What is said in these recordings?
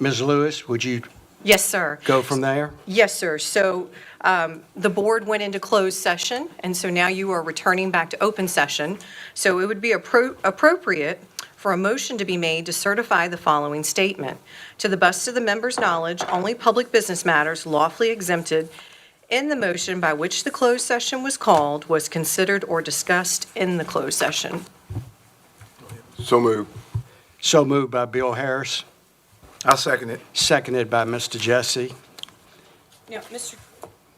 Ms. Lewis, would you Yes, sir. go from there? Yes, sir. So the board went into closed session, and so now you are returning back to open session. So it would be appropriate for a motion to be made to certify the following statement. To the best of the members' knowledge, only public business matters lawfully exempted in the motion by which the closed session was called was considered or discussed in the closed session. So moved. So moved by Bill Harris, I'll second it. seconded by Mr. Jesse. Now,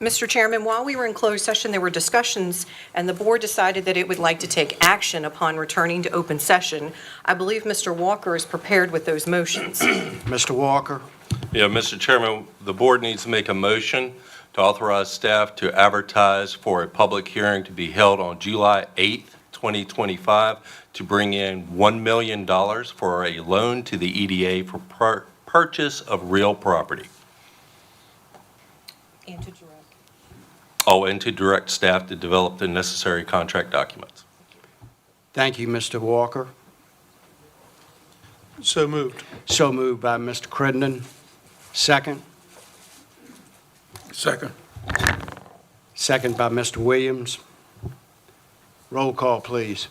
Mr. Chairman, while we were in closed session, there were discussions, and the board decided that it would like to take action upon returning to open session. I believe Mr. Walker is prepared with those motions. Mr. Walker, Yeah, Mr. Chairman, the board needs to make a motion to authorize staff to advertise for a public hearing to be held on July 8th, 2025, to bring in $1 million for a loan to the EDA for purchase of real property. And to direct. Oh, and to direct staff to develop the necessary contract documents. thank you, Mr. Walker. So moved. So moved by Mr. Crittenden, second. Second. Second by Mr. Williams. Roll call, please.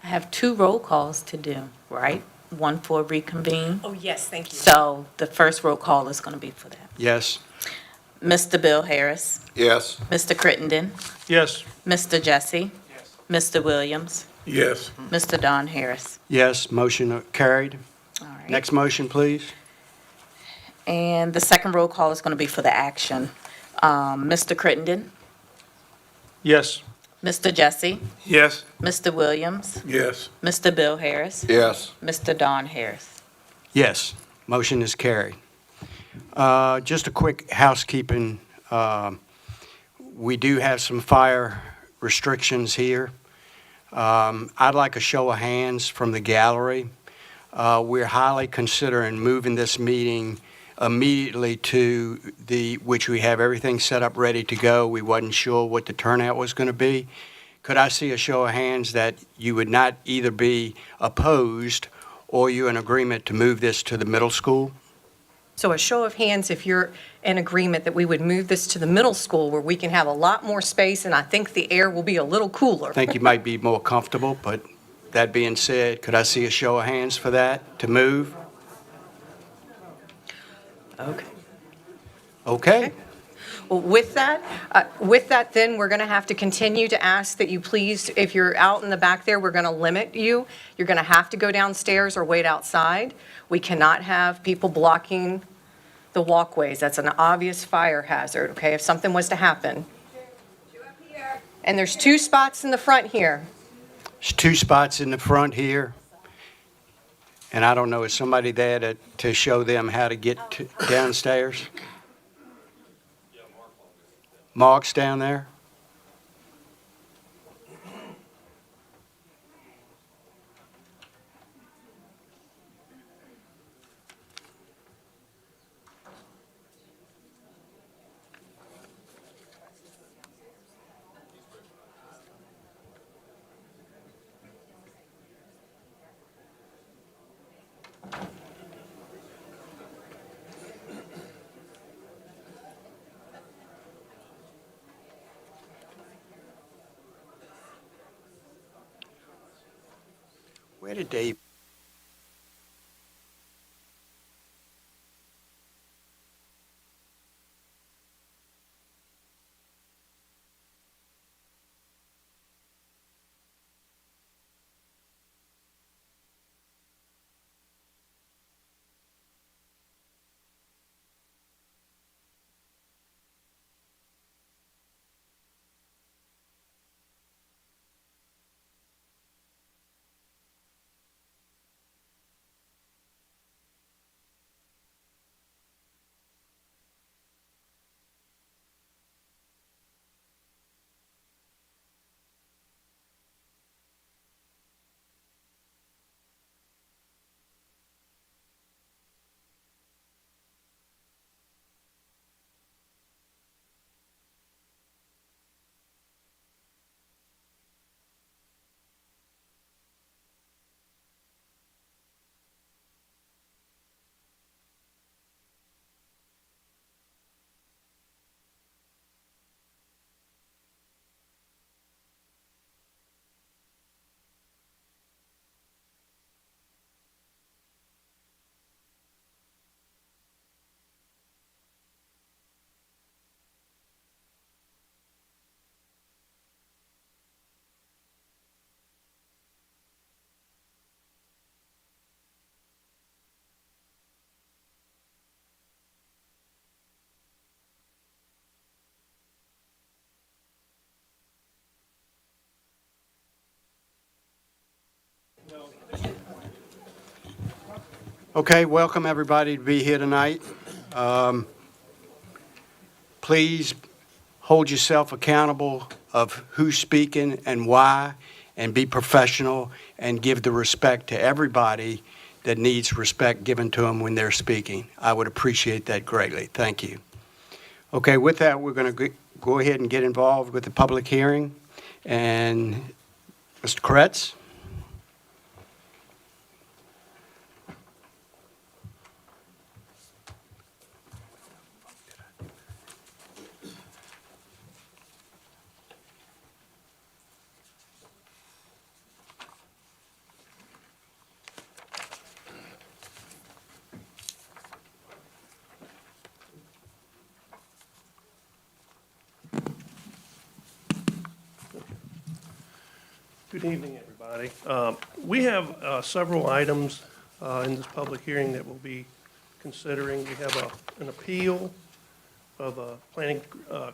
I have 2 roll calls to do, right? One for reconvene. Oh, yes, thank you. So the first roll call is going to be for that. Yes. Mr. Bill Harris, Yes. Mr. Crittenden, Yes. Mr. Jesse, Mr. Williams, Yes. Mr. Don Harris. Yes, motion carried. All right. Next motion, please. And the second roll call is going to be for the action. Mr. Crittenden, Yes. Mr. Jesse, Yes. Mr. Williams, Yes. Mr. Bill Harris, Yes. Mr. Don Harris. Yes, motion is carried. Just a quick housekeeping. We do have some fire restrictions here. I'd like a show of hands from the gallery. We're highly considering moving this meeting immediately to which we have everything set up, ready to go. We wasn't sure what the turnout was going to be. Could I see a show of hands that you would not either be opposed or you're in agreement to move this to the middle school? So a show of hands if you're in agreement that we would move this to the middle school where we can have a lot more space, and I think the air will be a little cooler. I think you might be more comfortable, but that being said, could I see a show of hands for that, to move? Okay. Okay. Well, with that, then, we're going to have to continue to ask that you please, if you're out in the back there, we're going to limit you. You're going to have to go downstairs or wait outside. We cannot have people blocking the walkways. That's an obvious fire hazard, okay, if something was to happen. And there's 2 spots in the front here. There's 2 spots in the front here. And I don't know, is somebody there to show them how to get downstairs? Mark's down there? Where did Dave? Okay, welcome everybody to be here tonight. Please hold yourself accountable of who's speaking and why, and be professional and give the respect to everybody that needs respect given to them when they're speaking. I would appreciate that greatly. Thank you. Okay, with that, we're going to go ahead and get involved with the public hearing. And Mr. Kretz? Good evening, everybody. We have several items in this public hearing that we'll be considering. We have an appeal of a planning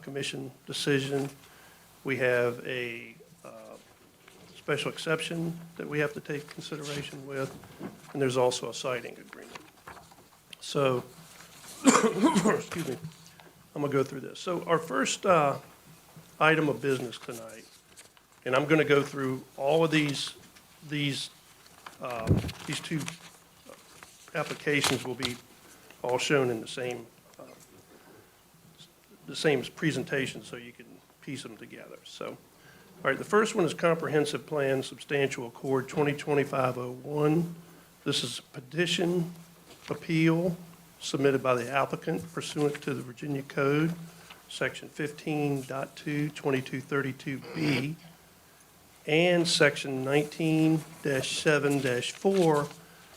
commission decision. We have a special exception that we have to take consideration with, and there's also a citing agreement. So, excuse me, I'm going to go through this. So our first item of business tonight, and I'm going to go through all of these two applications will be all shown in the same presentation, so you can piece them together. So, all right, the first one is Comprehensive Plan Substantial Accord 2025-01. This is a petition appeal submitted by the applicant pursuant to the Virginia Code, Section 15.2, 2232B, and Section 19-7-4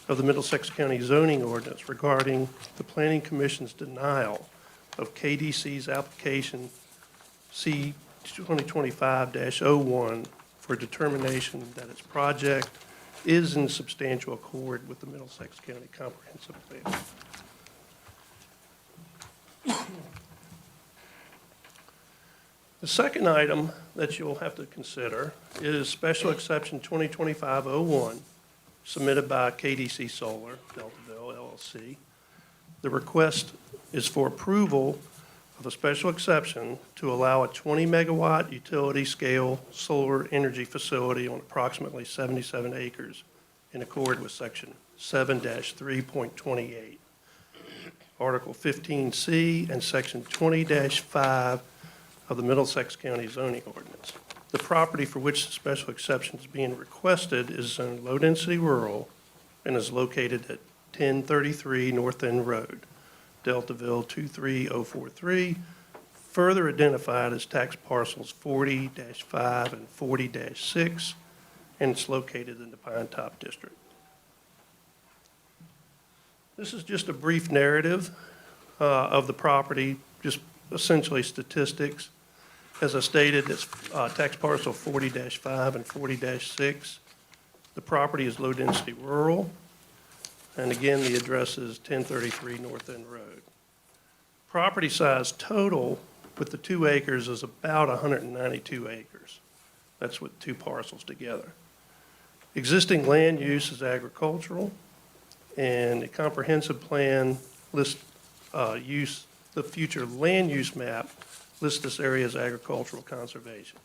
of the Middlesex County zoning ordinance regarding the Planning Commission's denial of KDC's application C 2025-01 for determination that its project is in substantial accord with the Middlesex County Comprehensive Plan. The second item that you'll have to consider is Special Exception 2025-01, submitted by KDC Solar, Deltaville LLC. The request is for approval of a special exception to allow a 20-megawatt utility-scale solar energy facility on approximately 77 acres in accord with Section 7-3.28, Article 15C, and Section 20-5 of the Middlesex County zoning ordinance. The property for which the special exception is being requested is zoned low-density rural and is located at 1033 North End Road, Deltaville 23043, further identified as tax parcels 40-5 and 40-6, and it's located in the Pine Top District. This is just a brief narrative of the property, just essentially statistics. As I stated, it's tax parcel 40-5 and 40-6. The property is low-density rural. And again, the address is 1033 North End Road. Property size total with the 2 acres is about 192 acres. That's with 2 parcels together. Existing land use is agricultural, and the comprehensive plan lists the future land use map lists this area as agricultural conservation.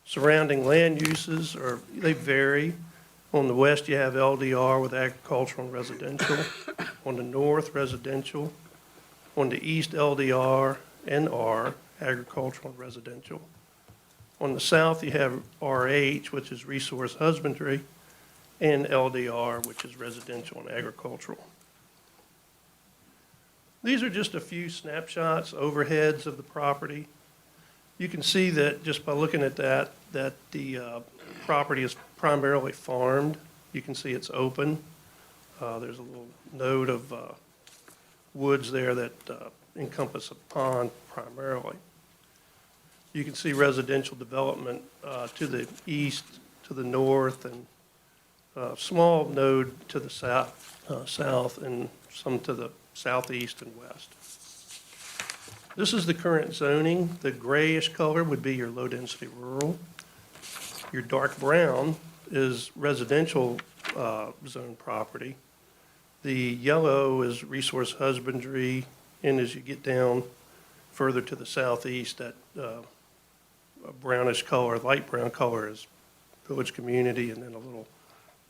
Surrounding land uses they vary. On the west, you have LDR with agricultural and residential. On the north, residential. On the east, LDR and R, agricultural and residential. On the south, you have RH, which is resource husbandry, and LDR, which is residential and agricultural. These are just a few snapshots, overheads of the property. You can see that just by looking at that the property is primarily farmed. You can see it's open. There's a little node of woods there that encompass a pond primarily. You can see residential development to the east, to the north, and a small node to the south, and some to the southeast and west. This is the current zoning. The grayish color would be your low-density rural. Your dark brown is residential zone property. The yellow is resource husbandry, and as you get down further to the southeast, that brownish color, light brown color is village community, and then a little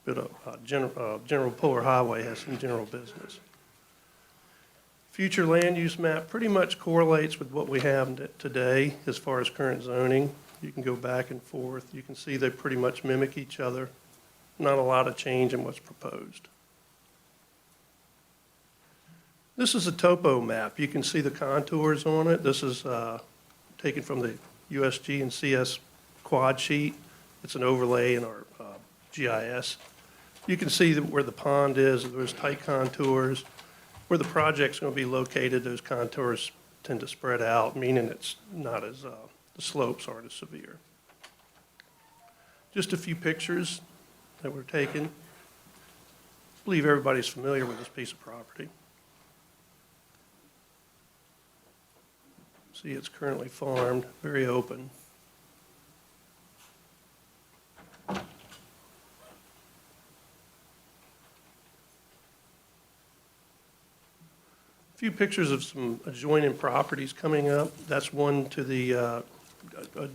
bit of General Puller Highway has some general business. Future land use map pretty much correlates with what we have today as far as current zoning. You can go back and forth. You can see they pretty much mimic each other. Not a lot of change in what's proposed. This is a topo map. You can see the contours on it. This is taken from the USG and CS quad sheet. It's an overlay in our GIS. You can see where the pond is, those tight contours. Where the project's going to be located, those contours tend to spread out, meaning it's not as, the slopes aren't as severe. Just a few pictures that were taken. I believe everybody's familiar with this piece of property. See, it's currently farmed, very open. A few pictures of some adjoining properties coming up. That's one to the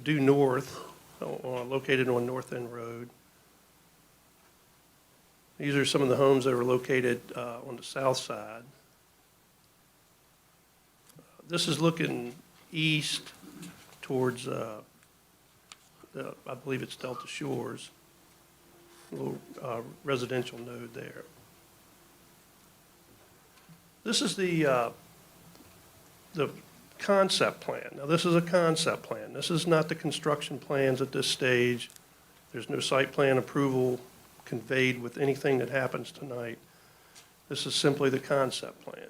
due north, located on North End Road. These are some of the homes that are located on the south side. This is looking east towards, I believe it's Delta Shores, a little residential node there. This is the concept plan. Now, this is a concept plan. This is not the construction plans at this stage. There's no site plan approval conveyed with anything that happens tonight. This is simply the concept plan.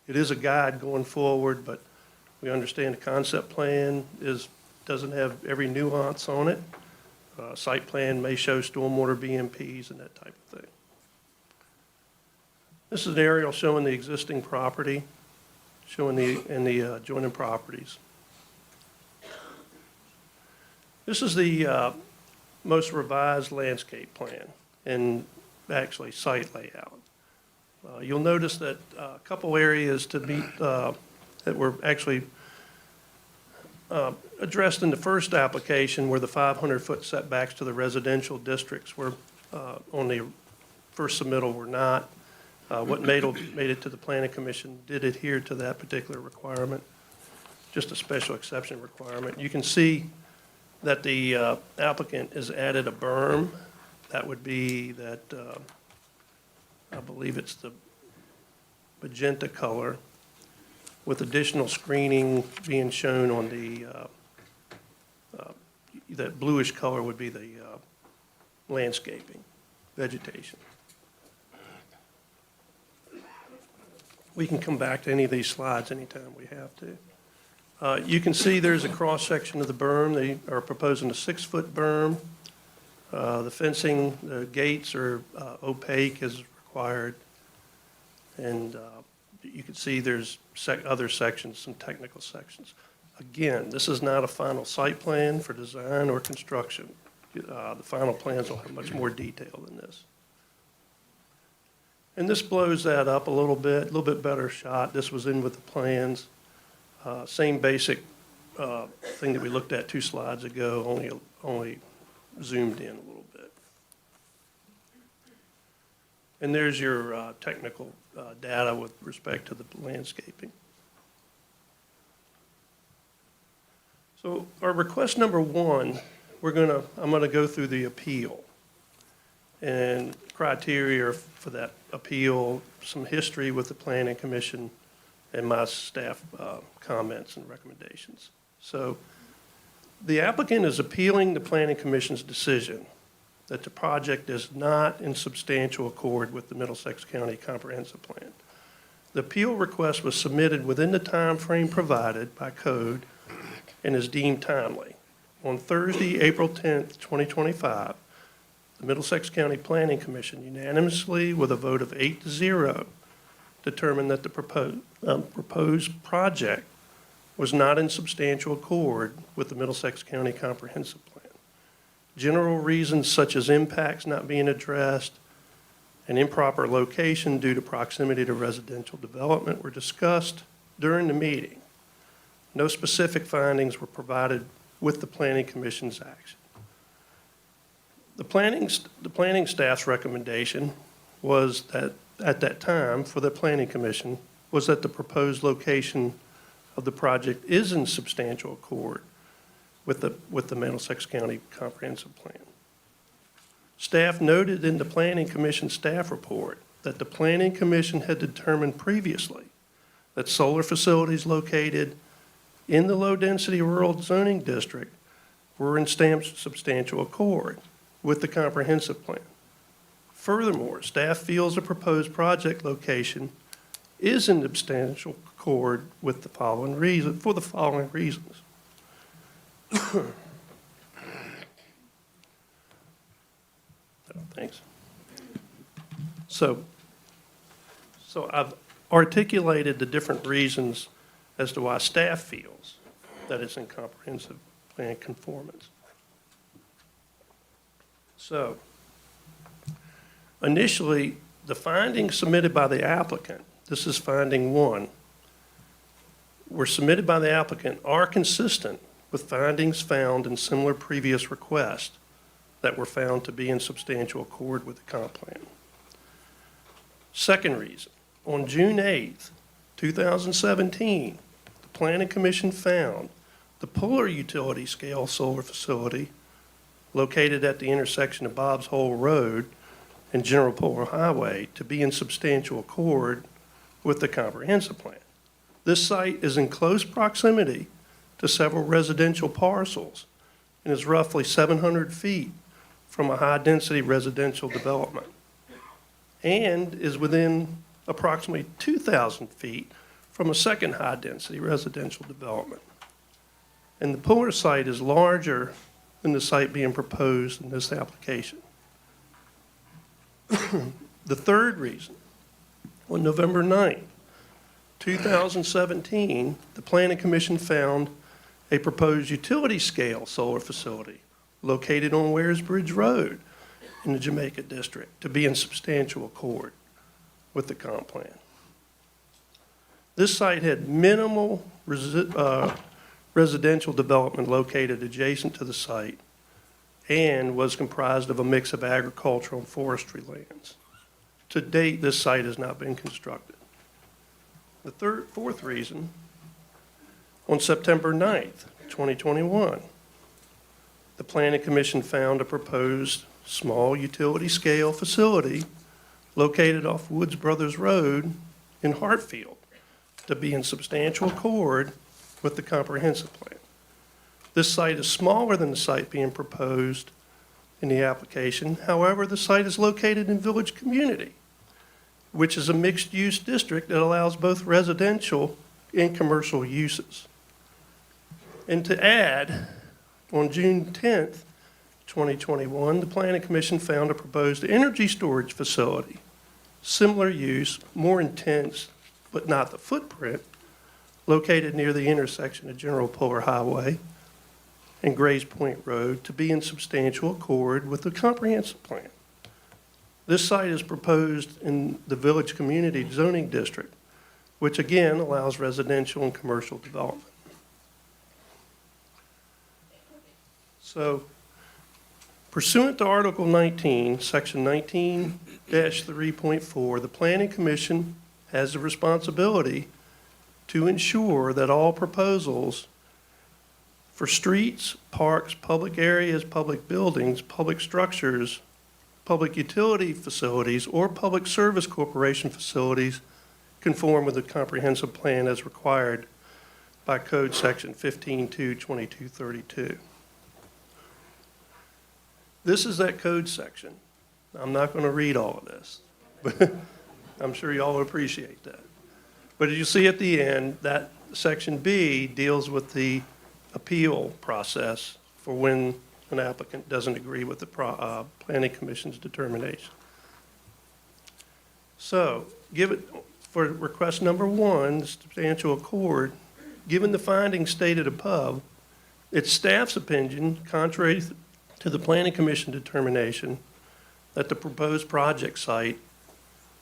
It is a guide going forward, but we understand the concept plan doesn't have every nuance on it. Site plan may show stormwater BMPs and that type of thing. This is an aerial showing the existing property, showing the adjoining properties. This is the most revised landscape plan and actually site layout. You'll notice that a couple areas to meet that were actually addressed in the first application where the 500-foot setbacks to the residential districts were on the first submittal were not. What made it to the Planning Commission did adhere to that particular requirement, just a special exception requirement. You can see that the applicant has added a berm. That would be that, I believe it's the magenta color, with additional screening being shown on the, that bluish color would be the landscaping, vegetation. We can come back to any of these slides anytime we have to. You can see there's a cross-section of the berm. They are proposing a 6-foot berm. The fencing, the gates are opaque as required. And you can see there's other sections, some technical sections. Again, this is not a final site plan for design or construction. The final plans will have much more detail than this. And this blows that up a little bit better shot. This was in with the plans. Same basic thing that we looked at 2 slides ago, only zoomed in a little bit. And there's your technical data with respect to the landscaping. So our request number 1, I'm gonna go through the appeal and criteria for that appeal, some history with the Planning Commission, and my staff comments and recommendations. So the applicant is appealing the Planning Commission's decision that the project is not in substantial accord with the Middlesex County Comprehensive Plan. The appeal request was submitted within the time frame provided by code and is deemed timely. On Thursday, April 10th, 2025, the Middlesex County Planning Commission unanimously, with a vote of 8-0, determined that the proposed project was not in substantial accord with the Middlesex County Comprehensive Plan. General reasons such as impacts not being addressed, and improper location due to proximity to residential development were discussed during the meeting. No specific findings were provided with the Planning Commission's action. The planning staff's recommendation was that, at that time, for the Planning Commission, was that the proposed location of the project is in substantial accord with the Middlesex County Comprehensive Plan. Staff noted in the Planning Commission staff report that the Planning Commission had determined previously that solar facilities located in the low-density rural zoning district were in substantial accord with the comprehensive plan. Furthermore, staff feels the proposed project location is in substantial accord with the following reasons. Thanks. So I've articulated the different reasons as to why staff feels that it's in comprehensive plan conformance. So initially, the findings submitted by the applicant, this is finding 1, were submitted by the applicant are consistent with findings found in similar previous requests that were found to be in substantial accord with the comp plan. Second reason, on June 8th, 2017, the Planning Commission found the Puller utility scale solar facility located at the intersection of Bob's Hole Road and General Puller Highway to be in substantial accord with the comprehensive plan. This site is in close proximity to several residential parcels and is roughly 700 feet from a high-density residential development and is within approximately 2,000 feet from a second high-density residential development. And the Puller site is larger than the site being proposed in this application. The third reason, on November 9th, 2017, the Planning Commission found a proposed utility-scale solar facility located on Wares Bridge Road in the Jamaica District to be in substantial accord with the comp plan. This site had minimal residential development located adjacent to the site and was comprised of a mix of agricultural and forestry lands. To date, this site has not been constructed. The fourth reason, on September 9th, 2021, the Planning Commission found a proposed small utility-scale facility located off Woods Brothers Road in Hartfield to be in substantial accord with the comprehensive plan. This site is smaller than the site being proposed in the application. However, the site is located in Village Community, which is a mixed-use district that allows both residential and commercial uses. And to add, on June 10th, 2021, the Planning Commission found a proposed energy storage facility, similar use, more intense, but not the footprint, located near the intersection of General Puller Highway and Grays Point Road to be in substantial accord with the comprehensive plan. This site is proposed in the Village Community Zoning District, which again allows residential and commercial development. So, pursuant to Article 19, Section 19-3.4, the Planning Commission has the responsibility to ensure that all proposals for streets, parks, public areas, public buildings, public structures, public utility facilities, or public service corporation facilities conform with the comprehensive plan as required by Code Section 15.2.2232. This is that code section. I'm not going to read all of this, but I'm sure you all appreciate that. But as you see at the end, that Section B deals with the appeal process for when an applicant doesn't agree with the Planning Commission's determination. So, for request number 1, substantial accord, given the findings stated above, it's staff's opinion, contrary to the Planning Commission determination, that the proposed project site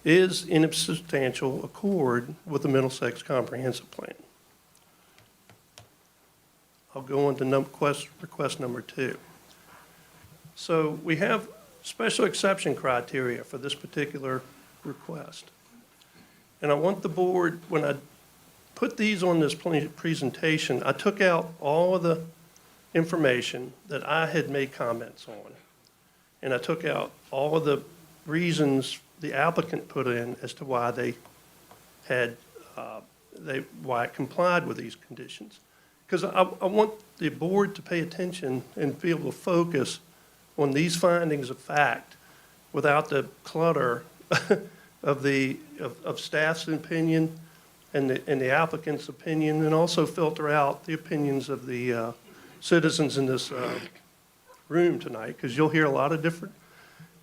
is in substantial accord with the Middlesex Comprehensive Plan. I'll go on to request number 2. So we have special exception criteria for this particular request. And I want the board, when I put these on this presentation, I took out all of the information that I had made comments on. And I took out all of the reasons the applicant put in as to why they had, why it complied with these conditions. Because I want the board to pay attention and be able to focus on these findings of fact without the clutter of staff's opinion and the applicant's opinion, and also filter out the opinions of the citizens in this room tonight, because you'll hear a lot of different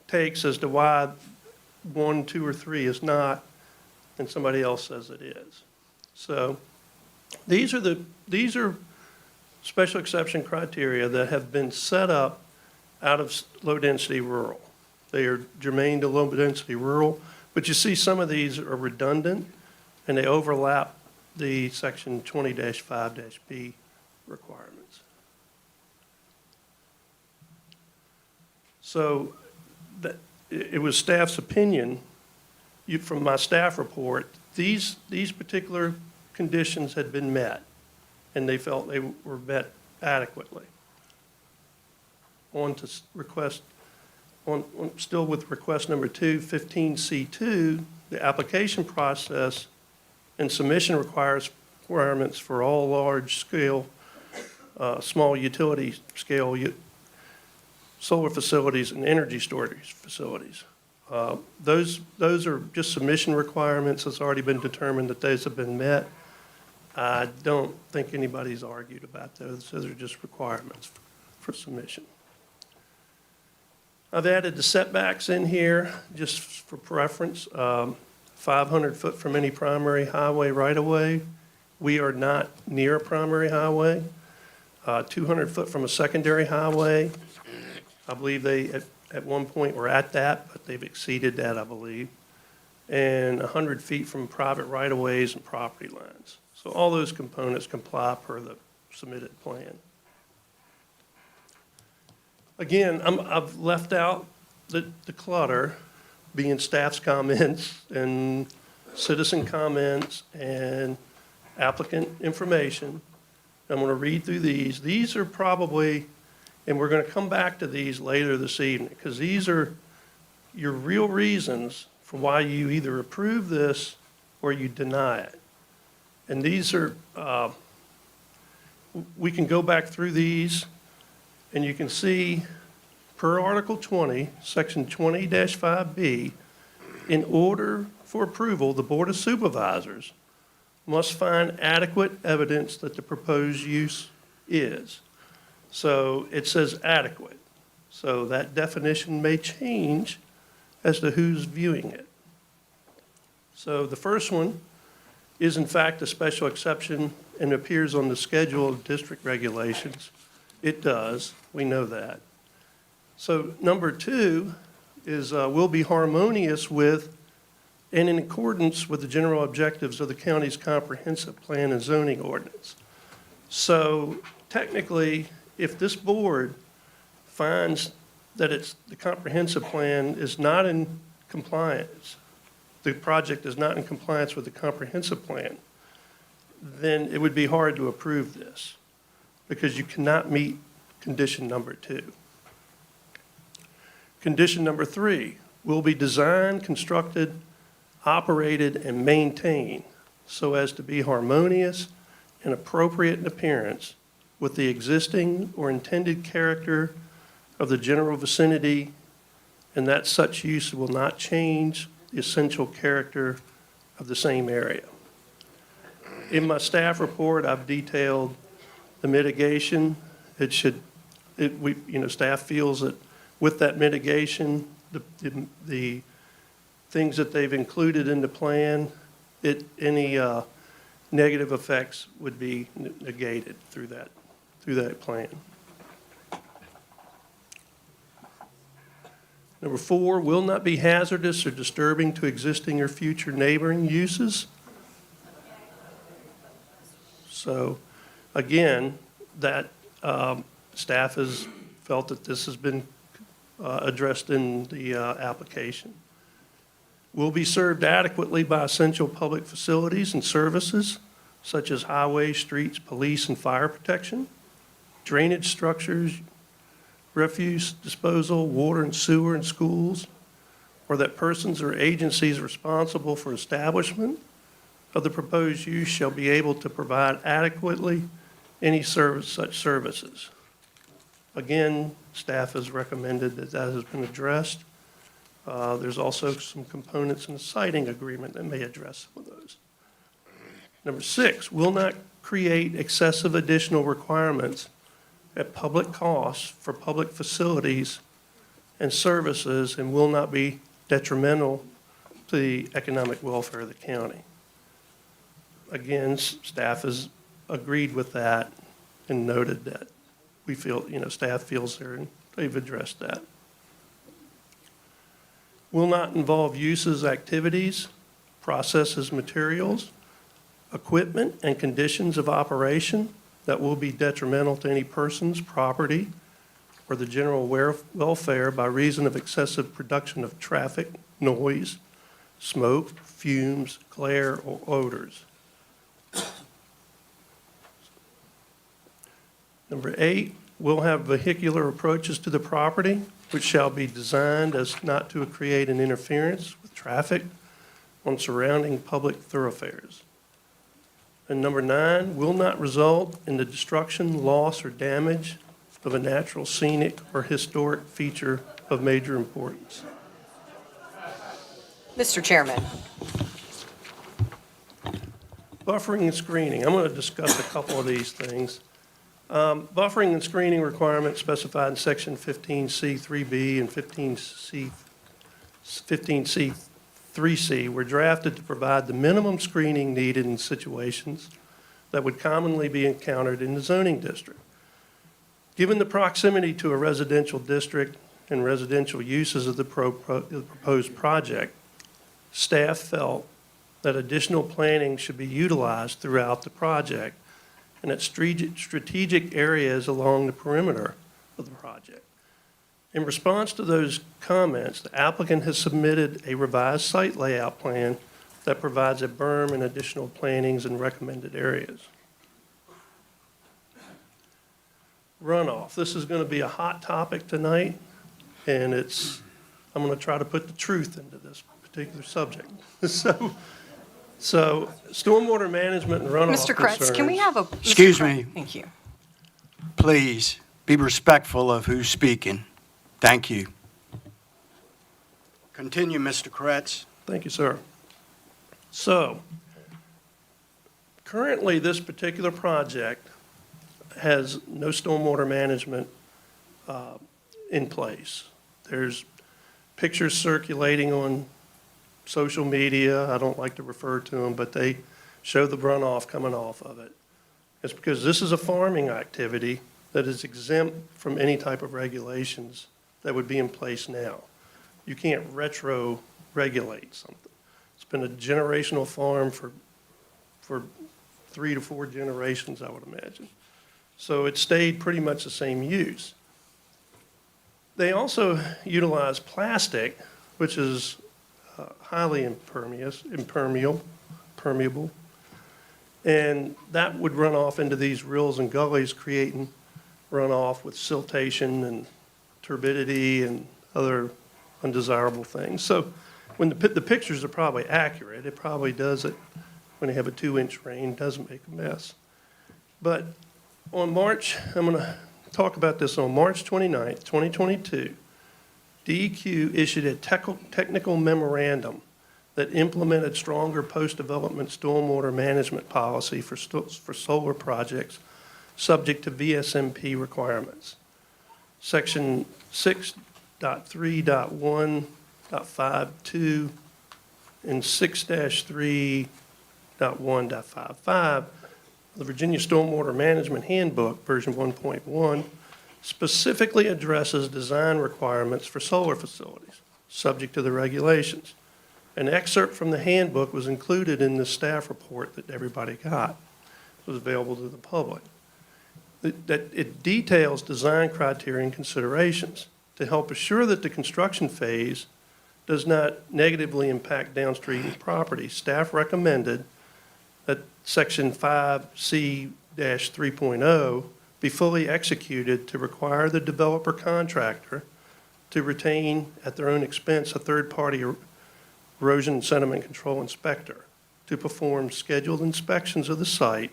takes as to why 1, 2, or 3 is not, and somebody else says it is. So these are special exception criteria that have been set up out of low-density rural. They are germane to low-density rural, but you see some of these are redundant, and they overlap the section 20-5-B requirements. So it was staff's opinion, from my staff report, these particular conditions had been met, and they felt they were met adequately. On to request, still with request number 2, 15C2, the application process and submission requirements for all large-scale, small utility-scale solar facilities and energy storage facilities. Those are just submission requirements. It's already been determined that those have been met. I don't think anybody's argued about those. Those are just requirements for submission. I've added the setbacks in here just for preference. 500 foot from any primary highway right-of-way. We are not near a primary highway. 200 foot from a secondary highway. I believe they at one point were at that, but they've exceeded that, I believe. And 100 feet from private right-of-ways and property lines. So all those components comply per the submitted plan. Again, I've left out the clutter, being staff's comments and citizen comments and applicant information. I'm going to read through these. These are probably, and we're going to come back to these later this evening, because these are your real reasons for why you either approve this or you deny it. And these are, we can go back through these, and you can see per Article 20, Section 20-5B, in order for approval, the Board of Supervisors must find adequate evidence that the proposed use is. So it says adequate. So that definition may change as to who's viewing it. So the first one is in fact a special exception and appears on the schedule of district regulations. It does, we know that. So number 2 is will be harmonious with and in accordance with the general objectives of the county's comprehensive plan and zoning ordinance. So technically, if this board finds that the comprehensive plan is not in compliance, the project is not in compliance with the comprehensive plan, then it would be hard to approve this because you cannot meet condition number 2. Condition number 3 will be designed, constructed, operated, and maintained so as to be harmonious and appropriate in appearance with the existing or intended character of the general vicinity, and that such use will not change the essential character of the same area. In my staff report, I've detailed the mitigation. Staff feels that with that mitigation, the things that they've included in the plan, any negative effects would be negated through that plan. Number 4, will not be hazardous or disturbing to existing or future neighboring uses. So, again, that staff has felt that this has been addressed in the application. Will be served adequately by essential public facilities and services such as highways, streets, police, and fire protection, drainage structures, refuse disposal, water and sewer and schools, or that persons or agencies responsible for establishment of the proposed use shall be able to provide adequately any such services. Again, staff has recommended that that has been addressed. There's also some components in the siting agreement that may address some of those. Number 6, will not create excessive additional requirements at public costs for public facilities and services and will not be detrimental to the economic welfare of the county. Again, staff has agreed with that and noted that we feel, staff feels they've addressed that. Will not involve uses, activities, processes, materials, equipment, and conditions of operation that will be detrimental to any person's property or the general welfare by reason of excessive production of traffic, noise, smoke, fumes, glare, or odors. Number 8, will have vehicular approaches to the property, which shall be designed as not to create an interference with traffic on surrounding public thoroughfares. And number 9, will not result in the destruction, loss, or damage of a natural, scenic, or historic feature of major importance. Mr. Chairman. Buffering and screening, I'm going to discuss a couple of these things. Buffering and screening requirements specified in section 15C3B and 15C3C were drafted to provide the minimum screening needed in situations that would commonly be encountered in the zoning district. Given the proximity to a residential district and residential uses of the proposed project, staff felt that additional planning should be utilized throughout the project and at strategic areas along the perimeter of the project. In response to those comments, the applicant has submitted a revised site layout plan that provides a berm and additional plantings in recommended areas. Runoff. This is going to be a hot topic tonight, and I'm going to try to put the truth into this particular subject. So stormwater management and runoff Mr. Kretz, can we concerns- have a... Mr. Excuse Kretz, me. Thank you. Please be respectful of who's speaking. Thank you. Continue, Mr. Kretz. Thank you, sir. So, currently, this particular project has no stormwater management in place. There's pictures circulating on social media. I don't like to refer to them, but they show the runoff coming off of it. It's because this is a farming activity that is exempt from any type of regulations that would be in place now. You can't retro-regulate something. It's been a generational farm for 3 to 4 generations, I would imagine. So it stayed pretty much the same use. They also utilize plastic, which is highly permeable, and that would run off into these rills and gullies, creating runoff with siltation and turbidity and other undesirable things. So when the pictures are probably accurate, it probably does it when you have a 2-inch rain, doesn't make a mess. But I'm going to talk about this on March 29th, 2022. DEQ issued a technical memorandum that implemented stronger post-development stormwater management policy for solar projects subject to VSMP requirements. Section 6.3.1.52 and 6-3.1.55 the Virginia Stormwater Management Handbook, version 1.1, specifically addresses design requirements for solar facilities, subject to the regulations. An excerpt from the handbook was included in the staff report that everybody got. It was available to the public. That it details design criteria and considerations to help assure that the construction phase does not negatively impact downstream property. Staff recommended that Section 5C-3.0 be fully executed to require the developer contractor to retain at their own expense a third-party erosion and sediment control inspector to perform scheduled inspections of the site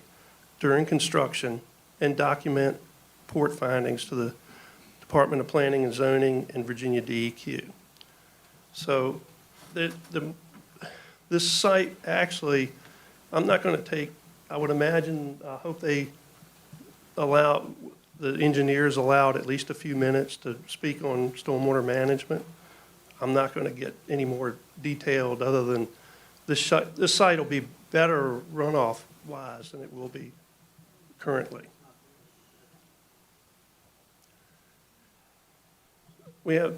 during construction and document report findings to the Department of Planning and Zoning and Virginia DEQ. So this site actually, I'm not going to take, I would imagine, I hope they allow, the engineers allowed at least a few minutes to speak on stormwater management. I'm not going to get any more detailed other than this site will be better runoff-wise than it will be currently. We have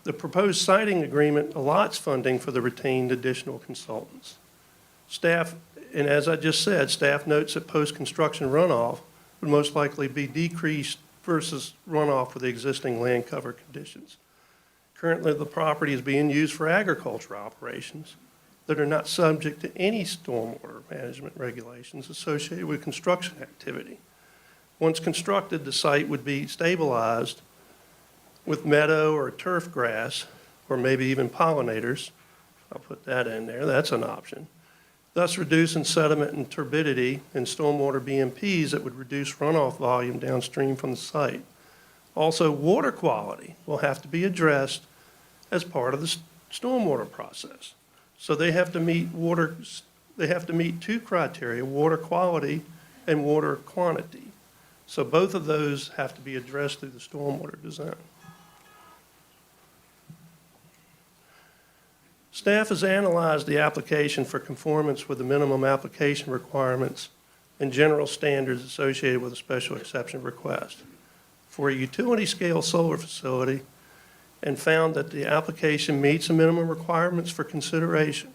the proposed siting agreement allots funding for the retained additional consultants. Staff, and as I just said, staff notes that post-construction runoff would most likely be decreased versus runoff with the existing land cover conditions. Currently, the property is being used for agriculture operations that are not subject to any stormwater management regulations associated with construction activity. Once constructed, the site would be stabilized with meadow or turf grass, or maybe even pollinators. I'll put that in there, that's an option. Thus reducing sediment and turbidity and stormwater BMPs that would reduce runoff volume downstream from the site. Also, water quality will have to be addressed as part of the stormwater process. So they have to meet two criteria, water quality and water quantity. So both of those have to be addressed through the stormwater design. Staff has analyzed the application for conformance with the minimum application requirements and general standards associated with a special exception request for a utility-scale solar facility and found that the application meets the minimum requirements for consideration.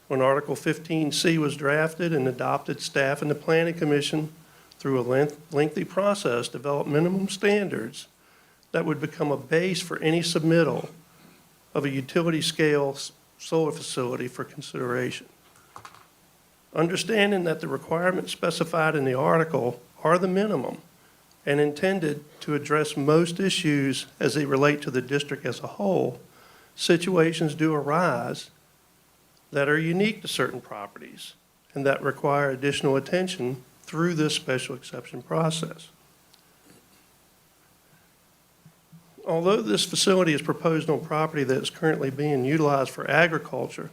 When Article 15C was drafted and adopted, staff and the Planning Commission, through a lengthy process, developed minimum standards that would become a base for any submittal of a utility-scale solar facility for consideration. Understanding that the requirements specified in the article are the minimum and intended to address most issues as they relate to the district as a whole, situations do arise that are unique to certain properties and that require additional attention through this special exception process. Although this facility is proposed on property that is currently being utilized for agriculture,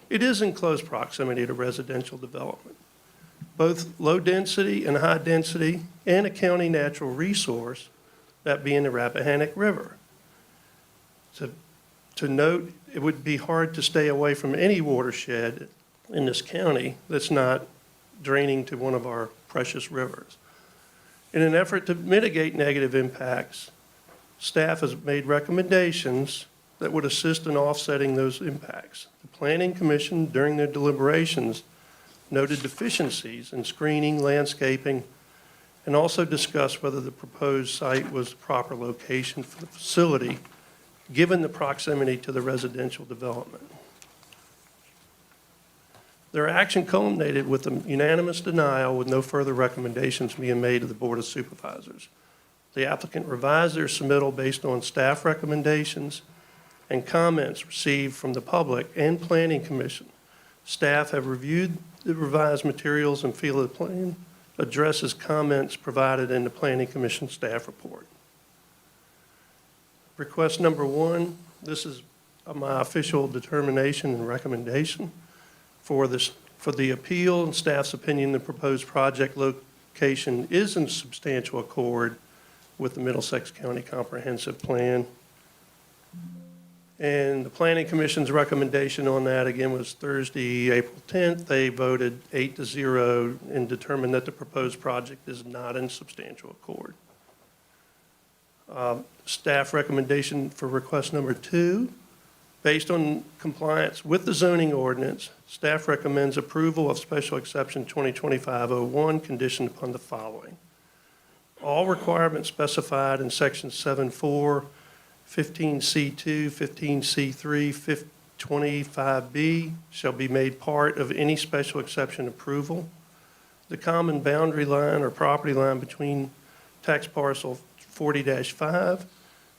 it is in close proximity to residential development. Both low density and high density and a county natural resource, that being the Rappahannock River. To note, it would be hard to stay away from any watershed in this county that's not draining to one of our precious rivers. In an effort to mitigate negative impacts, staff has made recommendations that would assist in offsetting those impacts. The Planning Commission, during their deliberations, noted deficiencies in screening, landscaping, and also discussed whether the proposed site was the proper location for the facility, given the proximity to the residential development. Their action culminated with a unanimous denial with no further recommendations being made to the Board of Supervisors. The applicant revised their submittal based on staff recommendations and comments received from the public and Planning Commission. Staff have reviewed the revised materials and feel the plan addresses comments provided in the Planning Commission staff report. Request number 1, this is my official determination and recommendation for the appeal and staff's opinion the proposed project location is in substantial accord with the Middlesex County Comprehensive Plan. And the Planning Commission's recommendation on that, again, was Thursday, April 10th. They voted 8-0 and determined that the proposed project is not in substantial accord. Staff recommendation for request number 2, based on compliance with the zoning ordinance, staff recommends approval of special exception 2025-01 conditioned upon the following. All requirements specified in section 7.4, 15C2, 15C3, 25B shall be made part of any special exception approval. The common boundary line or property line between tax parcel 40-5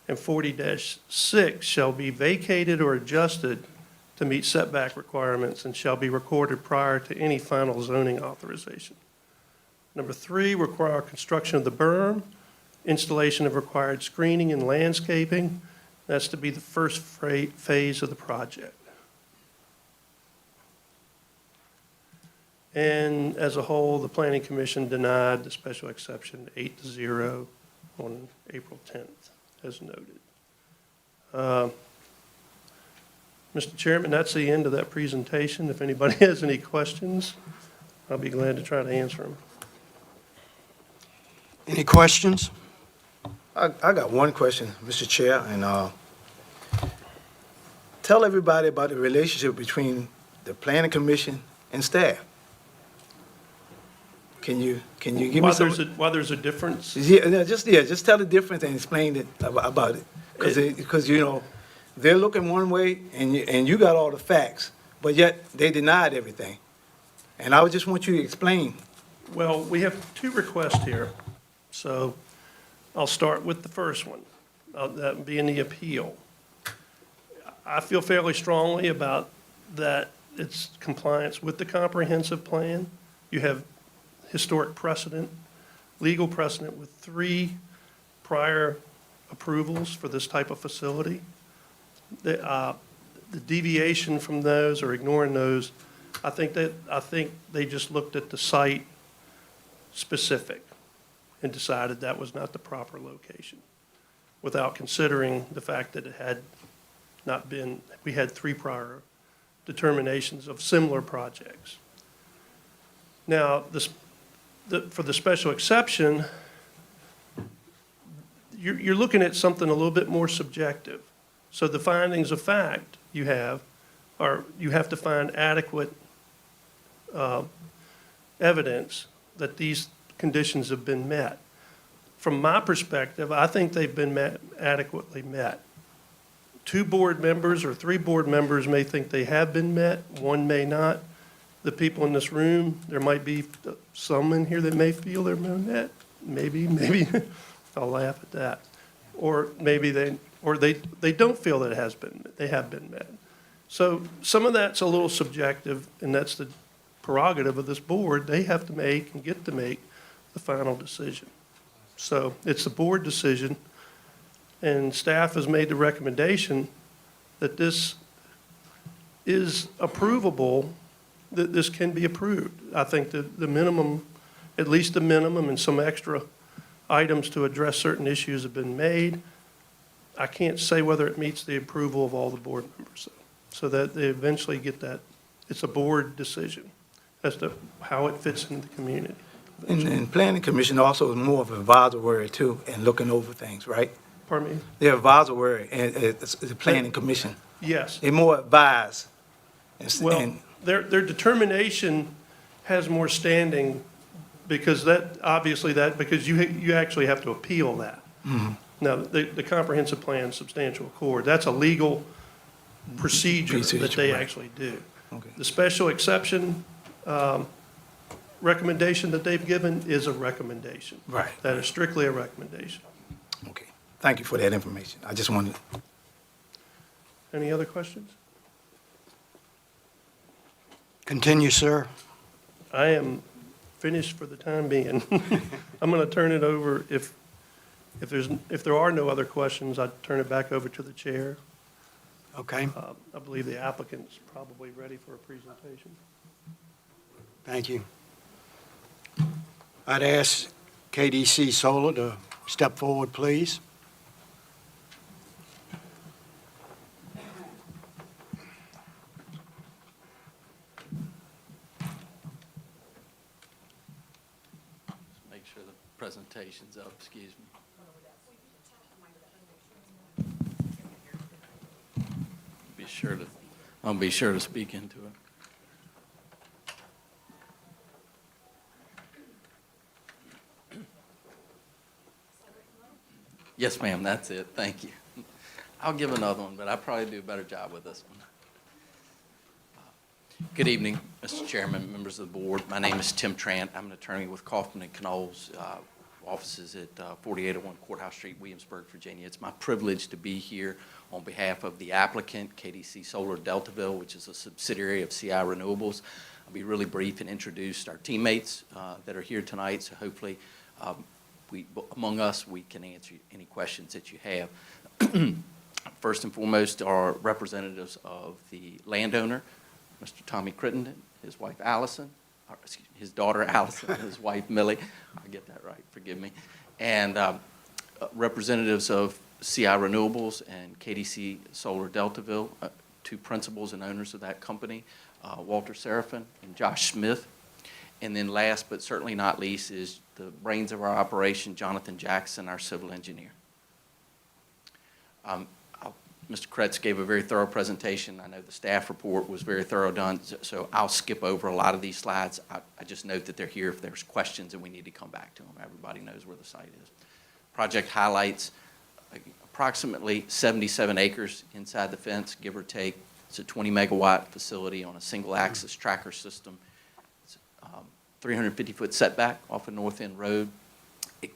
and 40-6 shall be vacated or adjusted to meet setback requirements and shall be recorded prior to any final zoning authorization. Number 3, require construction of the berm, installation of required screening and landscaping. That's to be the first phase of the project. And as a whole, the Planning Commission denied the special exception 8-0 on April 10th, as noted. Mr. Chairman, that's the end of that presentation. If anybody has any questions, I'll be glad to try to answer them. Any questions? I got one question, Mr. Chair, and tell everybody about the relationship between the Planning Commission and staff. Can you give me Why some? there's a difference? Just tell the difference and explain it about it, because you know they're looking one way and you got all the facts, but yet they denied everything, and I would just want you to explain. Well, we have 2 requests here, so I'll start with the first one, that being the appeal. I feel fairly strongly about that it's compliance with the comprehensive plan. You have historic precedent, legal precedent with 3 prior approvals for this type of facility. The deviation from those or ignoring those, I think they just looked at the site specific and decided that was not the proper location without considering the fact that it had not been, we had 3 prior determinations of similar projects. Now, for the special exception, you're looking at something a little bit more subjective. So the findings of fact you have are, you have to find adequate evidence that these conditions have been met. From my perspective, I think they've been adequately met. 2 board members or 3 board members may think they have been met, 1 may not. The people in this room, there might be some in here that may feel they're met, maybe, I'll laugh at that. Or maybe they don't feel that they have been met. So some of that's a little subjective, and that's the prerogative of this board. They have to make and get to make the final decision. So it's a board decision, and staff has made the recommendation that this is approvable, that this can be approved. I think that the minimum, at least the minimum and some extra items to address certain issues have been made. I can't say whether it meets the approval of all the board members, so that they eventually get that. It's a board decision as to how it fits into the community. And Planning Commission also is more of an advisory too, and looking over things, right? Pardon me? They're advisory, and it's the Planning Commission. Yes. They more advise. Well, their determination has more standing because because you actually have to appeal that. Now, the comprehensive plan substantial accord, that's a legal procedure that they right. actually do. Okay. The special exception recommendation that they've given is a recommendation. Right. That is strictly a recommendation. Okay, thank you for that information. I just wanted. Any other questions? Continue, sir. I am finished for the time being. I'm going to turn it over, if there are no other questions, I'd turn it back over to the chair. Okay, I believe the applicant's probably ready for a presentation. thank you. I'd ask KDC Solar to step forward, please. Make sure the presentation's up, excuse me. be sure to speak into it. Yes, ma'am, that's it. Thank you. I'll give another one, but I'll probably do a better job with this one. Good evening, Mr. Chairman, members of the board. My name is Tim Trant. I'm an attorney with Kaufman and Knowles, offices at 4801 Courthouse Street, Williamsburg, Virginia. It's my privilege to be here on behalf of the applicant, KDC Solar Deltaville, which is a subsidiary of CI Renewables. I'll be really brief and introduce our teammates that are here tonight, so hopefully among us, we can answer any questions that you have. First and foremost are representatives of the landowner, Mr. Tommy Crittenden, his wife Allison, or excuse me, his daughter Allison, and his wife Millie. I get that right, forgive me. And representatives of CI Renewables and KDC Solar Deltaville, two principals and owners of that company, Walter Seraphin and Josh Smith. And then last but certainly not least is the brains of our operation, Jonathan Jackson, our civil engineer. Mr. Kretz gave a very thorough presentation. I know the staff report was very thorough done, so I'll skip over a lot of these slides. I just note that they're here if there's questions and we need to come back to them. Everybody knows where the site is. Project highlights, approximately 77 acres inside the fence, give or take. It's a 20 megawatt facility on a single axis tracker system. 350-foot setback off of North End Road, a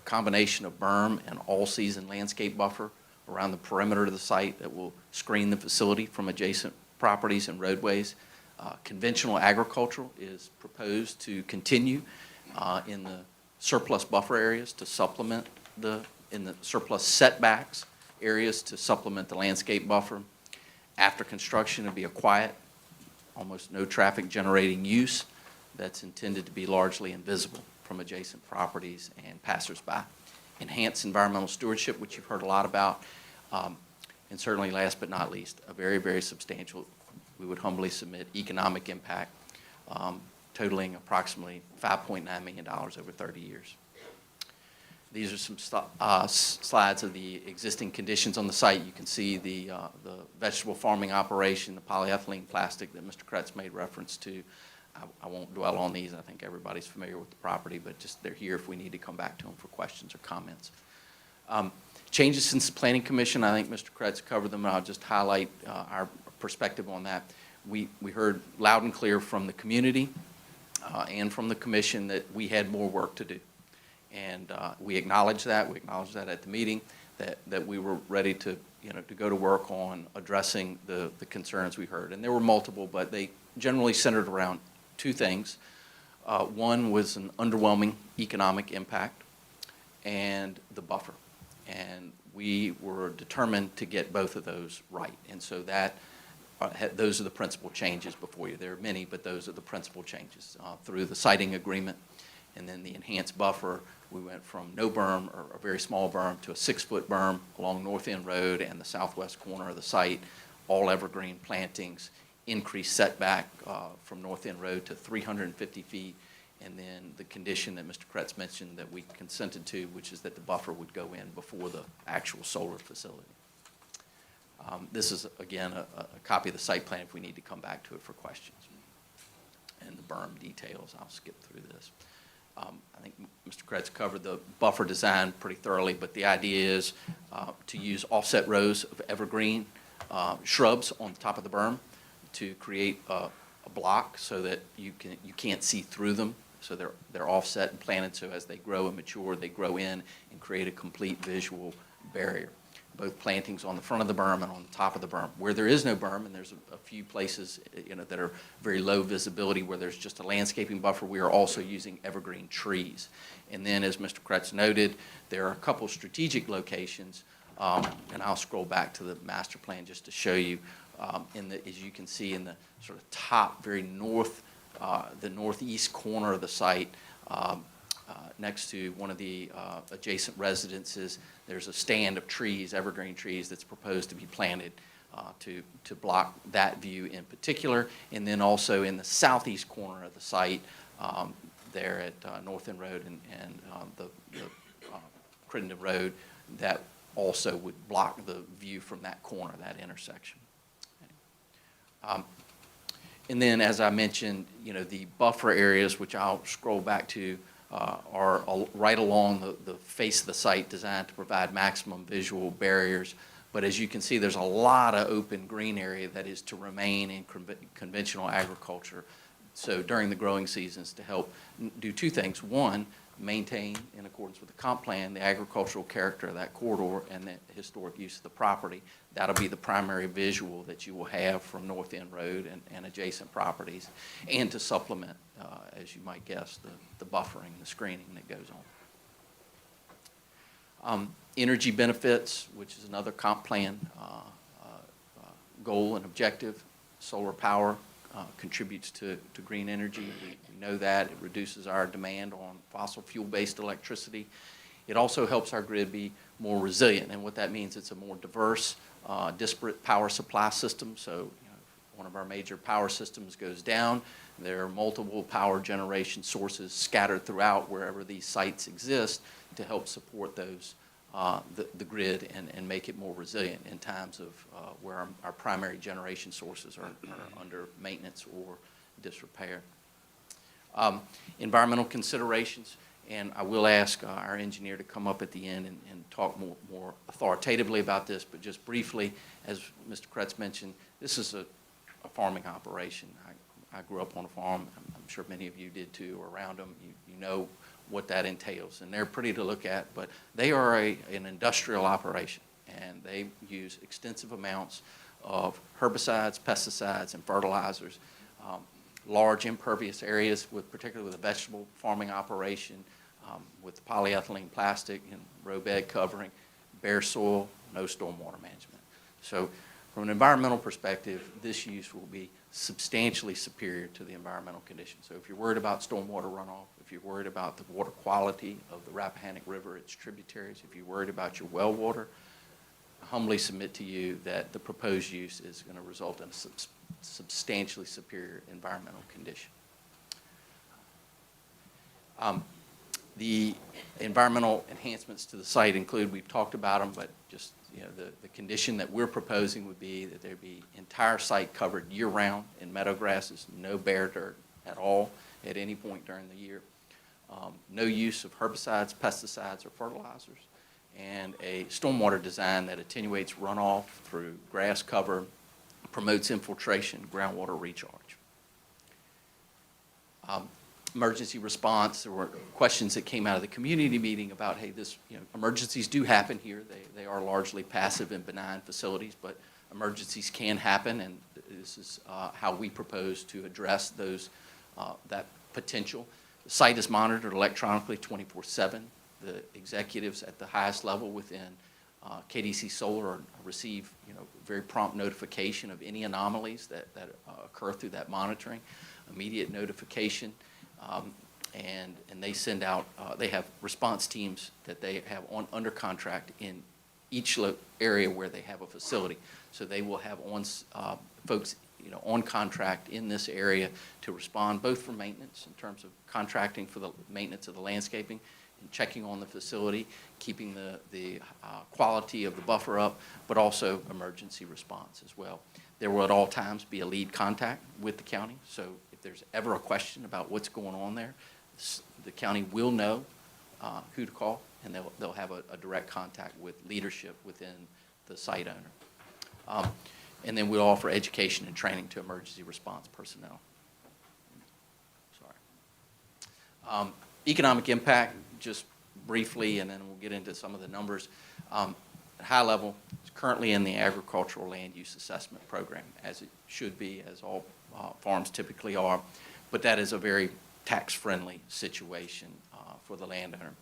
combination of berm and all-season landscape buffer around the perimeter of the site that will screen the facility from adjacent properties and roadways. Conventional agricultural is proposed to continue in the surplus buffer areas to supplement in the surplus setbacks areas to supplement the landscape buffer. After construction, it'll be a quiet, almost no traffic generating use that's intended to be largely invisible from adjacent properties and passersby. Enhanced environmental stewardship, which you've heard a lot about, and certainly last but not least, a very, very substantial, we would humbly submit, economic impact, totaling approximately $5.9 million over 30 years. These are some slides of the existing conditions on the site. You can see the vegetable farming operation, the polyethylene plastic that Mr. Kretz made reference to. I won't dwell on these. I think everybody's familiar with the property, but just they're here if we need to come back to them for questions or comments. Changes since the Planning Commission, I think Mr. Kretz covered them, and I'll just highlight our perspective on that. We heard loud and clear from the community and from the commission that we had more work to do. And we acknowledge that. We acknowledged that at the meeting, that we were ready to, to go to work on addressing the concerns we heard. And there were multiple, but they generally centered around two things. One was an underwhelming economic impact and the buffer. And we were determined to get both of those right. And so that those are the principal changes before you. There are many, but those are the principal changes through the siting agreement. And then the enhanced buffer, we went from no berm or a very small berm to a 6-foot berm along North End Road and the southwest corner of the site, all evergreen plantings, increased setback from North End Road to 350 feet, and then the condition that Mr. Kretz mentioned that we consented to, which is that the buffer would go in before the actual solar facility. This is, again, a copy of the site plan if we need to come back to it for questions. And the berm details, I'll skip through this. I think Mr. Kretz covered the buffer design pretty thoroughly, but the idea is to use offset rows of evergreen shrubs on top of the berm to create a block so that you can't see through them. So they're offset and planted so as they grow and mature, they grow in and create a complete visual barrier. Both plantings on the front of the berm and on the top of the berm. Where there is no berm, and there's a few places that are very low visibility where there's just a landscaping buffer, we are also using evergreen trees. And then, as Mr. Kretz noted, there are a couple strategic locations, and I'll scroll back to the master plan just to show you, as you can see in the sort of top, very north, the northeast corner of the site, next to one of the adjacent residences, there's a stand of trees, evergreen trees, that's proposed to be planted to block that view in particular. And then also in the southeast corner of the site, there at North End Road and the Crittenden Road, that also would block the view from that corner, that intersection. Anyway. And then, as I mentioned, the buffer areas, which I'll scroll back to, are right along the face of the site, designed to provide maximum visual barriers. But as you can see, there's a lot of open green area that is to remain in conventional agriculture. So during the growing seasons, to help do two things. One, maintain, in accordance with the comp plan, the agricultural character of that corridor and the historic use of the property. That'll be the primary visual that you will have from North End Road and adjacent properties, and to supplement, as you might guess, the buffering, the screening that goes on. Energy benefits, which is another comp plan goal and objective. Solar power contributes to green energy. We know that. It reduces our demand on fossil fuel-based electricity. It also helps our grid be more resilient, and what that means, it's a more diverse, disparate power supply system. So if one of our major power systems goes down, there are multiple power generation sources scattered throughout wherever these sites exist to help support those, the grid and make it more resilient in times of where our primary generation sources are under maintenance or disrepair. Environmental considerations, and I will ask our engineer to come up at the end and talk more authoritatively about this, but just briefly, as Mr. Kretz mentioned, this is a farming operation. I grew up on a farm. I'm sure many of you did too, or around them. You know what that entails, and they're pretty to look at, but they are an industrial operation, and they use extensive amounts of herbicides, pesticides, and fertilizers. Large impervious areas, particularly with a vegetable farming operation, with polyethylene plastic and row bed covering, bare soil, no stormwater management. So from an environmental perspective, this use will be substantially superior to the environmental conditions. So if you're worried about stormwater runoff, if you're worried about the water quality of the Rappahannock River, its tributaries, if you're worried about your well water, I humbly submit to you that the proposed use is going to result in a substantially superior environmental condition. The environmental enhancements to the site include, we've talked about them, but just the condition that we're proposing would be that there be entire site covered year-round in meadow grasses, no bare dirt at all at any point during the year. No use of herbicides, pesticides, or fertilizers, and a stormwater design that attenuates runoff through grass cover, promotes infiltration, groundwater recharge. Emergency response, there were questions that came out of the community meeting about, hey, emergencies do happen here. They are largely passive and benign facilities, but emergencies can happen, and this is how we propose to address that potential. The site is monitored electronically 24/7. The executives at the highest level within KDC Solar receive very prompt notification of any anomalies that occur through that monitoring, immediate notification, and they send out, they have response teams that they have under contract in each area where they have a facility. So they will have folks on contract in this area to respond both for maintenance in terms of contracting for the maintenance of the landscaping and checking on the facility, keeping the quality of the buffer up, but also emergency response as well. There will at all times be a lead contact with the county, so if there's ever a question about what's going on there, the county will know who to call, and they'll have a direct contact with leadership within the site owner. And then we'll offer education and training to emergency response personnel. Sorry. Economic impact, just briefly, and then we'll get into some of the numbers. At high level, it's currently in the agricultural land use assessment program, as it should be, as all farms typically are, but that is a very tax-friendly situation for the landowner.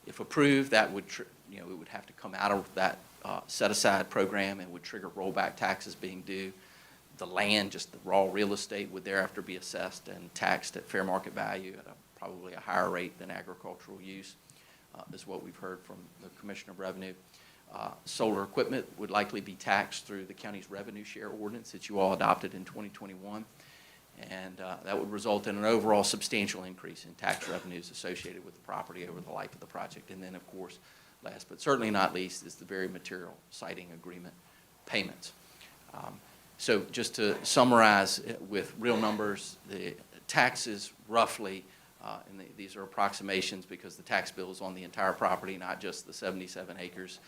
If approved, that would, it would have to come out of that set-aside program and would trigger rollback taxes being due. The land, just the raw real estate, would thereafter be assessed and taxed at fair market value at probably a higher rate than agricultural use, is what we've heard from the Commissioner of Revenue. Solar equipment would likely be taxed through the county's revenue share ordinance that you all adopted in 2021. And that would result in an overall substantial increase in tax revenues associated with the property over the life of the project. And then, of course, last but certainly not least, is the very material siting agreement payments. So just to summarize with real numbers, the taxes roughly, and these are approximations because the tax bill is on the entire property, not just the 77 acres.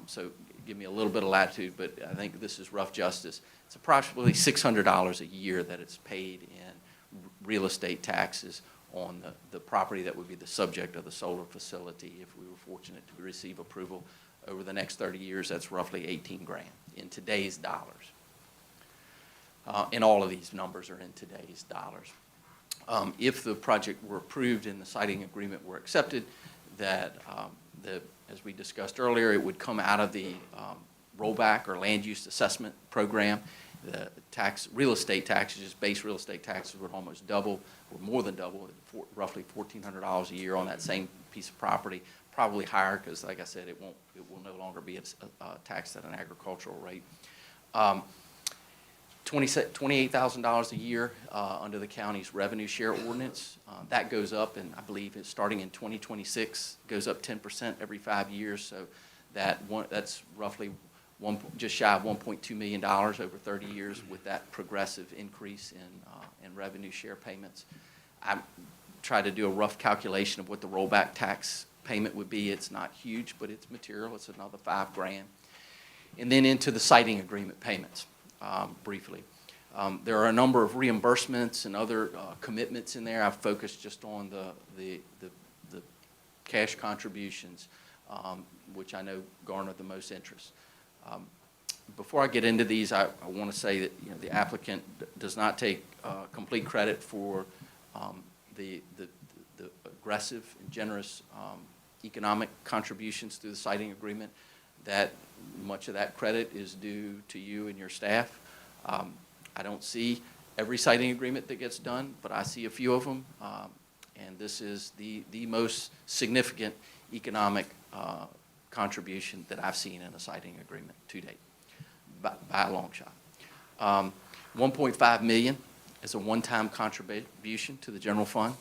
So give me a little bit of latitude, but I think this is rough justice. It's approximately $600 a year that it's paid in real estate taxes on the property that would be the subject of the solar facility if we were fortunate to receive approval. Over the next 30 years, that's roughly 18 grand in today's dollars. And all of these numbers are in today's dollars. If the project were approved and the siting agreement were accepted, that as we discussed earlier, it would come out of the rollback or land use assessment program. The real estate taxes, base real estate taxes would almost double, or more than double, roughly $1,400 a year on that same piece of property. Probably higher because, like I said, it will no longer be taxed at an agricultural rate. $28,000 a year under the county's revenue share ordinance. That goes up, and I believe it's starting in 2026, goes up 10% every 5 years. So that's roughly just shy of $1.2 million over 30 years with that progressive increase in revenue share payments. I tried to do a rough calculation of what the rollback tax payment would be. It's not huge, but it's material. It's another $5 grand. And then into the siting agreement payments. Briefly. There are a number of reimbursements and other commitments in there. I've focused just on the cash contributions, which I know garner the most interest. Before I get into these, I want to say that the applicant does not take complete credit for the aggressive and generous economic contributions through the siting agreement. That much of that credit is due to you and your staff. I don't see every siting agreement that gets done, but I see a few of them, and this is the most significant economic contribution that I've seen in a siting agreement to date, by a long shot. $1.5 million is a one-time contribution to the general fund.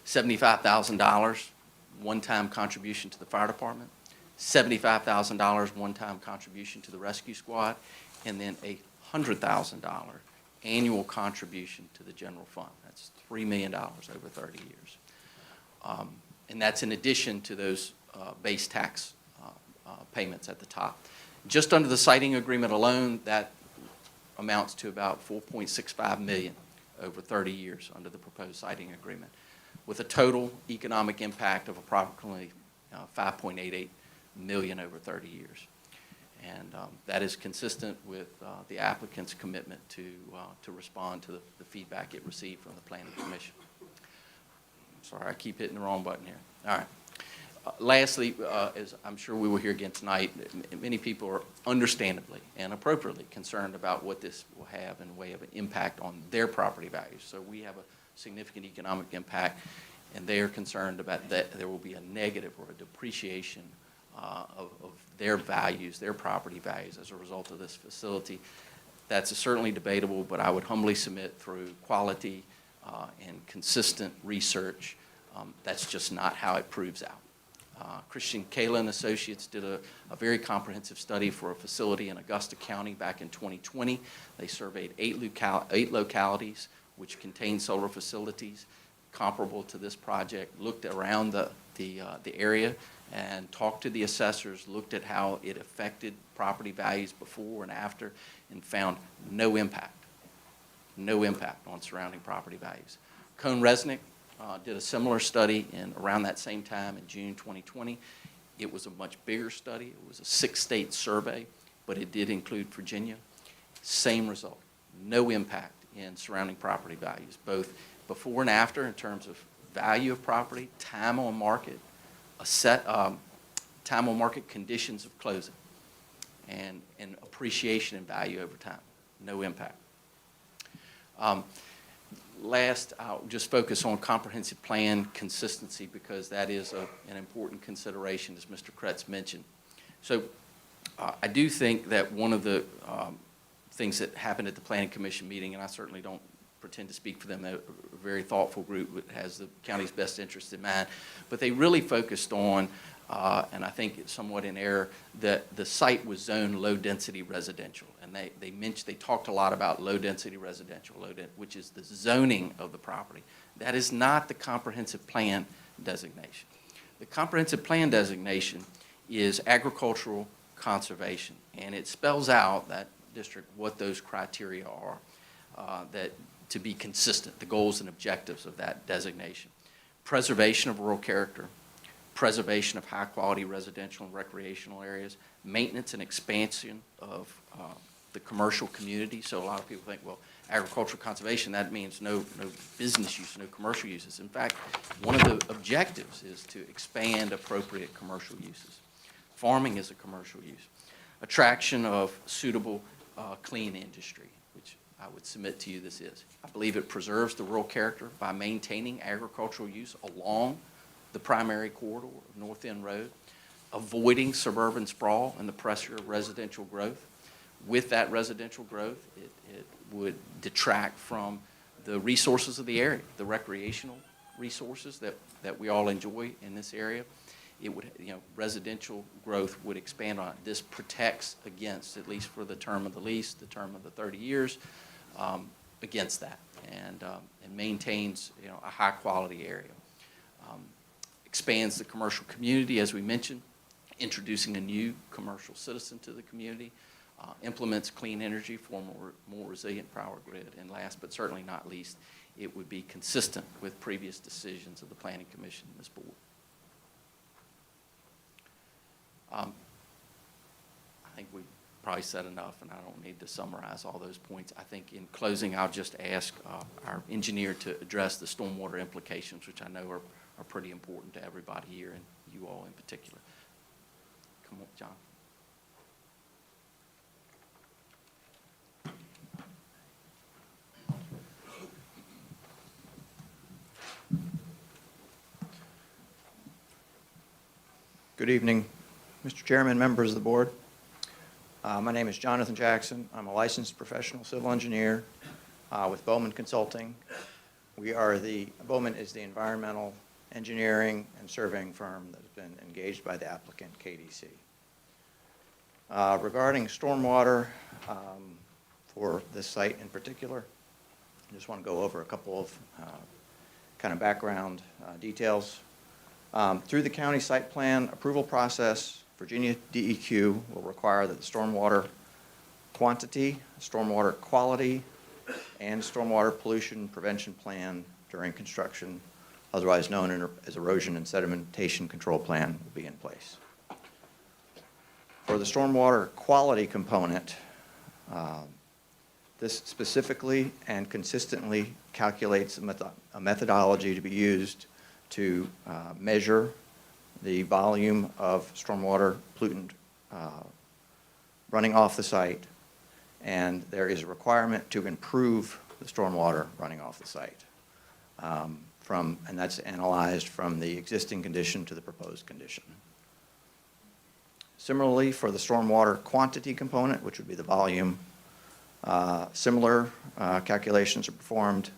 $75,000 one-time contribution to the fire department. $75,000 one-time contribution to the rescue squad, and then a $100,000 annual contribution to the general fund. That's $3 million over 30 years. And that's in addition to those base tax payments at the top. Just under the siting agreement alone, that amounts to about $4.65 million over 30 years under the proposed siting agreement, with a total economic impact of approximately $5.88 million over 30 years. And that is consistent with the applicant's commitment to respond to the feedback it received from the Planning Commission. Sorry, I keep hitting the wrong button here. All right. Lastly, as I'm sure we will hear again tonight, many people are understandably and appropriately concerned about what this will have in way of an impact on their property values. So we have a significant economic impact, and they are concerned about that there will be a negative or a depreciation of their values, their property values as a result of this facility. That's certainly debatable, but I would humbly submit through quality and consistent research, that's just not how it proves out. Christian Kayla and Associates did a very comprehensive study for a facility in Augusta County back in 2020. They surveyed 8 localities which contain solar facilities comparable to this project, looked around the area and talked to the assessors, looked at how it affected property values before and after, and found no impact on surrounding property values. Cohn-Resnick did a similar study around that same time in June 2020. It was a much bigger study. It was a 6-state survey, but it did include Virginia. Same result, no impact in surrounding property values, both before and after in terms of value of property, time on market, time on market conditions of closing, and appreciation in value over time. No impact. Last, I'll just focus on comprehensive plan consistency because that is an important consideration, as Mr. Kretz mentioned. So I do think that one of the things that happened at the Planning Commission meeting, and I certainly don't pretend to speak for them. They're a very thoughtful group that has the county's best interest in mind. But they really focused on, and I think it's somewhat in error, that the site was zoned low-density residential. And they talked a lot about low-density residential, which is the zoning of the property. That is not the comprehensive plan designation. The comprehensive plan designation is agricultural conservation, and it spells out, that district, what those criteria are, that to be consistent, the goals and objectives of that designation. Preservation of rural character, preservation of high-quality residential and recreational areas, maintenance and expansion of the commercial community. So a lot of people think, well, agricultural conservation, that means no business use, no commercial uses. In fact, one of the objectives is to expand appropriate commercial uses. Farming is a commercial use. Attraction of suitable clean industry, which I would submit to you this is. I believe it preserves the rural character by maintaining agricultural use along the primary corridor of North End Road, avoiding suburban sprawl and the pressure of residential growth. With that residential growth, it would detract from the resources of the area, the recreational resources that we all enjoy in this area. It would, residential growth would expand on it. This protects against, at least for the term of the lease, the term of the 30 years, against that, and maintains, a high-quality area. Expands the commercial community, as we mentioned, introducing a new commercial citizen to the community, implements clean energy for a more resilient power grid, and last but certainly not least, it would be consistent with previous decisions of the Planning Commission and this board. I think we've probably said enough, and I don't need to summarize all those points. I think in closing, I'll just ask our engineer to address the stormwater implications, which I know are pretty important to everybody here, and you all in particular. Come on, John. Good evening, Mr. Chairman, members of the board. My name is Jonathan Jackson. I'm a licensed professional civil engineer with Bowman Consulting. Bowman is the environmental engineering and surveying firm that has been engaged by the applicant, KDC. Regarding stormwater for this site in particular, I just want to go over a couple of kind of background details. Through the county site plan approval process, Virginia DEQ will require that the stormwater quantity, stormwater quality, and stormwater pollution prevention plan during construction, otherwise known as erosion and sedimentation control plan, will be in place. For the stormwater quality component, this specifically and consistently calculates a methodology to be used to measure the volume of stormwater pollutant running off the site, and there is a requirement to improve the stormwater running off the site. And that's analyzed from the existing condition to the proposed condition. Similarly, for the stormwater quantity component, which would be the volume, similar calculations are performed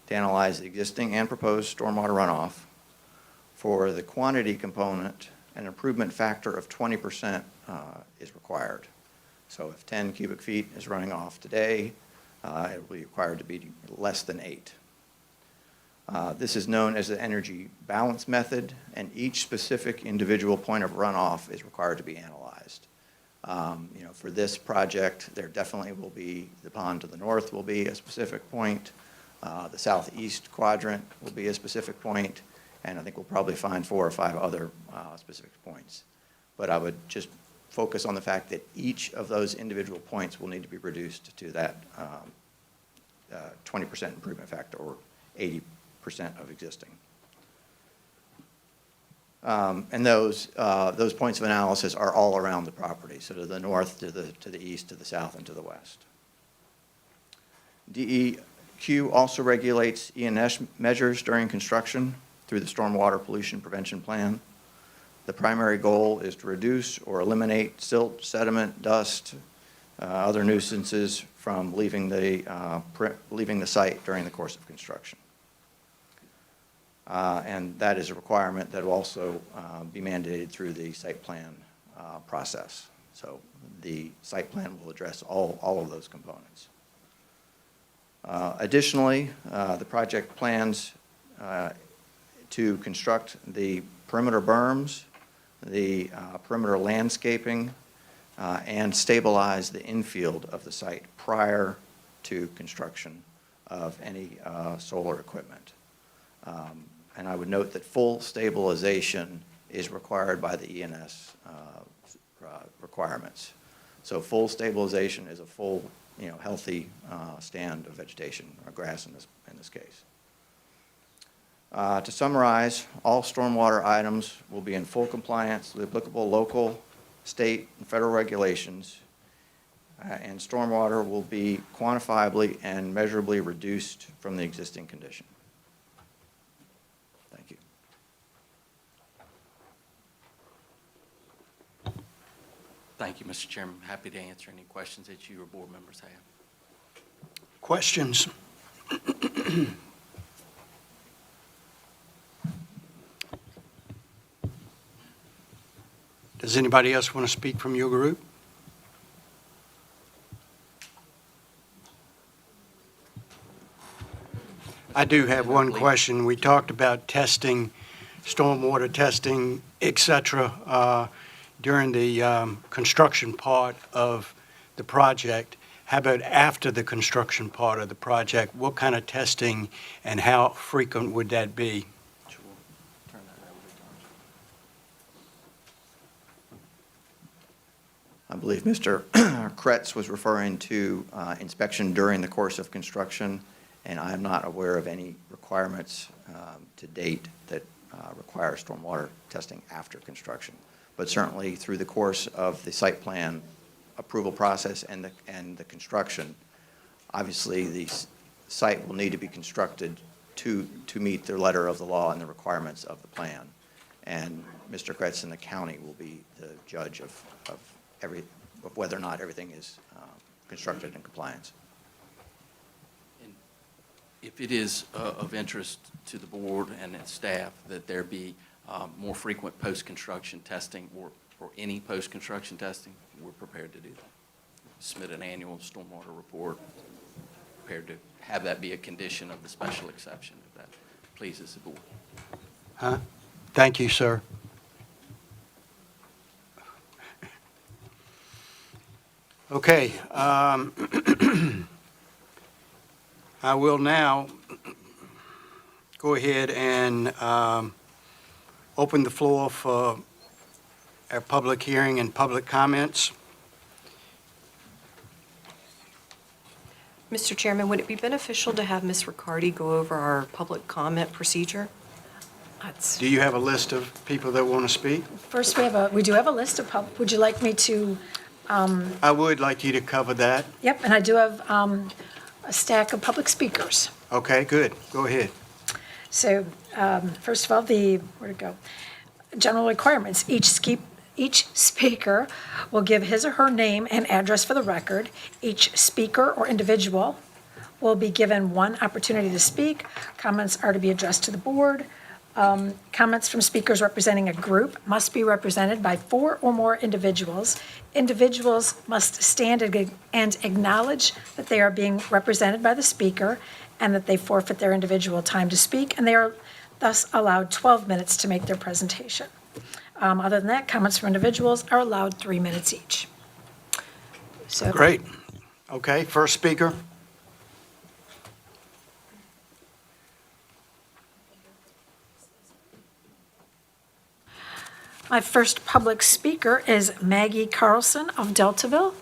to analyze the existing and proposed stormwater runoff. For the quantity component, an improvement factor of 20% is required. So if 10 cubic feet is running off today, it will be required to be less than 8. This is known as the energy balance method, and each specific individual point of runoff is required to be analyzed. For this project, there definitely will be, the pond to the north will be a specific point, the southeast quadrant will be a specific point, and I think we'll probably find 4 or 5 other specific points. But I would just focus on the fact that each of those individual points will need to be reduced to that 20% improvement factor, or 80% of existing. And those points of analysis are all around the property, so to the north, to the east, to the south, and to the west. DEQ also regulates E&S measures during construction through the Stormwater Pollution Prevention Plan. The primary goal is to reduce or eliminate silt, sediment, dust, other nuisances from leaving the site during the course of construction. And that is a requirement that will also be mandated through the site plan process. So the site plan will address all of those components. Additionally, the project plans to construct the perimeter berms, the perimeter landscaping, and stabilize the infield of the site prior to construction of any solar equipment. And I would note that full stabilization is required by the ENS requirements. So full stabilization is a full, healthy stand of vegetation, or grass in this case. To summarize, all stormwater items will be in full compliance with applicable local, state, and federal regulations, and stormwater will be quantifiably and measurably reduced from the existing condition. Thank you. Thank you, Mr. Chairman. Happy to answer any questions that you or board members have. Questions? Does anybody else want to speak from your group? I do have one question. We talked about testing, stormwater testing, et cetera, during the construction part of the project. How about after the construction part of the project? What kind of testing and how frequent would that be? Sure. Turn that over to I believe Mr. Kretz was referring to inspection during the course of construction, and I am not aware of any requirements to date that require stormwater testing after construction. But certainly through the course of the site plan approval process and the construction, obviously the site will need to be constructed to meet the letter of the law and the requirements of the plan. And Mr. Kretz and the county will be the judge of whether or not everything is constructed in compliance. And if it is of interest to the board and its staff that there be more frequent post-construction testing or any post-construction testing, we're prepared to do that. Submit an annual stormwater report, prepared to have that be a condition of the special exception if that pleases the board. Huh? Thank you, sir. Okay. I will now go ahead and open the floor for our public hearing and public comments. Mr. Chairman, would it be beneficial to have Ms. Riccardi go over our public comment procedure? Do you have a list of people that want to speak? First, we do have a list of would you like me to? I would like you to cover that. Yep, and I do have a stack of public speakers. Okay, good. Go ahead. So, first of all, where'd it go? General requirements. Each speaker will give his or her name and address for the record. Each speaker or individual will be given one opportunity to speak. Comments are to be addressed to the board. Comments from speakers representing a group must be represented by 4 or more individuals. Individuals must stand and acknowledge that they are being represented by the speaker and that they forfeit their individual time to speak, and they are thus allowed 12 minutes to make their presentation. Other than that, comments from individuals are allowed 3 minutes each. So, Great. Okay, first speaker. my first public speaker is Maggie Carlson of Deltaville.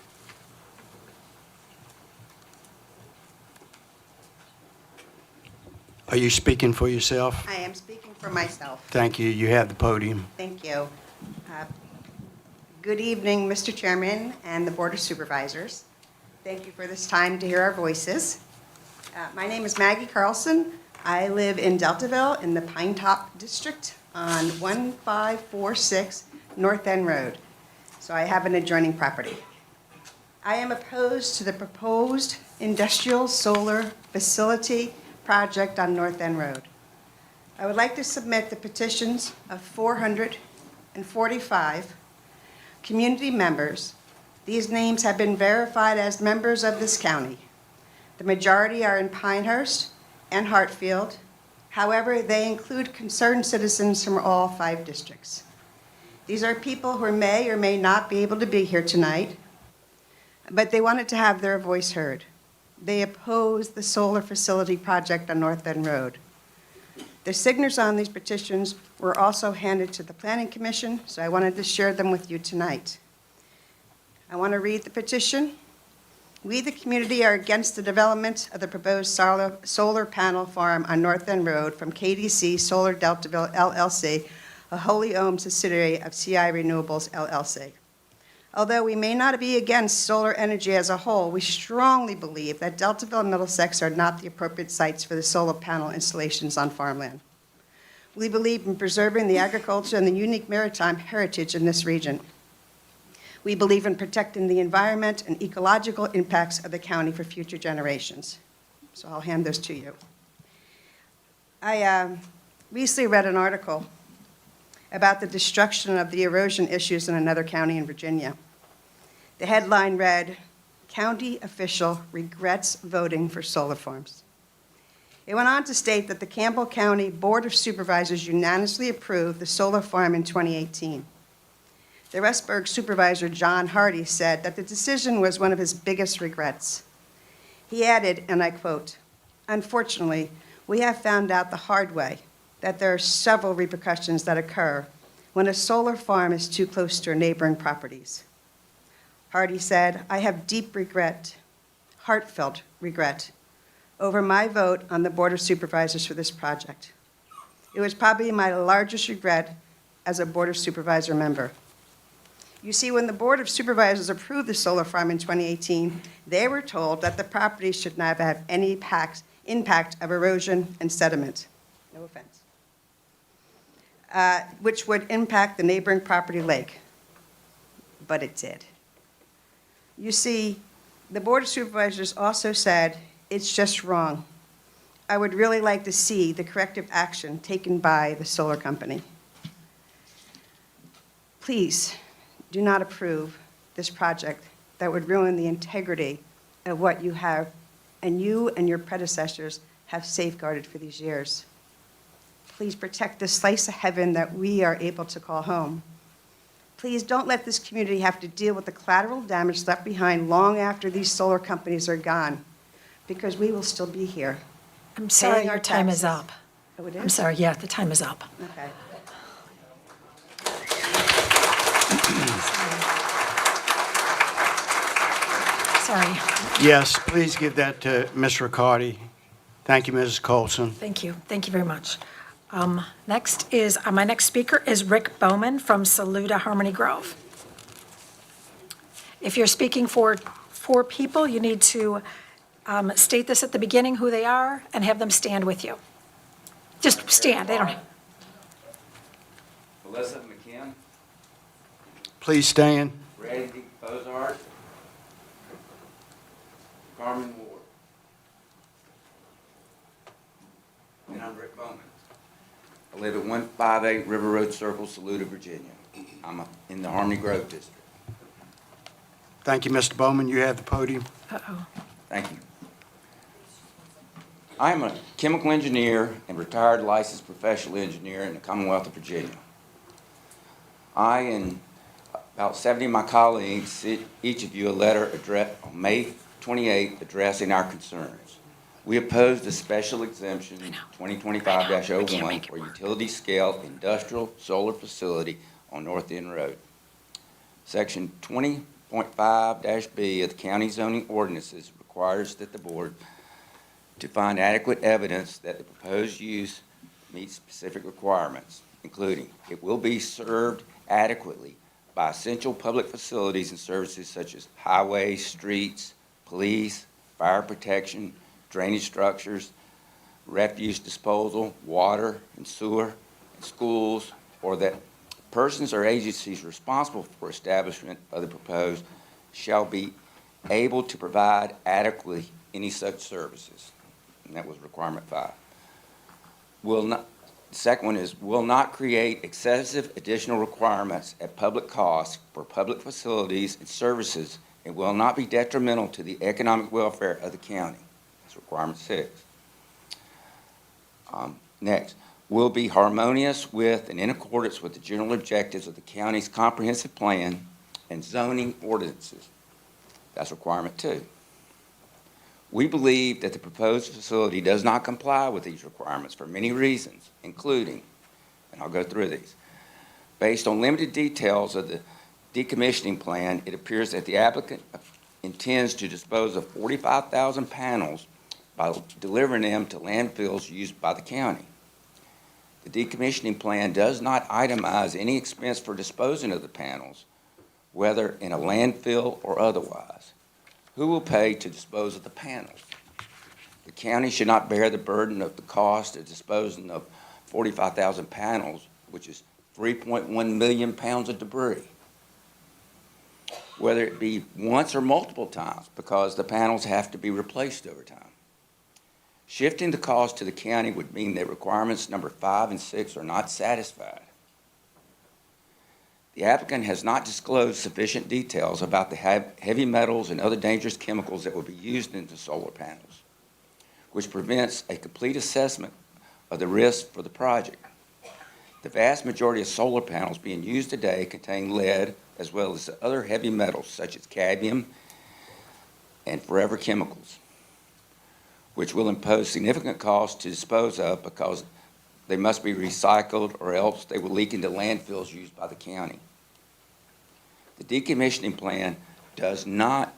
Are you speaking for yourself? I am speaking for myself. Thank you. You have the podium. Thank you. Good evening, Mr. Chairman and the Board of Supervisors. Thank you for this time to hear our voices. My name is Maggie Carlson. I live in Deltaville in the Pine Top District on 1546 North End Road. So I have an adjoining property. I am opposed to the proposed industrial solar facility project on North End Road. I would like to submit the petitions of 445 community members. These names have been verified as members of this county. The majority are in Pinehurst and Hartfield. However, they include concerned citizens from all 5 districts. These are people who may or may not be able to be here tonight, but they wanted to have their voice heard. They oppose the solar facility project on North End Road. The signatures on these petitions were also handed to the Planning Commission, so I wanted to share them with you tonight. I want to read the petition. We, the community, are against the development of the proposed solar panel farm on North End Road from KDC Solar Deltaville LLC, a wholly owned subsidiary of CI Renewables LLC. Although we may not be against solar energy as a whole, we strongly believe that Deltaville and Middlesex are not the appropriate sites for the solar panel installations on farmland. We believe in preserving the agriculture and the unique maritime heritage in this region. We believe in protecting the environment and ecological impacts of the county for future generations. So I'll hand those to you. I recently read an article about the destruction of the erosion issues in another county in Virginia. The headline read, "County Official Regrets Voting for Solar Farms." It went on to state that the Campbell County Board of Supervisors unanimously approved the solar farm in 2018. The Restburg supervisor, John Hardy, said that the decision was one of his biggest regrets. He added, and I quote, "Unfortunately, we have found out the hard way that there are several repercussions that occur when a solar farm is too close to neighboring properties." Hardy said, "I have deep regret, heartfelt regret, over my vote on the Board of Supervisors for this project. It was probably my largest regret as a Board of Supervisor member." You see, when the Board of Supervisors approved the solar farm in 2018, they were told that the property should not have any impact of erosion and sediment. No offense. Which would impact the neighboring property lake. But it did. You see, the Board of Supervisors also said, it's just wrong. I would really like to see the corrective action taken by the solar company. Please do not approve this project that would ruin the integrity of what you have, and you and your predecessors have safeguarded for these years. Please protect this slice of heaven that we are able to call home. Please don't let this community have to deal with the collateral damage left behind long after these solar companies are gone, because we will still be here. I'm sorry, Paying our your time is taxes. up. Oh, it is? I'm sorry, yeah, the time is up. Okay. Sorry. Yes, please give that to Ms. Riccardi. Thank you, Mrs. Colson. Thank you. Thank you very much. Next is, my next speaker is Rick Bowman from Saluda Harmony Grove. If you're speaking for 4 people, you need to state this at the beginning, who they are, and have them stand with you. Just stand, they don't, Melissa McKim, Please stand. Randy Bozart, Carmen Ward. And I'm Rick Bowman. I live at 158 River Road Circle, Saluda, Virginia. I'm in the Harmony Grove District. Thank you, Mr. Bowman. You have the podium. uh-oh. Thank you. I am a chemical engineer and retired licensed professional engineer in the Commonwealth of Virginia. I and about 70 of my colleagues sent each of you a letter on May 28th addressing our concerns. We oppose the special exemption 2025-01 for utility-scale industrial solar facility on North End Road. Section 20.5-B of the county zoning ordinances requires that the board to find adequate evidence that the proposed use meets specific requirements, including it will be served adequately by essential public facilities and services such as highways, streets, police, fire protection, drainage structures, refuse disposal, water and sewer, and schools, or that persons or agencies responsible for establishment of the proposed shall be able to provide adequately any such services. And that was requirement 5. The second one is, will not create excessive additional requirements at public costs for public facilities and services, and will not be detrimental to the economic welfare of the county. That's requirement 6. Next, will be harmonious with and in accordance with the general objectives of the county's comprehensive plan and zoning ordinances. That's requirement 2. We believe that the proposed facility does not comply with these requirements for many reasons, including, and I'll go through these. Based on limited details of the decommissioning plan, it appears that the applicant intends to dispose of 45,000 panels by delivering them to landfills used by the county. The decommissioning plan does not itemize any expense for disposing of the panels, whether in a landfill or otherwise. Who will pay to dispose of the panels? The county should not bear the burden of the cost of disposing of 45,000 panels, which is 3.1 million pounds of debris, whether it be once or multiple times, because the panels have to be replaced over time. Shifting the cost to the county would mean that requirements number 5 and 6 are not satisfied. The applicant has not disclosed sufficient details about the heavy metals and other dangerous chemicals that will be used in the solar panels, which prevents a complete assessment of the risk for the project. The vast majority of solar panels being used today contain lead, as well as other heavy metals such as cadmium and forever chemicals, which will impose significant costs to dispose of because they must be recycled or else they will leak into landfills used by the county. The decommissioning plan does not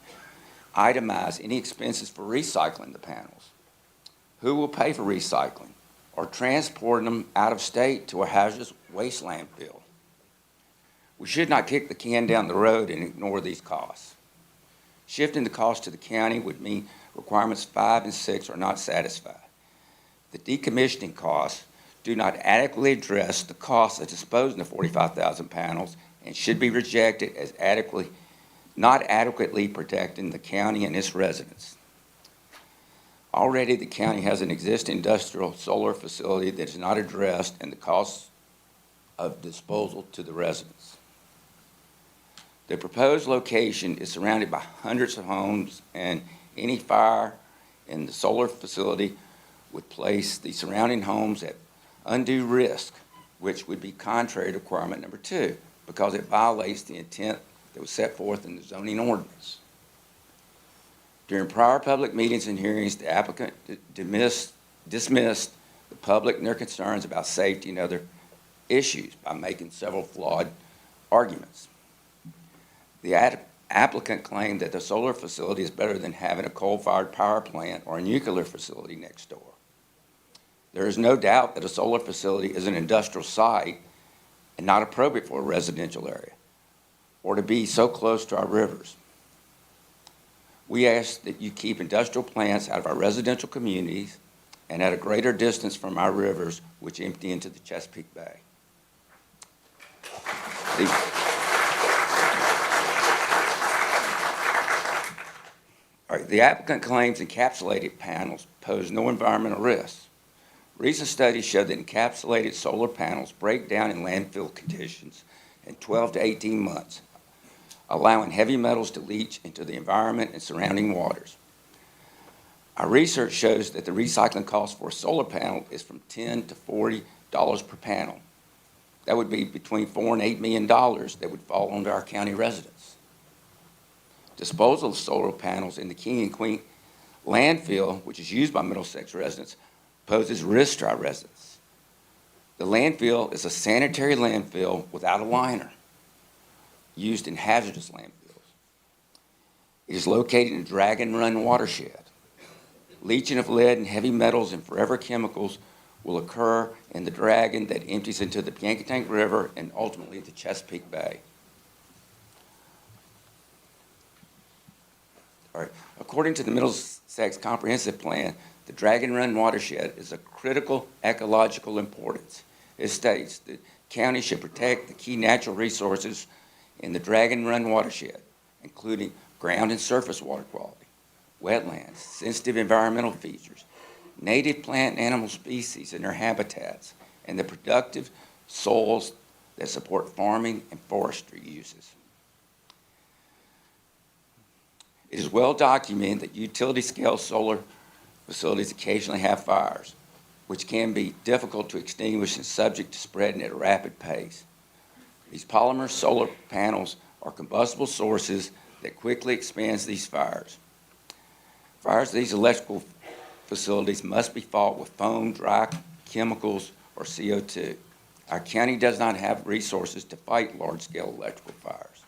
itemize any expenses for recycling the panels. Who will pay for recycling or transporting them out of state to a hazardous waste landfill? We should not kick the can down the road and ignore these costs. Shifting the cost to the county would mean requirements 5 and 6 are not satisfied. The decommissioning costs do not adequately address the cost of disposing of 45,000 panels and should be rejected as not adequately protecting the county and its residents. Already, the county has an existing industrial solar facility that is not addressed and the costs of disposal to the residents. The proposed location is surrounded by hundreds of homes, and any fire in the solar facility would place the surrounding homes at undue risk, which would be contrary to requirement number 2, because it violates the intent that was set forth in the zoning ordinance. During prior public meetings and hearings, the applicant dismissed the public and their concerns about safety and other issues by making several flawed arguments. The applicant claimed that the solar facility is better than having a coal-fired power plant or a nuclear facility next door. There is no doubt that a solar facility is an industrial site and not appropriate for a residential area or to be so close to our rivers. We ask that you keep industrial plants out of our residential communities and at a greater distance from our rivers, which empty into the Chesapeake Bay. The applicant claims encapsulated panels pose no environmental risks. Recent studies show that encapsulated solar panels break down in landfill conditions in 12 to 18 months, allowing heavy metals to leach into the environment and surrounding waters. Our research shows that the recycling cost for a solar panel is from $10 to $40 per panel. That would be between $4 and $8 million that would fall onto our county residents. Disposal of solar panels in the King and Queen landfill, which is used by Middlesex residents, poses risk to our residents. The landfill is a sanitary landfill without a liner, used in hazardous landfills. It is located in the Dragon Run watershed. Leaching of lead and heavy metals and forever chemicals will occur in the Dragon that empties into the Yankotank River and ultimately the Chesapeake Bay. All right. According to the Middlesex Comprehensive Plan, the Dragon Run watershed is of critical ecological importance. It states that county should protect the key natural resources in the Dragon Run watershed, including ground and surface water quality, wetlands, sensitive environmental features, native plant and animal species and their habitats, and the productive soils that support farming and forestry uses. It is well documented that utility-scale solar facilities occasionally have fires, which can be difficult to extinguish and subject to spreading at a rapid pace. These polymer solar panels are combustible sources that quickly expands these fires. Fires at these electrical facilities must be fought with foam, dry chemicals, or CO2. Our county does not have resources to fight large-scale electrical fires.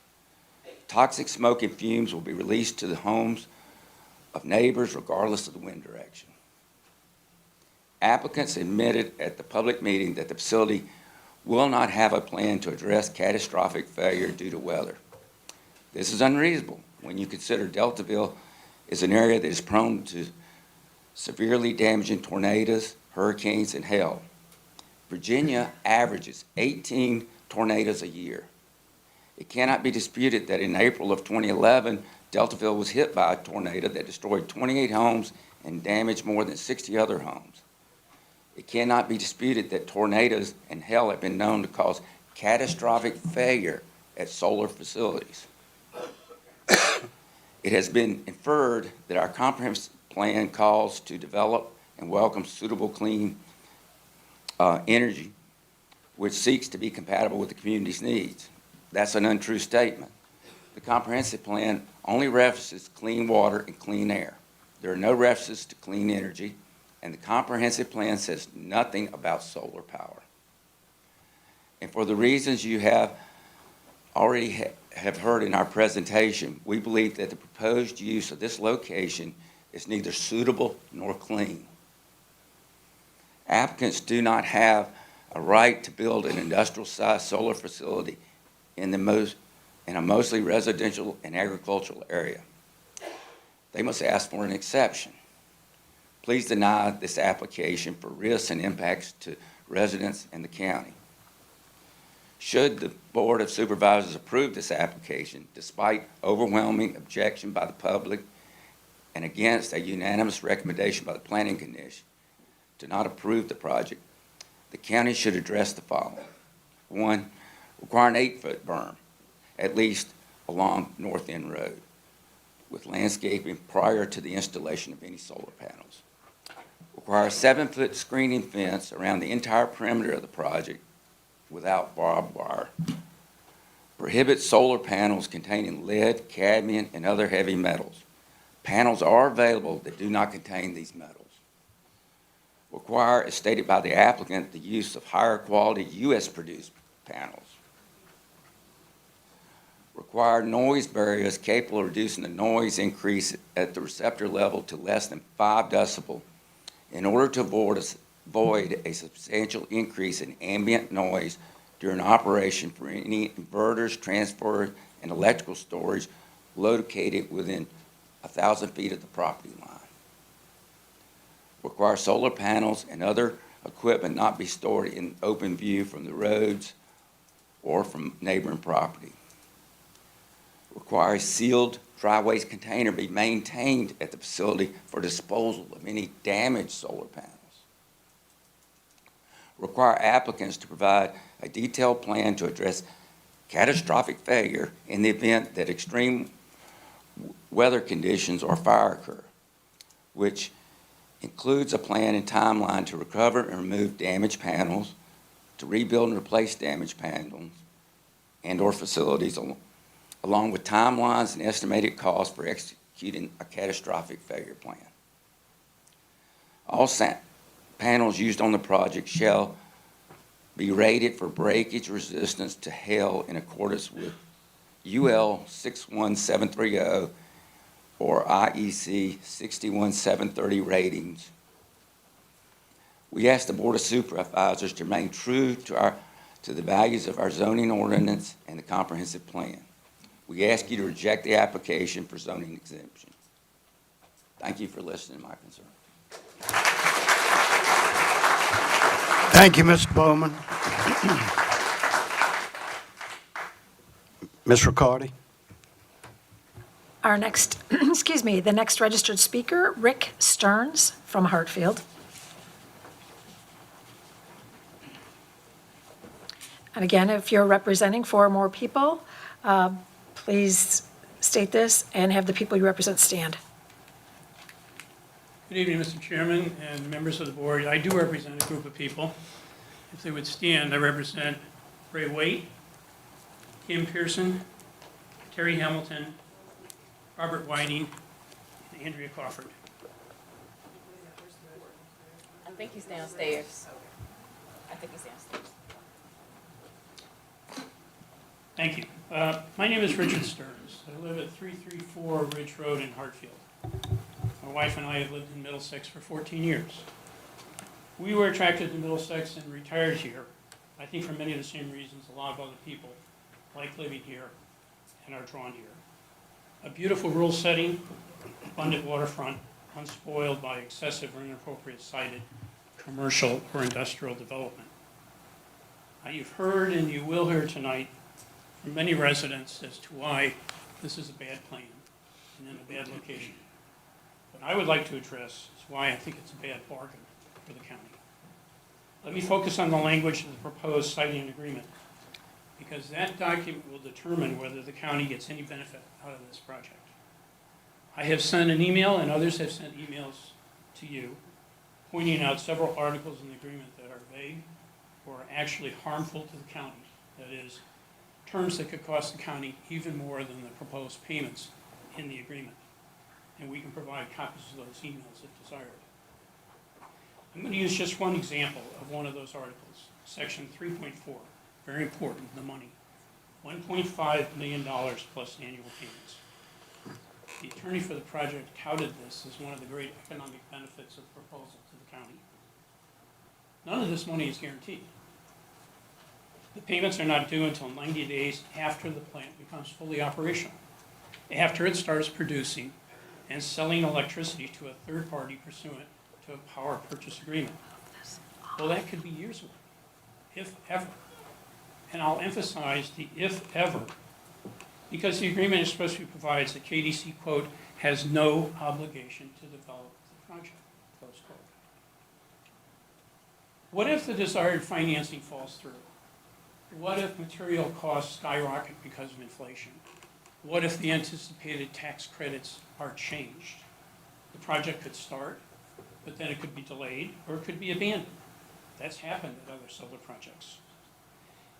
Toxic smoke and fumes will be released to the homes of neighbors regardless of the wind direction. Applicants admitted at the public meeting that the facility will not have a plan to address catastrophic failure due to weather. This is unreasonable when you consider Deltaville is an area that is prone to severely damaging tornadoes, hurricanes, and hail. Virginia averages 18 tornadoes a year. It cannot be disputed that in April of 2011, Deltaville was hit by a tornado that destroyed 28 homes and damaged more than 60 other homes. It cannot be disputed that tornadoes and hail have been known to cause catastrophic failure at solar facilities. It has been inferred that our comprehensive plan calls to develop and welcome suitable clean energy, which seeks to be compatible with the community's needs. That's an untrue statement. The comprehensive plan only references clean water and clean air. There are no references to clean energy, and the comprehensive plan says nothing about solar power. And for the reasons you have already have heard in our presentation, we believe that the proposed use of this location is neither suitable nor clean. Applicants do not have a right to build an industrial-sized solar facility in a mostly residential and agricultural area. They must ask for an exception. Please deny this application for risks and impacts to residents and the county. Should the Board of Supervisors approve this application, despite overwhelming objection by the public and against a unanimous recommendation by the Planning Commission to not approve the project, the county should address the following. 1, require an 8-foot berm, at least along North End Road, with landscaping prior to the installation of any solar panels. Require a 7-foot screening fence around the entire perimeter of the project without barbed wire. Prohibit solar panels containing lead, cadmium, and other heavy metals. Panels are available that do not contain these metals. Require, as stated by the applicant, the use of higher quality U.S.-produced panels. Require noise barriers capable of reducing the noise increase at the receptor level to less than 5 decibel in order to avoid a substantial increase in ambient noise during operation for any inverters, transformers, and electrical storage located within 1,000 feet of the property line. Require solar panels and other equipment not be stored in open view from the roads or from neighboring property. Require a sealed dry waste container be maintained at the facility for disposal of any damaged solar panels. Require applicants to provide a detailed plan to address catastrophic failure in the event that extreme weather conditions or fire occur, which includes a plan and timeline to recover and remove damaged panels, to rebuild and replace damaged panels and/or facilities, along with timelines and estimated costs for executing a catastrophic failure plan. All panels used on the project shall be rated for breakage resistance to hail in accordance with UL 61730 or IEC 61730 ratings. We ask the Board of Supervisors to remain true to the values of our zoning ordinance and the comprehensive plan. We ask you to reject the application for zoning exemption. Thank you for listening to my concern. Thank you, Mr. Bowman. Ms. Riccardi? Our next, excuse me, the next registered speaker, Rick Stearns from Hartfield. And again, if you're representing four or more people, please state this and have the people you represent stand. Good evening, Mr. Chairman and members of the board. I do represent a group of people. If they would stand, I represent Ray Waite, Kim Pearson, Terry Hamilton, Robert Whiting, and Andrea Crawford. I think he's downstairs. Thank you. My name is Richard Stearns. I live at 334 Ridge Road in Hartfield. My wife and I have lived in Middlesex for 14 years. We were attracted to Middlesex and retired here, I think for many of the same reasons a lot of other people like living here and are drawn here. A beautiful rural setting, abundant waterfront, unspoiled by excessive or inappropriate sited commercial or industrial development. Now, you've heard and you will hear tonight from many residents as to why this is a bad plan and in a bad location. What I would like to address is why I think it's a bad bargain for the county. Let me focus on the language of the proposed siting agreement, because that document will determine whether the county gets any benefit out of this project. I have sent an email, and others have sent emails to you, pointing out several articles in the agreement that are vague or actually harmful to the county. That is, terms that could cost the county even more than the proposed payments in the agreement. And we can provide copies of those emails if desired. I'm going to use just one example of one of those articles, section 3.4, very important, the money. $1.5 million plus annual payments. The attorney for the project touted this as one of the great economic benefits of the proposal to the county. None of this money is guaranteed. The payments are not due until 90 days after the plant becomes fully operational, after it starts producing and selling electricity to a third party pursuant to a power purchase agreement. Well, that could be years away, if ever. And I'll emphasize the if ever, because the agreement expressly provides that KDC, quote, has no obligation to develop the project, close quote. What if the desired financing falls through? What if material costs skyrocket because of inflation? What if the anticipated tax credits are changed? The project could start, but then it could be delayed, or it could be abandoned. That's happened at other solar projects.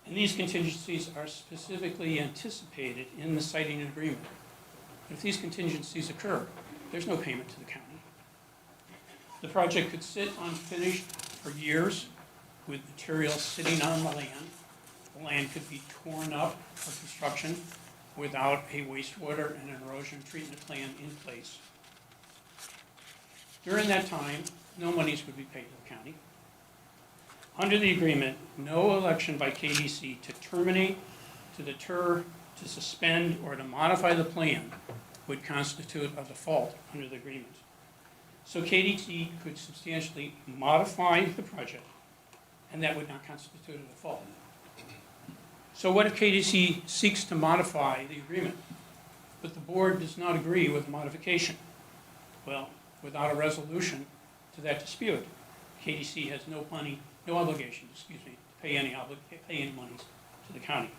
And these contingencies are specifically anticipated in the siting agreement. If these contingencies occur, there's no payment to the county. The project could sit unfinished for years with material sitting on the land. The land could be torn up for construction without a wastewater and erosion treatment plan in place. During that time, no monies would be paid to the county. Under the agreement, no election by KDC to terminate, to deter, to suspend, or to modify the plan would constitute a default under the agreement. So KDC could substantially modify the project, and that would not constitute a default. So what if KDC seeks to modify the agreement, but the board does not agree with the modification? Well, without a resolution to that dispute, KDC has no obligation, to pay any monies to the county.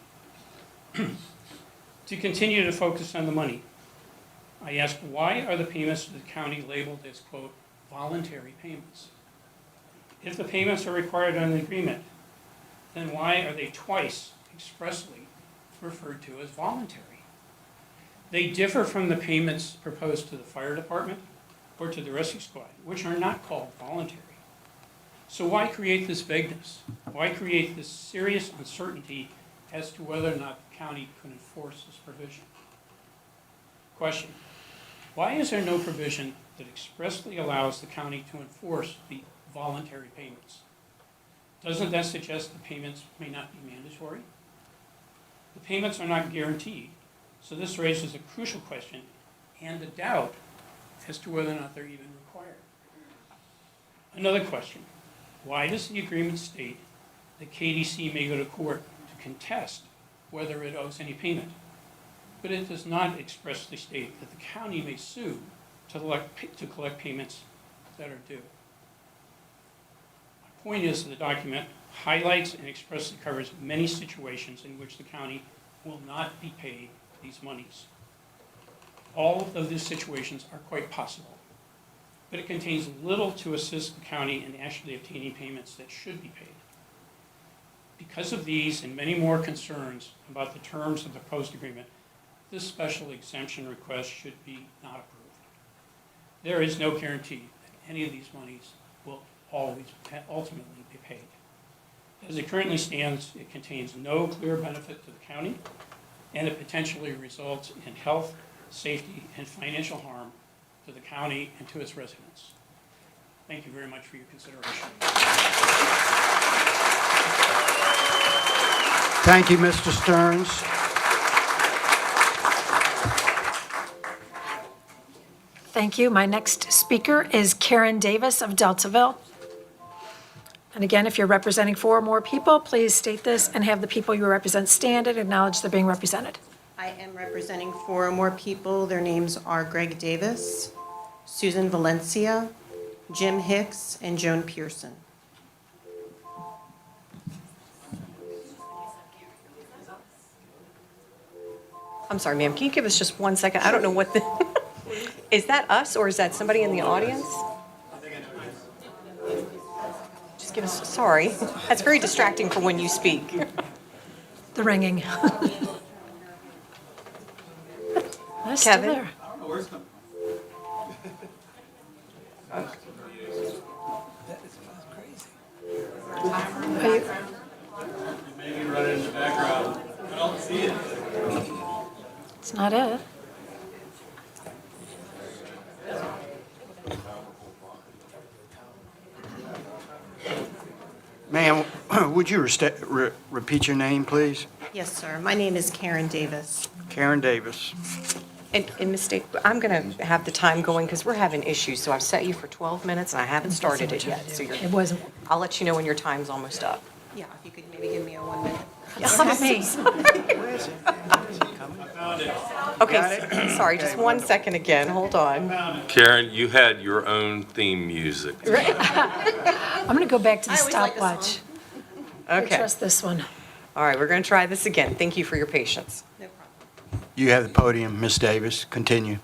To continue to focus on the money, I ask, why are the payments to the county labeled as, quote, voluntary payments? If the payments are required under the agreement, then why are they twice expressly referred to as voluntary? They differ from the payments proposed to the fire department or to the rescue squad, which are not called voluntary. So why create this vagueness? Why create this serious uncertainty as to whether or not the county could enforce this provision? Question, why is there no provision that expressly allows the county to enforce the voluntary payments? Doesn't that suggest the payments may not be mandatory? The payments are not guaranteed, so this raises a crucial question and a doubt as to whether or not they're even required. Another question, why does the agreement state that KDC may go to court to contest whether it owes any payment, but but it does not expressly state that the county may sue to collect payments that are due. My point is, the document highlights and expressly covers many situations in which the county will not be paid these monies. All of these situations are quite possible, but it contains little to assist the county in actually obtaining payments that should be paid. Because of these and many more concerns about the terms of the proposed agreement, this special exemption request should be not approved. There is no guarantee that any of these monies will ultimately be paid. As it currently stands, it contains no clear benefit to the county, and it potentially results in health, safety, and financial harm to the county and to its residents. Thank you very much for your consideration. Thank you, Mr. Stearns. Thank you. My next speaker is Karen Davis of Deltaville. And again, if you're representing 4 or more people, please state this and have the people you represent stand and acknowledge they're being represented. I am representing 4 or more people. Their names are Greg Davis, Susan Valencia, Jim Hicks, and Joan Pearson. I'm sorry, ma'am, can you give us just 1 second? I don't know what the, is that us or is that somebody in the audience? Just give us, sorry. That's very distracting for when you speak. The ringing. That's still Kevin? there. Are you- Maybe run it in the background. I don't see it. It's not it. Ma'am, would you repeat your name, please? Yes, sir. My name is Karen Davis. Karen Davis. And Ms. State, I'm going to have the time going because we're having issues. So I've set you for 12 minutes and I haven't started it yet. So It wasn't. I'll let you know when your time's almost up. Yeah, if you could maybe give me a 1 minute. Not me. Okay, sorry, just 1 second again. Hold on. Karen, you had your own theme music. I'm going to go back to the I always like this stopwatch. I Okay. trust this one. All right, we're going to try this again. Thank you for your patience. No problem. You have the podium, Ms. Davis. Continue.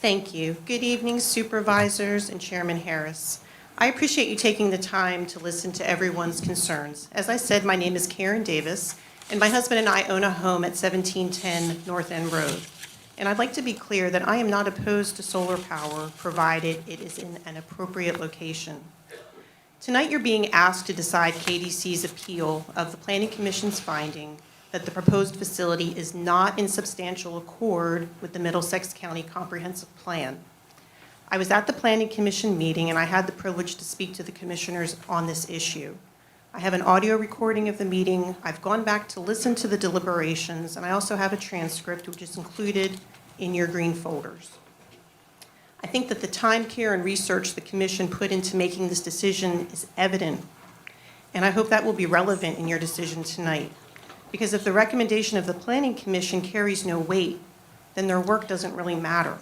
Thank you. Good evening, supervisors and Chairman Harris. I appreciate you taking the time to listen to everyone's concerns. As I said, my name is Karen Davis, and my husband and I own a home at 1710 North End Road. And I'd like to be clear that I am not opposed to solar power, provided it is in an appropriate location. Tonight, you're being asked to decide KDC's appeal of the Planning Commission's finding that the proposed facility is not in substantial accord with the Middlesex County Comprehensive Plan. I was at the Planning Commission meeting, and I had the privilege to speak to the commissioners on this issue. I have an audio recording of the meeting. I've gone back to listen to the deliberations, and I also have a transcript, which is included in your green folders. I think that the time, care, and research the commission put into making this decision is evident, and I hope that will be relevant in your decision tonight. Because if the recommendation of the Planning Commission carries no weight, then their work doesn't really matter.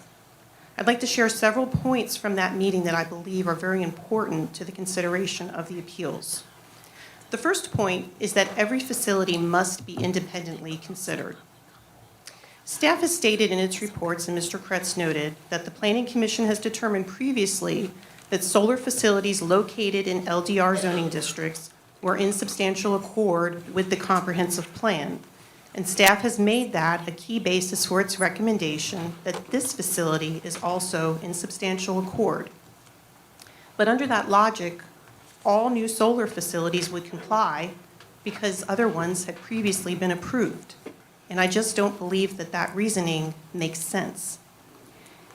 I'd like to share several points from that meeting that I believe are very important to the consideration of the appeals. The first point is that every facility must be independently considered. Staff has stated in its reports, and Mr. Kretz noted, that the Planning Commission has determined previously that solar facilities located in LDR zoning districts were in substantial accord with the comprehensive plan, and staff has made that a key basis for its recommendation that this facility is also in substantial accord. But under that logic, all new solar facilities would comply because other ones had previously been approved. And I just don't believe that that reasoning makes sense.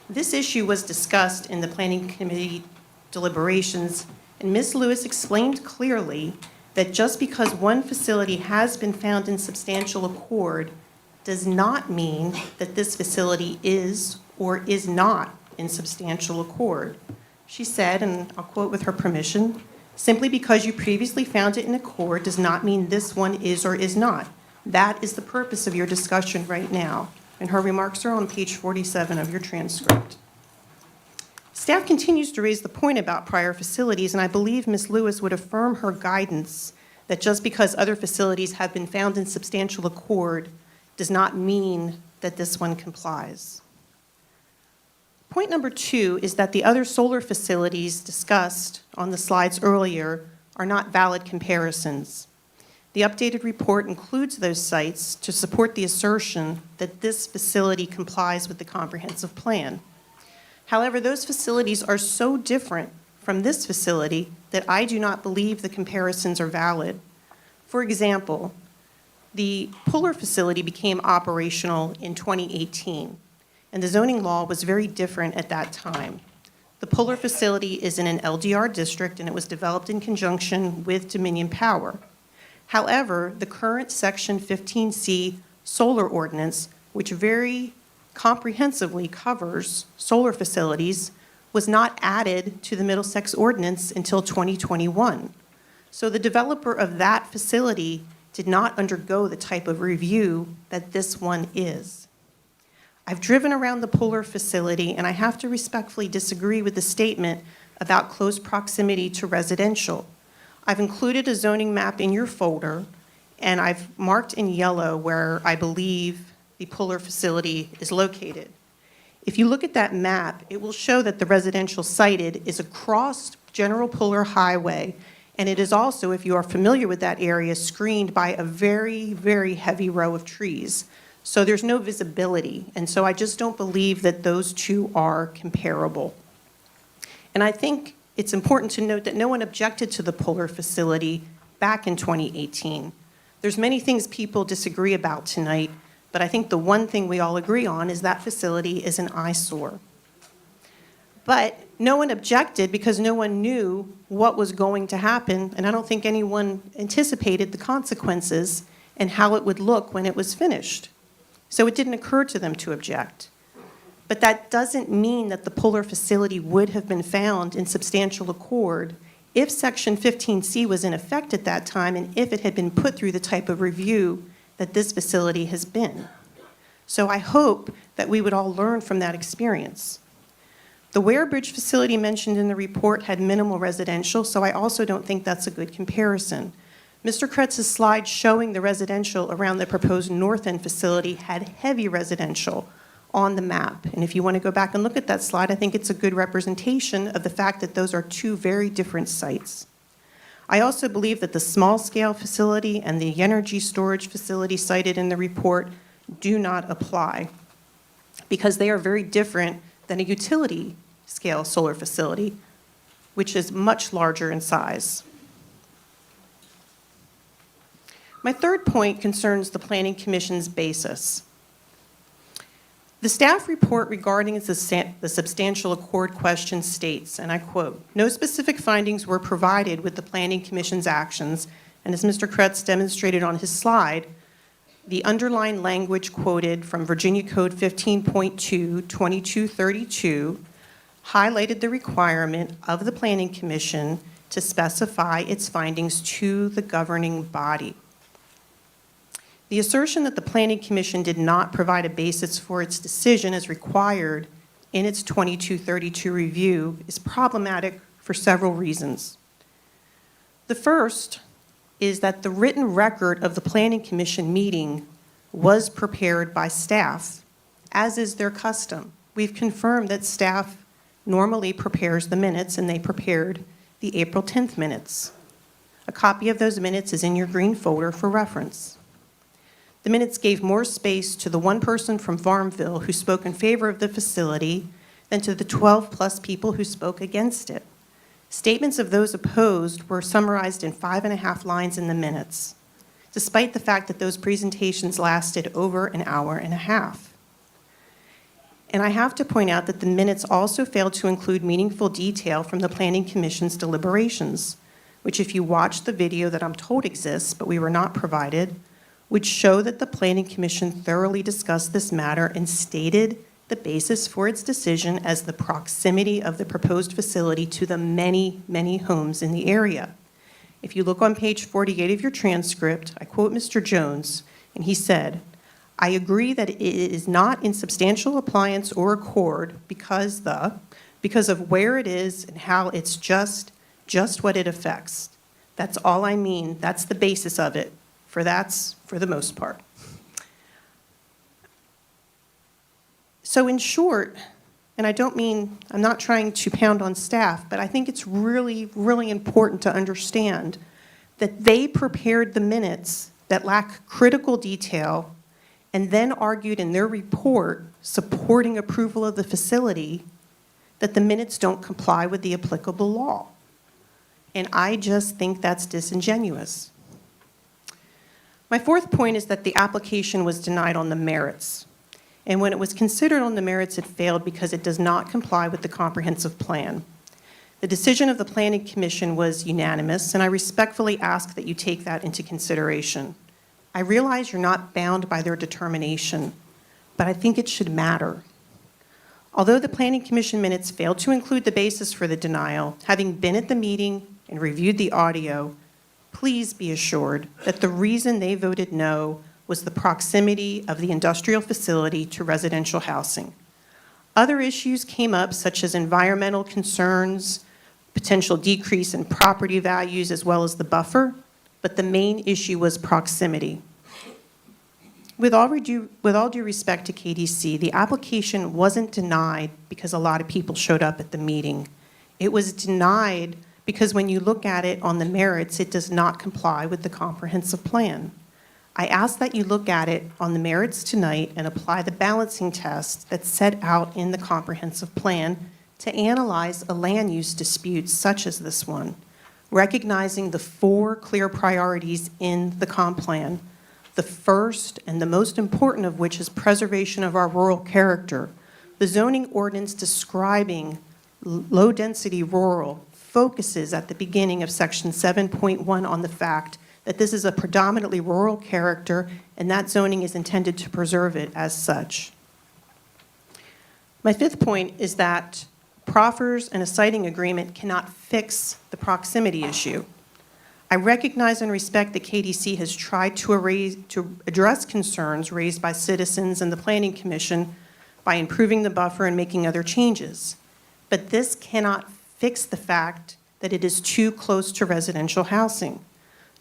This issue was discussed in the Planning Committee deliberations, and Ms. Lewis explained clearly that just because one facility has been found in substantial accord does not mean that this facility is or is not in substantial accord. She said, and I'll quote with her permission, "Simply because you previously found it in accord does not mean this one is or is not. That is the purpose of your discussion right now. and her remarks are on page 47 of your transcript. Staff continues to raise the point about prior facilities, and I believe Ms. Lewis would affirm her guidance that just because other facilities have been found in substantial accord does not mean that this one complies. Point number 2 is that the other solar facilities discussed on the slides earlier are not valid comparisons. The updated report includes those sites to support the assertion that this facility complies with the comprehensive plan. However, those facilities are so different from this facility that I do not believe the comparisons are valid. For example, the Puller facility became operational in 2018, and the zoning law was very different at that time. The Puller facility is in an LDR district, and it was developed in conjunction with Dominion Power. However, the current Section 15C solar ordinance, which very comprehensively covers solar facilities, was not added to the Middlesex ordinance until 2021. So the developer of that facility did not undergo the type of review that this one is. I've driven around the Puller facility, and I have to respectfully disagree with the statement about close proximity to residential. I've included a zoning map in your folder, and I've marked in yellow where I believe the Puller facility is located. If you look at that map, it will show that the residential cited is across General Puller Highway, and it is also, if you are familiar with that area, screened by a very, very heavy row of trees. So there's no visibility, and so I just don't believe that those two are comparable. And I think it's important to note that no one objected to the Puller facility back in 2018. There's many things people disagree about tonight, but I think the one thing we all agree on is that facility is an eyesore. But no one objected because no one knew what was going to happen, and I don't think anyone anticipated the consequences and how it would look when it was finished. So it didn't occur to them to object. But that doesn't mean that the Puller facility would have been found in substantial accord if Section 15C was in effect at that time and if it had been put through the type of review that this facility has been. So I hope that we would all learn from that experience. The Warebridge facility mentioned in the report had minimal residential, so I also don't think that's a good comparison. Mr. Kretz's slide showing the residential around the proposed North End facility had heavy residential on the map. And if you want to go back and look at that slide, I think it's a good representation of the fact that those are two very different sites. I also believe that the small-scale facility and the energy storage facility cited in the report do not apply because they are very different than a utility-scale solar facility, which is much larger in size. My third point concerns the Planning Commission's basis. The staff report regarding the substantial accord question states, and I quote, "No specific findings were provided with the Planning Commission's actions," and as Mr. Kretz demonstrated on his slide, the underlined language quoted from Virginia Code 15.2, 2232 highlighted the requirement of the Planning Commission to specify its findings to the governing body. The assertion that the Planning Commission did not provide a basis for its decision as required in its 2232 review is problematic for several reasons. The first is that the written record of the Planning Commission meeting was prepared by staff, as is their custom. We've confirmed that staff normally prepares the minutes, and they prepared the April 10th minutes. A copy of those minutes is in your green folder for reference. The minutes gave more space to the one person from Farmville who spoke in favor of the facility than to the 12-plus people who spoke against it. Statements of those opposed were summarized in 5.5 lines in the minutes, despite the fact that those presentations lasted over an hour and a half. And I have to point out that the minutes also failed to include meaningful detail from the Planning Commission's deliberations, which if you watch the video that I'm told exists, but we were not provided, would show that the Planning Commission thoroughly discussed this matter and stated the basis for its decision as the proximity of the proposed facility to the many, many homes in the area. If you look on page 48 of your transcript, I quote Mr. Jones, and he said, I agree that it is not in substantial appliance or accord because of where it is and how it's just what it affects. That's all I mean. That's the basis of it, for the most part. So in short, and I'm not trying to pound on staff, but I think it's really, really important to understand that they prepared the minutes that lack critical detail and then argued in their report supporting approval of the facility that the minutes don't comply with the applicable law. And I just think that's disingenuous. My fourth point is that the application was denied on the merits. And when it was considered on the merits, it failed because it does not comply with the comprehensive plan. The decision of the Planning Commission was unanimous, and I respectfully ask that you take that into consideration. I realize you're not bound by their determination, but I think it should matter. Although the Planning Commission minutes failed to include the basis for the denial, having been at the meeting and reviewed the audio, please be assured that the reason they voted no was the proximity of the industrial facility to residential housing. Other issues came up, such as environmental concerns, potential decrease in property values, as well as the buffer, but the main issue was proximity. With all due respect to KDC, the application wasn't denied because a lot of people showed up at the meeting. It was denied because when you look at it on the merits, it does not comply with the comprehensive plan. I ask that you look at it on the merits tonight and apply the balancing test that's set out in the comprehensive plan to analyze a land use dispute such as this one, recognizing the 4 clear priorities in the comp plan, the first and the most important of which is preservation of our rural character. The zoning ordinance describing low-density rural focuses at the beginning of section 7.1 on the fact that this is a predominantly rural character and that zoning is intended to preserve it as such. My 5th point is that proffers and a siting agreement cannot fix the proximity issue. I recognize and respect that KDC has tried to address concerns raised by citizens and the Planning Commission by improving the buffer and making other changes. But this cannot fix the fact that it is too close to residential housing.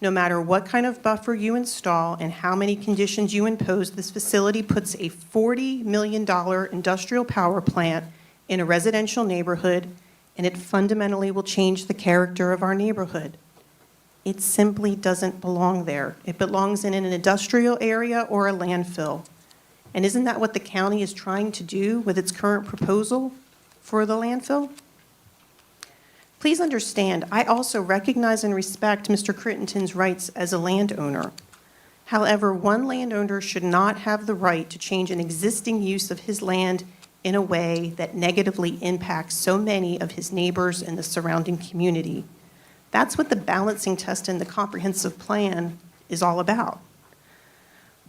No matter what kind of buffer you install and how many conditions you impose, this facility puts a $40 million industrial power plant in a residential neighborhood, and it fundamentally will change the character of our neighborhood. It simply doesn't belong there. It belongs in an industrial area or a landfill. And isn't that what the county is trying to do with its current proposal for the landfill? Please understand, I also recognize and respect Mr. Crittenton's rights as a landowner. However, one landowner should not have the right to change an existing use of his land in a way that negatively impacts so many of his neighbors and the surrounding community. That's what the balancing test in the comprehensive plan is all about.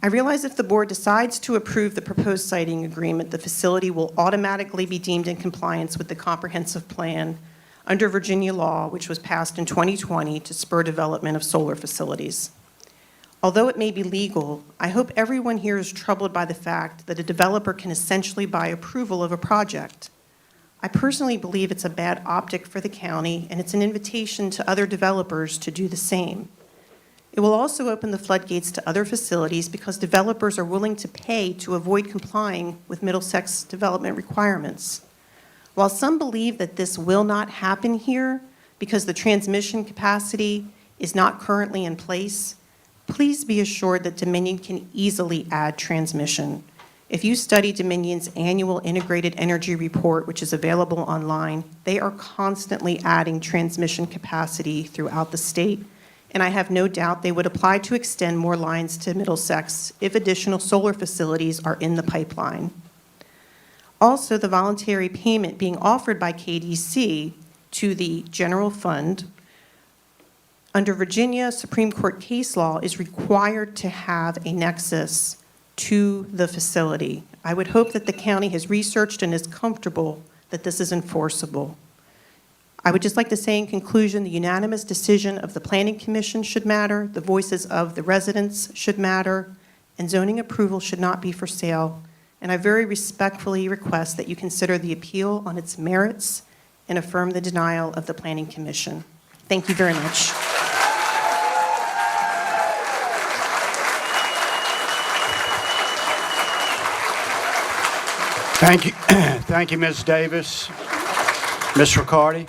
I realize if the board decides to approve the proposed siting agreement, the facility will automatically be deemed in compliance with the comprehensive plan under Virginia law, which was passed in 2020 to spur development of solar facilities. Although it may be legal, I hope everyone here is troubled by the fact that a developer can essentially buy approval of a project. I personally believe it's a bad optic for the county, and it's an invitation to other developers to do the same. It will also open the floodgates to other facilities because developers are willing to pay to avoid complying with Middlesex development requirements. While some believe that this will not happen here because the transmission capacity is not currently in place, please be assured that Dominion can easily add transmission. If you study Dominion's annual integrated energy report, which is available online, they are constantly adding transmission capacity throughout the state, and I have no doubt they would apply to extend more lines to Middlesex if additional solar facilities are in the pipeline. Also, the voluntary payment being offered by KDC to the general fund under Virginia Supreme Court case law is required to have a nexus to the facility. I would hope that the county has researched and is comfortable that this is enforceable. I would just like to say in conclusion, the unanimous decision of the Planning Commission should matter, the voices of the residents should matter, and zoning approval should not be for sale, and I very respectfully request that you consider the appeal on its merits and affirm the denial of the Planning Commission. Thank you very much. Thank you, thank you, Ms. Davis. Ms. Riccardi?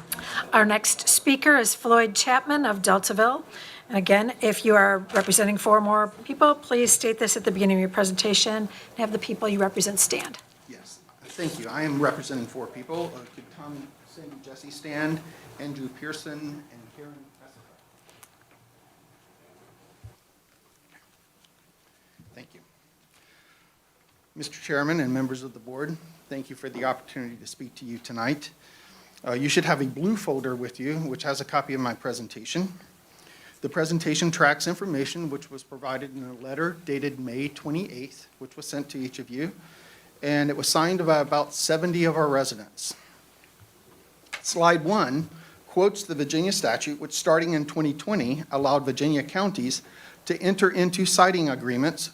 Our next speaker is Floyd Chapman of Deltaville. And again, if you are representing 4 or more people, please state this at the beginning of your presentation and have the people you represent stand. Yes, thank you. I am representing 4 people. Could Tom, Cindy, Jesse stand, Andrew Pearson, and Karen Pesica. Thank you. Mr. Chairman and members of the board, thank you for the opportunity to speak to you tonight. You should have a blue folder with you, which has a copy of my presentation. The presentation tracks information which was provided in a letter dated May 28th, which was sent to each of you, and it was signed by about 70 of our residents. Slide 1 quotes the Virginia statute, which starting in 2020 allowed Virginia counties to enter into siting agreements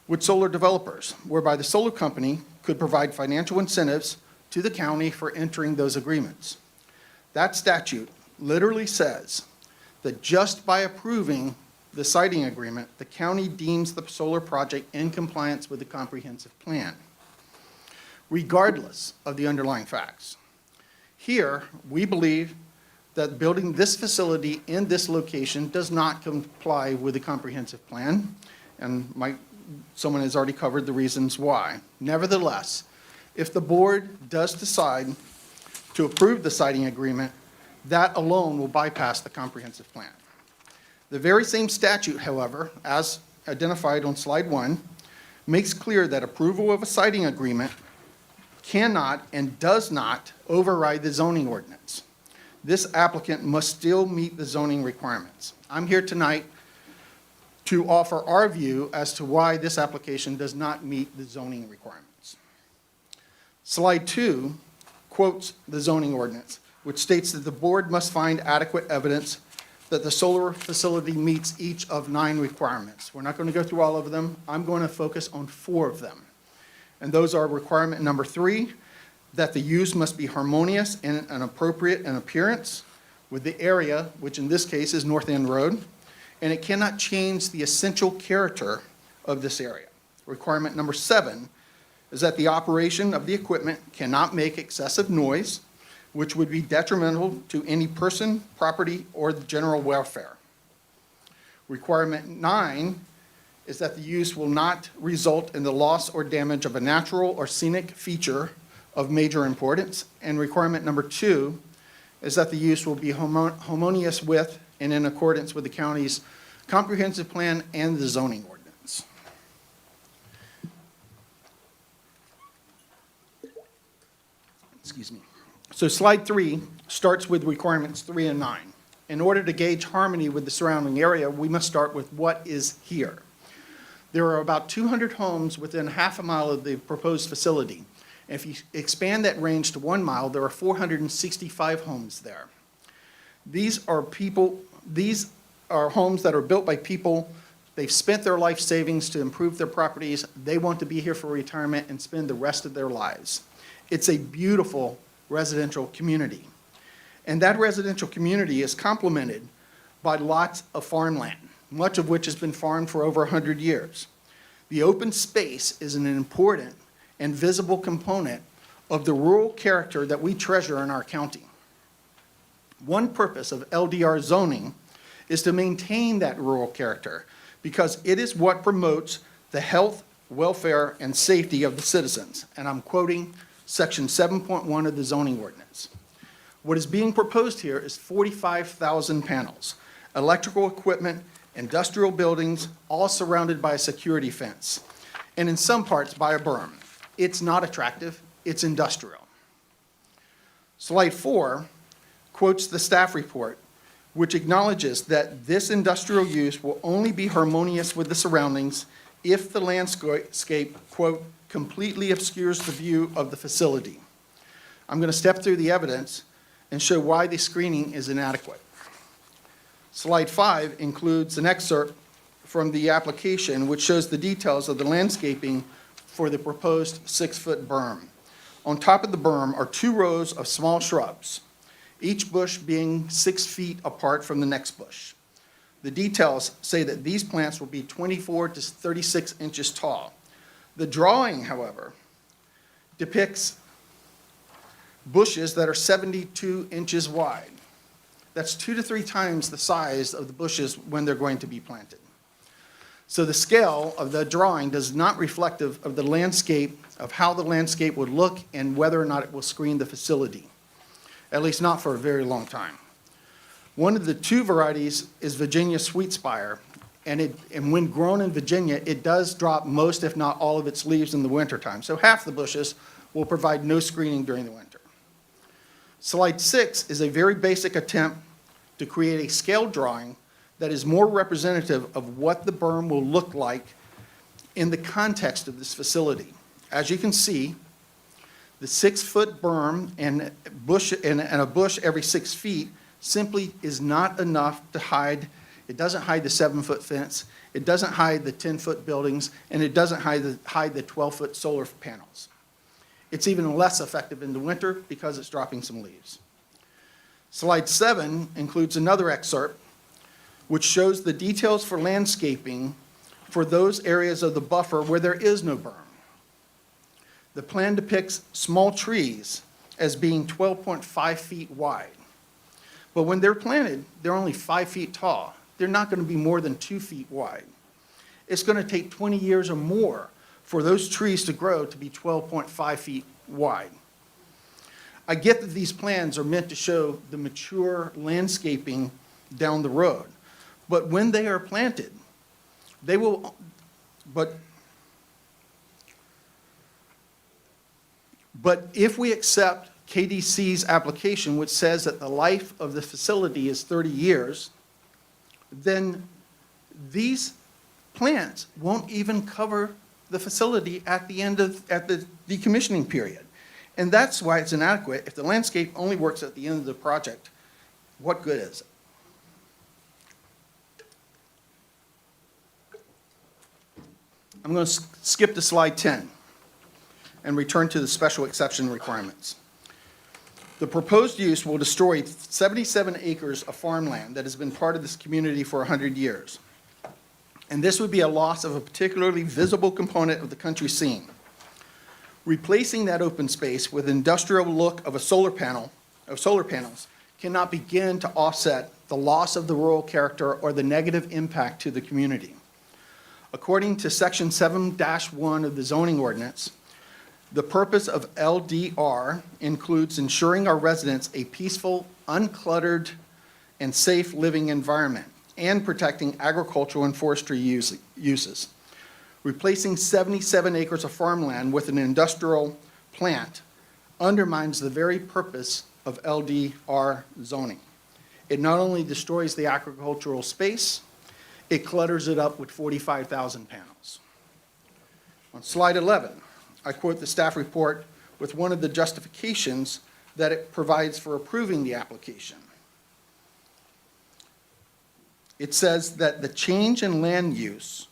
with solar developers, whereby the solar company could provide financial incentives to the county for entering those agreements. That statute literally says that just by approving the siting agreement, the county deems the solar project in compliance with the comprehensive plan, regardless of the underlying facts. Here, we believe that building this facility in this location does not comply with the comprehensive plan, and someone has already covered the reasons why. Nevertheless, if the board does decide to approve the siting agreement, that alone will bypass the comprehensive plan. The very same statute, however, as identified on slide 1, makes clear that approval of a siting agreement cannot and does not override the zoning ordinance. This applicant must still meet the zoning requirements. I'm here tonight to offer our view as to why this application does not meet the zoning requirements. Slide 2 quotes the zoning ordinance, which states that the board must find adequate evidence that the solar facility meets each of 9 requirements. We're not going to go through all of them. I'm going to focus on 4 of them. And those are requirement number 3, that the use must be harmonious and appropriate in appearance with the area, which in this case is North End Road, and it cannot change the essential character of this area. Requirement number 7 is that the operation of the equipment cannot make excessive noise, which would be detrimental to any person, property, or the general welfare. Requirement 9 is that the use will not result in the loss or damage of a natural or scenic feature of major importance. And requirement number 2 is that the use will be harmonious with and in accordance with the county's comprehensive plan and the zoning ordinance. Excuse me. So slide 3 starts with requirements 3 and 9. In order to gauge harmony with the surrounding area, we must start with what is here. There are about 200 homes within half a mile of the proposed facility. And if you expand that range to 1 mile, there are 465 homes there. These are homes that are built by people. They've spent their life savings to improve their properties. They want to be here for retirement and spend the rest of their lives. It's a beautiful residential community. And that residential community is complemented by lots of farmland, much of which has been farmed for over 100 years. The open space is an important and visible component of the rural character that we treasure in our county. One purpose of LDR zoning is to maintain that rural character because it is what promotes the health, welfare, and safety of the citizens. And I'm quoting Section 7.1 of the zoning ordinance. What is being proposed here is 45,000 panels, electrical equipment, industrial buildings, all surrounded by a security fence, and in some parts by a berm. It's not attractive, it's industrial. Slide 4 quotes the staff report, which acknowledges that this industrial use will only be harmonious with the surroundings if the landscape, quote, completely obscures the view of the facility. I'm going to step through the evidence and show why the screening is inadequate. Slide 5 includes an excerpt from the application, which shows the details of the landscaping for the proposed 6-foot berm. On top of the berm are 2 rows of small shrubs, each bush being 6 feet apart from the next bush. The details say that these plants will be 24 to 36 inches tall. The drawing, however, depicts bushes that are 72 inches wide. That's 2 to 3 times the size of the bushes when they're going to be planted. So the scale of the drawing does not reflective of the landscape, of how the landscape would look and whether or not it will screen the facility, at least not for a very long time. One of the 2 varieties is Virginia Sweet Spire, and when grown in Virginia, it does drop most, if not all, of its leaves in the wintertime. So half the bushes will provide no screening during the winter. Slide 6 is a very basic attempt to create a scale drawing that is more representative of what the berm will look like in the context of this facility. As you can see, the 6-foot berm and a bush every 6 feet simply is not enough to hide. It doesn't hide the 7-foot fence, it doesn't hide the 10-foot buildings, and it doesn't hide the 12-foot solar panels. It's even less effective in the winter because it's dropping some leaves. Slide 7 includes another excerpt which shows the details for landscaping for those areas of the buffer where there is no berm. The plan depicts small trees as being 12.5 feet wide. But when they're planted, they're only 5 feet tall. They're not going to be more than 2 feet wide. It's going to take 20 years or more for those trees to grow to be 12.5 feet wide. I get that these plans are meant to show the mature landscaping down the road. But when they are planted, they will, but if we accept KDC's application, which says that the life of the facility is 30 years, then these plants won't even cover the facility at the decommissioning period. And that's why it's inadequate. If the landscape only works at the end of the project, what good is it? I'm going to skip to slide 10 and return to the special exception requirements. The proposed use will destroy 77 acres of farmland that has been part of this community for 100 years. And this would be a loss of a particularly visible component of the country scene. Replacing that open space with industrial look of solar panels cannot begin to offset the loss of the rural character or the negative impact to the community. According to Section 7-1 of the zoning ordinance, the purpose of LDR includes ensuring our residents a peaceful, uncluttered, and safe living environment, and protecting agricultural and forestry uses. Replacing 77 acres of farmland with an industrial plant undermines the very purpose of LDR zoning. It not only destroys the agricultural space, it clutters it up with 45,000 panels. On slide 11, I quote the staff report with one of the justifications that it provides for approving the application. It says that the change in land use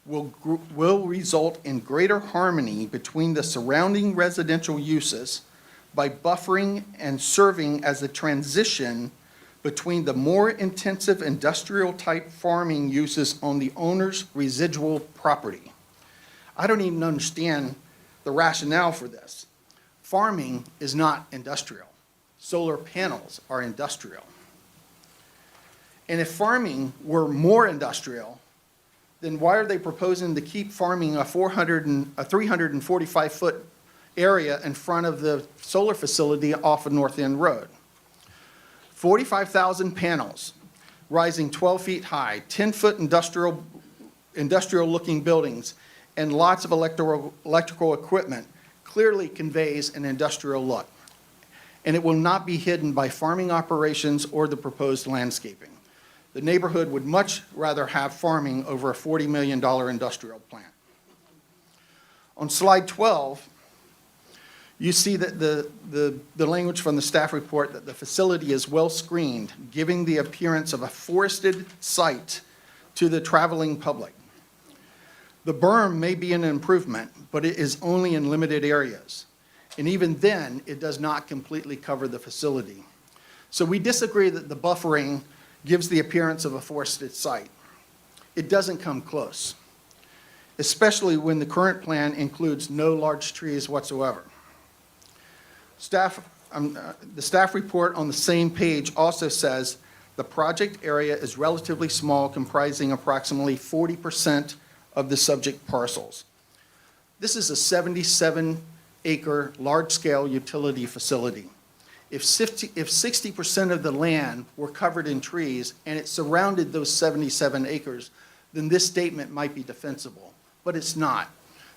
will result in greater harmony between the surrounding residential uses by buffering and serving as a transition between the more intensive industrial-type farming uses on the owner's residual property. I don't even understand the rationale for this. Farming is not industrial. Solar panels are industrial. And if farming were more industrial, then why are they proposing to keep farming a 345-foot area in front of the solar facility off of North End Road? 45,000 panels, rising 12 feet high, 10-foot industrial-looking buildings, and lots of electrical equipment clearly conveys an industrial look. And it will not be hidden by farming operations or the proposed landscaping. The neighborhood would much rather have farming over a $40 million industrial plant. On slide 12, you see that the language from the staff report that the facility is well screened, giving the appearance of a forested site to the traveling public. The berm may be an improvement, but it is only in limited areas. And even then, it does not completely cover the facility. So we disagree that the buffering gives the appearance of a forested site. It doesn't come close, especially when the current plan includes no large trees whatsoever. The staff report on the same page also says the project area is relatively small, comprising approximately 40% of the subject parcels. This is a 77-acre large-scale utility facility. If 60% of the land were covered in trees and it surrounded those 77 acres, then this statement might be defensible, but it's not.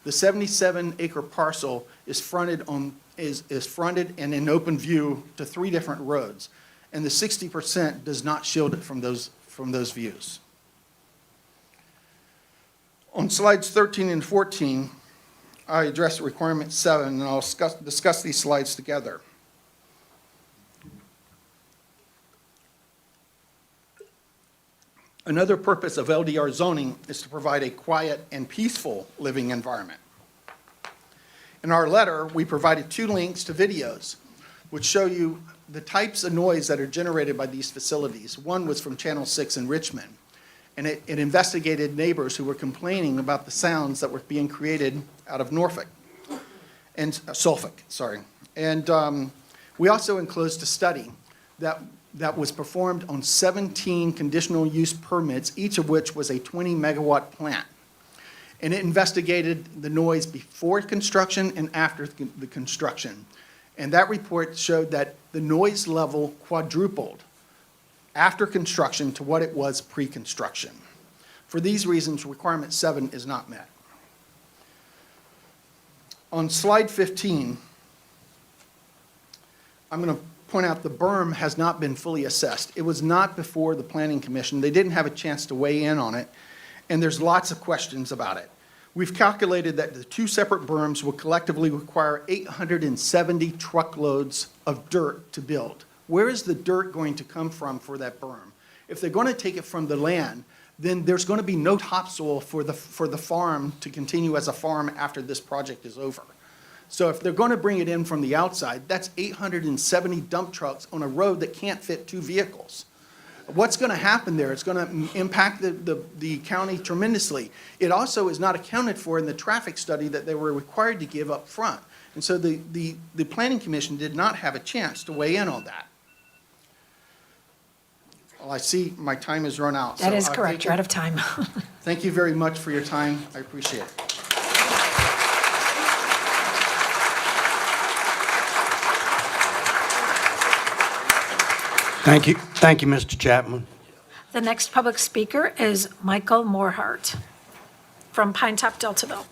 The 77-acre parcel is fronted and in open view to 3 different roads, and the 60% does not shield it from those views. On slides 13 and 14, I address requirement 7, and I'll discuss these slides together. Another purpose of LDR zoning is to provide a quiet and peaceful living environment. In our letter, we provided 2 links to videos which show you the types of noise that are generated by these facilities. One was from Channel 6 in Richmond, and it investigated neighbors who were complaining about the sounds that were being created out of Suffolk. And we also enclosed a study that was performed on 17 conditional use permits, each of which was a 20-megawatt plant. And it investigated the noise before construction and after the construction. And that report showed that the noise level quadrupled after construction to what it was pre-construction. For these reasons, requirement 7 is not met. On slide 15, I'm going to point out the berm has not been fully assessed. It was not before the Planning Commission. They didn't have a chance to weigh in on it, and there's lots of questions about it. We've calculated that the 2 separate berms will collectively require 870 truckloads of dirt to build. Where is the dirt going to come from for that berm? If they're going to take it from the land, then there's going to be no topsoil for the farm to continue as a farm after this project is over. So if they're going to bring it in from the outside, that's 870 dump trucks on a road that can't fit 2 vehicles. What's going to happen there? It's going to impact the county tremendously. It also is not accounted for in the traffic study that they were required to give up front. And so the Planning Commission did not have a chance to weigh in on that. Well, I see my time has run out. That is correct. You're out of time. Thank you very much for your time. I appreciate it. Thank you. Thank you, Mr. Chapman. The next public speaker is Michael Morehart from Pine Top, Deltaville.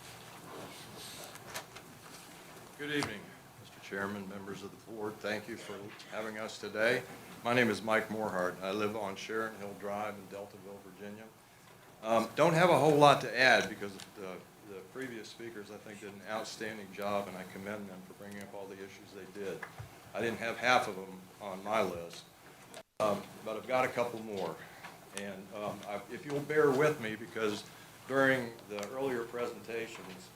Good evening, Mr. Chairman, members of the board. Thank you for having us today. My name is Mike Morehart. I live on Sharon Hill Drive in Deltaville, Virginia. Don't have a whole lot to add because the previous speakers, I think, did an outstanding job, and I commend them for bringing up all the issues they did. I didn't have half of them on my list, but I've got a couple more. And if you'll bear with me, because during the earlier presentations,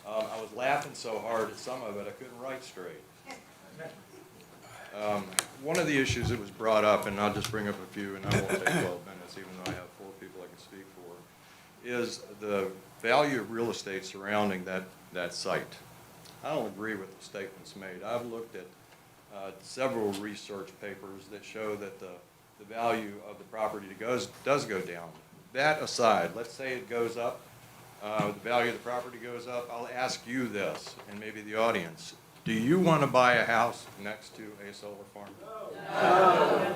I was laughing so hard at some of it, I couldn't write straight. One of the issues that was brought up, and I'll just bring up a few, and I won't take 12 minutes, even though I have 4 people I can speak for, is the value of real estate surrounding that site. I don't agree with the statements made. I've looked at several research papers that show that the value of the property does go down. That aside, let's say it goes up, the value of the property goes up. I'll ask you this, and maybe the audience. Do you want to buy a house next to a solar farm? No.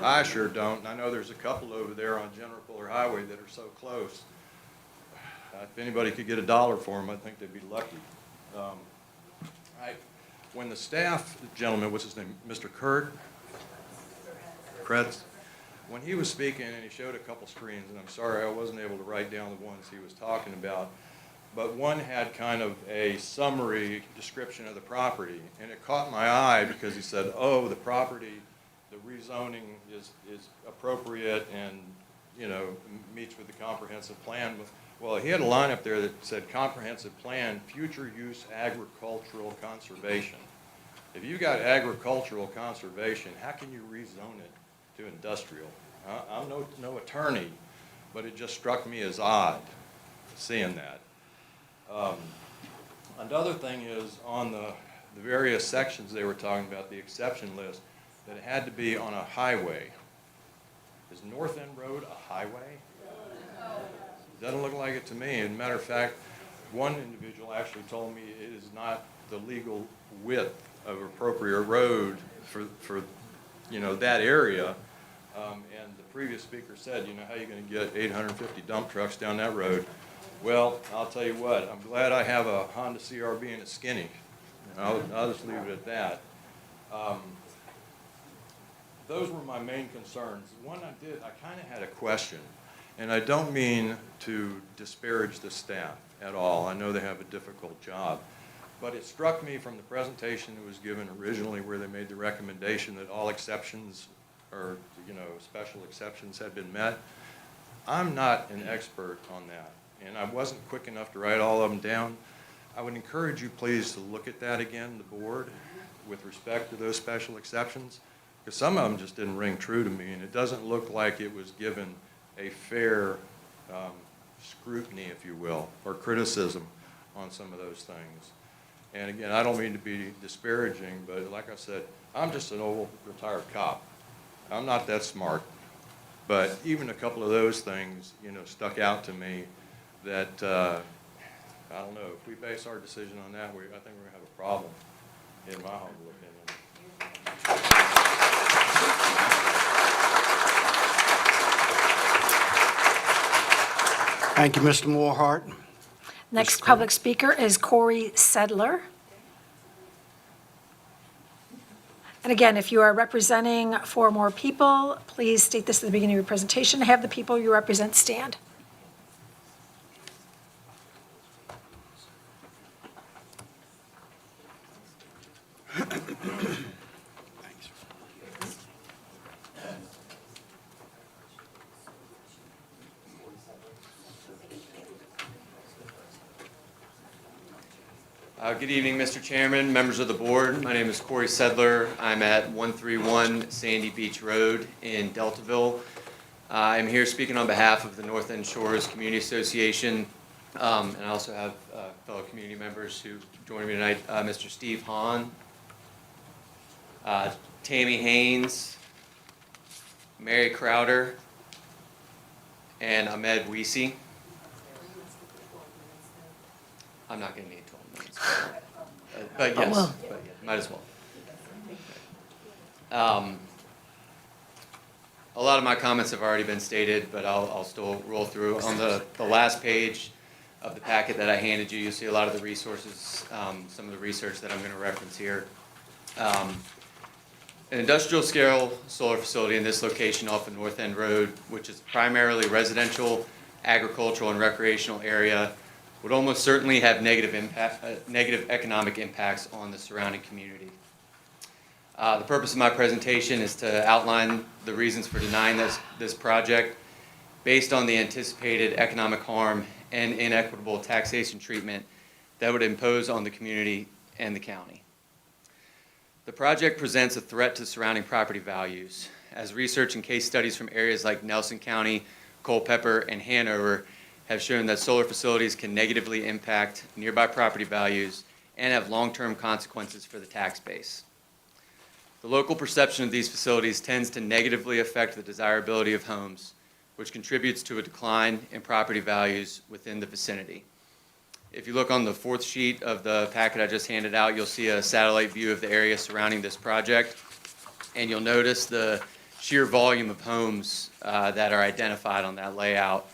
I sure don't. I know there's a couple over there on General Fuller Highway that are so close. If anybody could get $1 for them, I think they'd be lucky. When the staff gentleman, what's his name, Mr. Kretz, when he was speaking and he showed a couple screens, and I'm sorry I wasn't able to write down the ones he was talking about, but one had kind of a summary description of the property, and it caught my eye because he said, oh, the property, the rezoning is appropriate, and meets with the comprehensive plan. Well, he had a line up there that said comprehensive plan, future use agricultural conservation. If you got agricultural conservation, how can you rezone it to industrial? I'm no attorney, but it just struck me as odd seeing that. Another thing is on the various sections they were talking about, the exception list, that it had to be on a highway. Is North End Road a highway? Doesn't look like it to me. As a matter of fact, one individual actually told me it is not the legal width of appropriate road for that area. And the previous speaker said, how are you going to get 850 dump trucks down that road? Well, I'll tell you what, I'm glad I have a Honda CRV and it's skinny. I'll just leave it at that. Those were my main concerns. One I kind of had a question, and I don't mean to disparage the staff at all. I know they have a difficult job. But it struck me from the presentation that was given originally where they made the recommendation that all exceptions or, special exceptions had been met. I'm not an expert on that, and I wasn't quick enough to write all of them down. I would encourage you please to look at that again, the board, with respect to those special exceptions, because some of them just didn't ring true to me, and it doesn't look like it was given a fair scrutiny, if you will, or criticism on some of those things. And again, I don't mean to be disparaging, but like I said, I'm just an old retired cop. I'm not that smart. But even a couple of those things, stuck out to me that, I don't know, if we base our decision on that, I think we're going to have a problem, in my humble opinion. Thank you, Mr. Moorhart. Next public speaker is Corey Sedler. And again, if you are representing 4 or more people, please state this at the beginning of your presentation. Have the people you represent stand. Good evening, Mr. Chairman, members of the board. My name is Corey Sedler. I'm at 131 Sandy Beach Road in Deltaville. I'm here speaking on behalf of the North End Shores Community Association, and I also have fellow community members who join me tonight, Mr. Steve Hahn, Tammy Haynes, Mary Crowder, and Ahmed Weesey. I'm not going to need 12 minutes, but yes, but yeah, might as well. A lot of my comments have already been stated, but I'll still roll through. On the last page of the packet that I handed you, you'll see a lot of the resources, some of the research that I'm going to reference here. An industrial scale solar facility in this location off of North End Road, which is primarily residential, agricultural, and recreational area, would almost certainly have negative economic impacts on the surrounding community. The purpose of my presentation is to outline the reasons for denying this project based on the anticipated economic harm and inequitable taxation treatment that would impose on the community and the county. The project presents a threat to surrounding property values, as research and case studies from areas like Nelson County, Culpeper, and Hanover have shown that solar facilities can negatively impact nearby property values and have long-term consequences for the tax base. The local perception of these facilities tends to negatively affect the desirability of homes, which contributes to a decline in property values within the vicinity. If you look on the 4th sheet of the packet I just handed out, you'll see a satellite view of the area surrounding this project, and you'll notice the sheer volume of homes that are identified on that layout.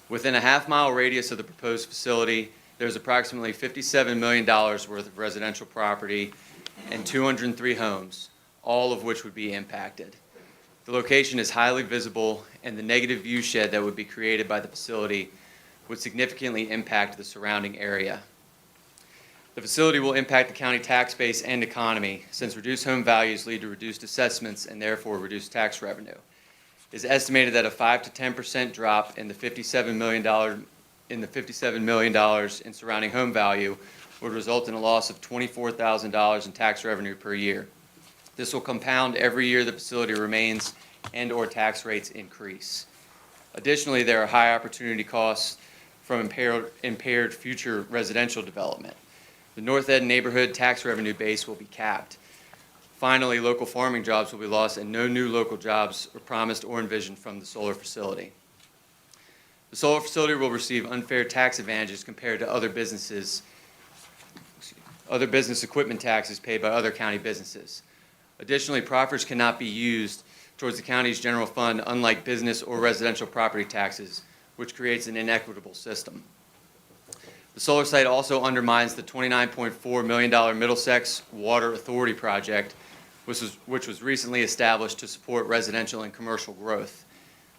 Within a half-mile radius of the proposed facility, there's approximately $57 million worth of residential property and 203 homes, all of which would be impacted. The location is highly visible, and the negative view shed that would be created by the facility would significantly impact the surrounding area. The facility will impact the county tax base and economy, since reduced home values lead to reduced assessments and therefore reduced tax revenue. It's estimated that a 5 to 10% drop in the $57 million in surrounding home value would result in a loss of $24,000 in tax revenue per year. This will compound every year the facility remains and/or tax rates increase. Additionally, there are high opportunity costs from impaired future residential development. The North End neighborhood tax revenue base will be capped. Finally, local farming jobs will be lost and no new local jobs are promised or envisioned from the solar facility. The solar facility will receive unfair tax advantages compared to other business equipment taxes paid by other county businesses. Additionally, proffers cannot be used towards the county's general fund, unlike business or residential property taxes, which creates an inequitable system. The solar site also undermines the $29.4 million Middlesex Water Authority project, which was recently established to support residential and commercial growth.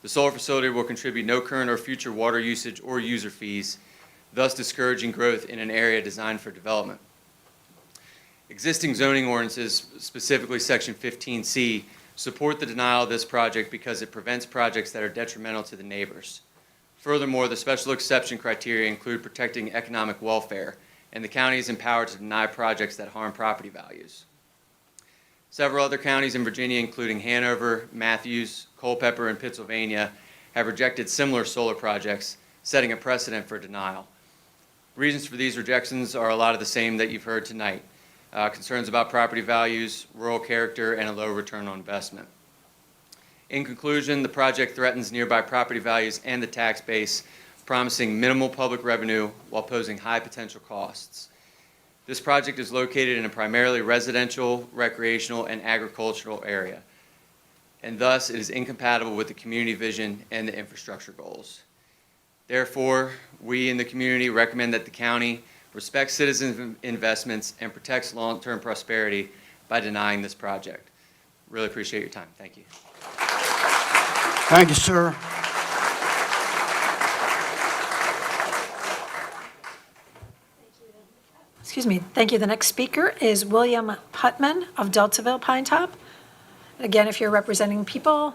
The solar facility will contribute no current or future water usage or user fees, thus discouraging growth in an area designed for development. Existing zoning ordinances, specifically Section 15C, support the denial of this project because it prevents projects that are detrimental to the neighbors. Furthermore, the special exception criteria include protecting economic welfare, and the county is empowered to deny projects that harm property values. Several other counties in Virginia, including Hanover, Matthews, Culpeper, and Pennsylvania, have rejected similar solar projects, setting a precedent for denial. Reasons for these rejections are a lot of the same that you've heard tonight. Concerns about property values, rural character, and a low return on investment. In conclusion, the project threatens nearby property values and the tax base, promising minimal public revenue while posing high potential costs. This project is located in a primarily residential, recreational, and agricultural area, and thus it is incompatible with the community vision and the infrastructure goals. Therefore, we in the community recommend that the county respects citizens' investments and protects long-term prosperity by denying this project. Really appreciate your time. Thank you. Thank you, sir. Excuse me, thank you. The next speaker is William Putman of Deltaville Pine Top. Again, if you're representing people,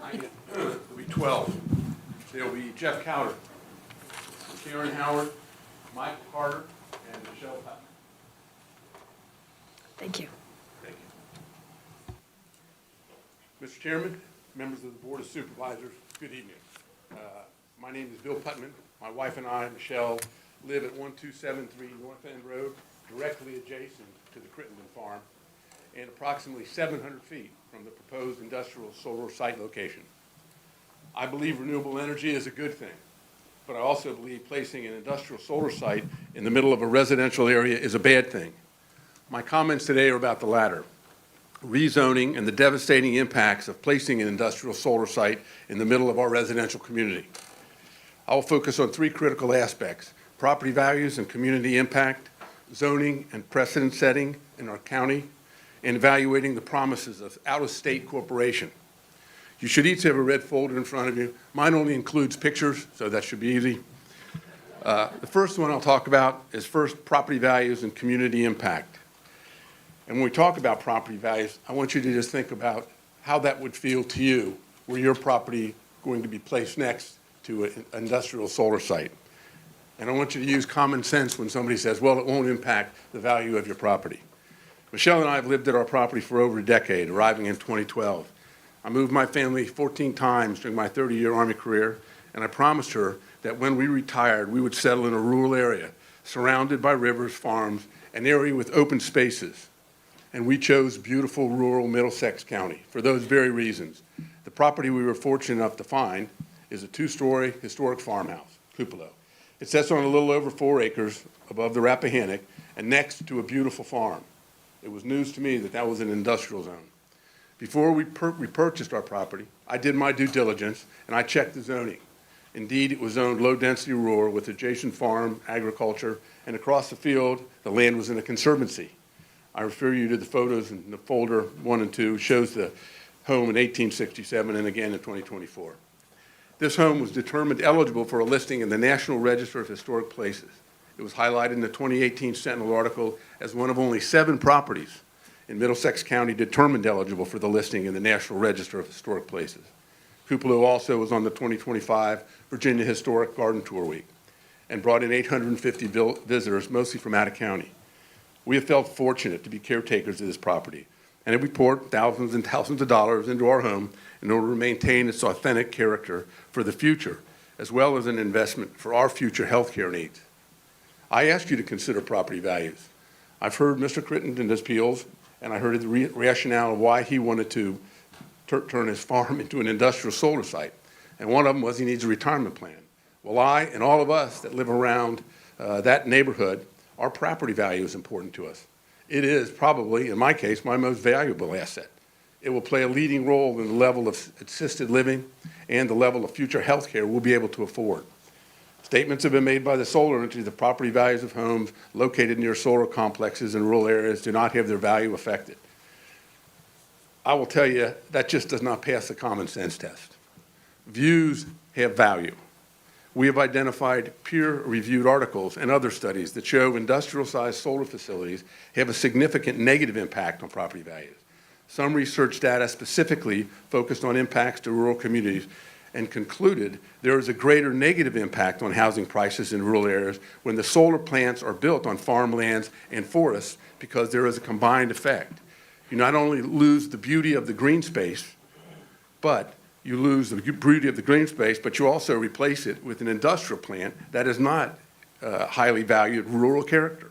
There'll be 12. There'll be Jeff Cowder, Karen Howard, Michael Carter, and Michelle Putman. thank you. Thank you. Mr. Chairman, members of the Board of Supervisors, good evening. My name is Bill Putman. My wife and I, Michelle, live at 1273 North End Road, directly adjacent to the Crittenden Farm, and approximately 700 feet from the proposed industrial solar site location. I believe renewable energy is a good thing, but I also believe placing an industrial solar site in the middle of a residential area is a bad thing. My comments today are about the latter, rezoning and the devastating impacts of placing an industrial solar site in the middle of our residential community. I will focus on three critical aspects: property values and community impact, zoning and precedent setting in our county, and evaluating the promises of out-of-state corporation. You should each have a red folder in front of you. Mine only includes pictures, so that should be easy. The first one I'll talk about is first property values and community impact. And when we talk about property values, I want you to just think about how that would feel to you were your property going to be placed next to an industrial solar site. And I want you to use common sense when somebody says, well, it won't impact the value of your property. Michelle and I have lived at our property for over a decade, arriving in 2012. I moved my family 14 times during my 30-year Army career, and I promised her that when we retired, we would settle in a rural area, surrounded by rivers, farms, an area with open spaces. And we chose beautiful rural Middlesex County for those very reasons. The property we were fortunate enough to find is a 2-story historic farmhouse, Tupelo. It sits on a little over 4 acres above the Rappahannock and next to a beautiful farm. It was news to me that that was an industrial zone. Before we purchased our property, I did my due diligence and I checked the zoning. Indeed, it was zoned low-density rural with adjacent farm, agriculture, and across the field, the land was in a conservancy. I refer you to the photos in the folder 1 and 2, shows the home in 1867 and again in 2024. This home was determined eligible for a listing in the National Register of Historic Places. It was highlighted in the 2018 Sentinel article as one of only 7 properties in Middlesex County determined eligible for the listing in the National Register of Historic Places. Cupola also was on the 2025 Virginia Historic Garden Tour Week and brought in 850 visitors, mostly from out of county. We have felt fortunate to be caretakers of this property, and we poured thousands and thousands of dollars into our home in order to maintain its authentic character for the future, as well as an investment for our future healthcare needs. I ask you to consider property values. I've heard Mr. Crittenden's appeals, and I heard the rationale of why he wanted to turn his farm into an industrial solar site. And one of them was he needs a retirement plan. Well, I and all of us that live around that neighborhood, our property value is important to us. It is probably, in my case, my most valuable asset. It will play a leading role in the level of assisted living and the level of future health care we'll be able to afford. Statements have been made by the solar industry that property values of homes located near solar complexes in rural areas do not have their value affected. I will tell you, that just does not pass the common sense test. Views have value. We have identified peer-reviewed articles and other studies that show industrial-sized solar facilities have a significant negative impact on property values. Some research data specifically focused on impacts to rural communities and concluded there is a greater negative impact on housing prices in rural areas when the solar plants are built on farmlands and forests because there is a combined effect. You not only lose the beauty of the green space, but you lose the beauty of the green space, but you also replace it with an industrial plant that is not highly valued rural character.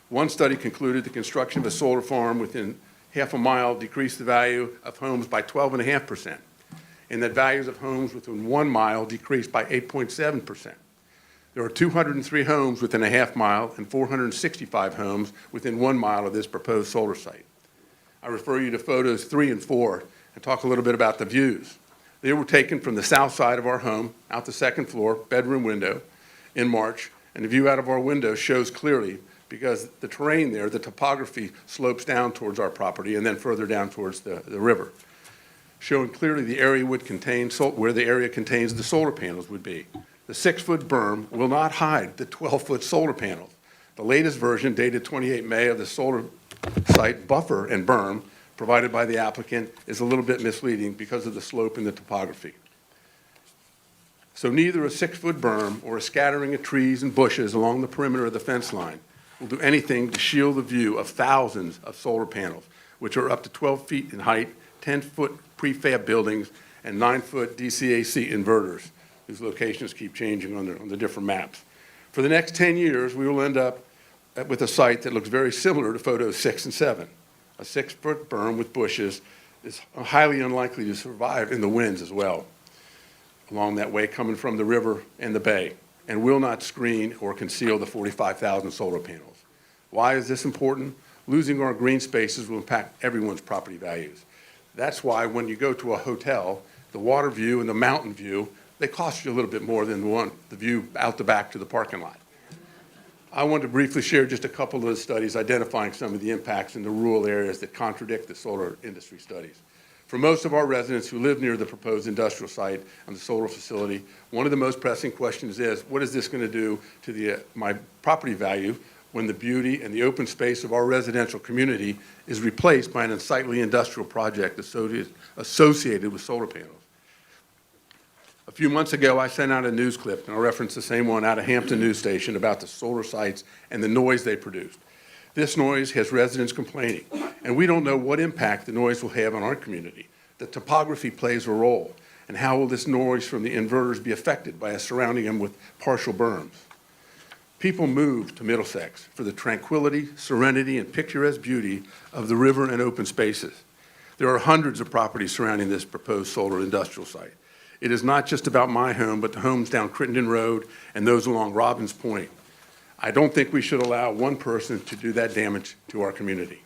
One study concluded the construction of a solar farm within half a mile decreased the value of homes by 12.5%, and that values of homes within 1 mile decreased by 8.7%. There are 203 homes within a half mile and 465 homes within 1 mile of this proposed solar site. I refer you to photos 3 and 4 and talk a little bit about the views. They were taken from the south side of our home, out the second floor, bedroom window, in March, and the view out of our window shows clearly because the terrain there, the topography slopes down towards our property and then further down towards the river, showing clearly the area would contain, where the area contains the solar panels would be. The 6-foot berm will not hide the 12-foot solar panels. The latest version, dated 28 May, of the solar site buffer and berm provided by the applicant is a little bit misleading because of the slope and the topography. So neither a 6-foot berm or a scattering of trees and bushes along the perimeter of the fence line will do anything to shield the view of thousands of solar panels, which are up to 12 feet in height, 10-foot prefab buildings, and 9-foot DCAC inverters, whose locations keep changing on the different maps. For the next 10 years, we will end up with a site that looks very similar to photos 6 and 7. A 6-foot berm with bushes is highly unlikely to survive in the winds as well, along that way coming from the river and the bay, and will not screen or conceal the 45,000 solar panels. Why is this important? Losing our green spaces will impact everyone's property values. That's why when you go to a hotel, the water view and the mountain view, they cost you a little bit more than the view out the back to the parking lot. I want to briefly share just a couple of the studies identifying some of the impacts in the rural areas that contradict the solar industry studies. For most of our residents who live near the proposed industrial site on the solar facility, one of the most pressing questions is, what is this going to do to my property value when the beauty and the open space of our residential community is replaced by an unsightly industrial project associated with solar panels? A few months ago, I sent out a news clip, and I'll reference the same one out of Hampton News Station about the solar sites and the noise they produced. This noise has residents complaining, and we don't know what impact the noise will have on our community. The topography plays a role, and how will this noise from the inverters be affected by us surrounding them with partial berms? People move to Middlesex for the tranquility, serenity, and picturesque beauty of the river and open spaces. There are hundreds of properties surrounding this proposed solar industrial site. It is not just about my home, but the homes down Crittenden Road and those along Robbins Point. I don't think we should allow one person to do that damage to our community.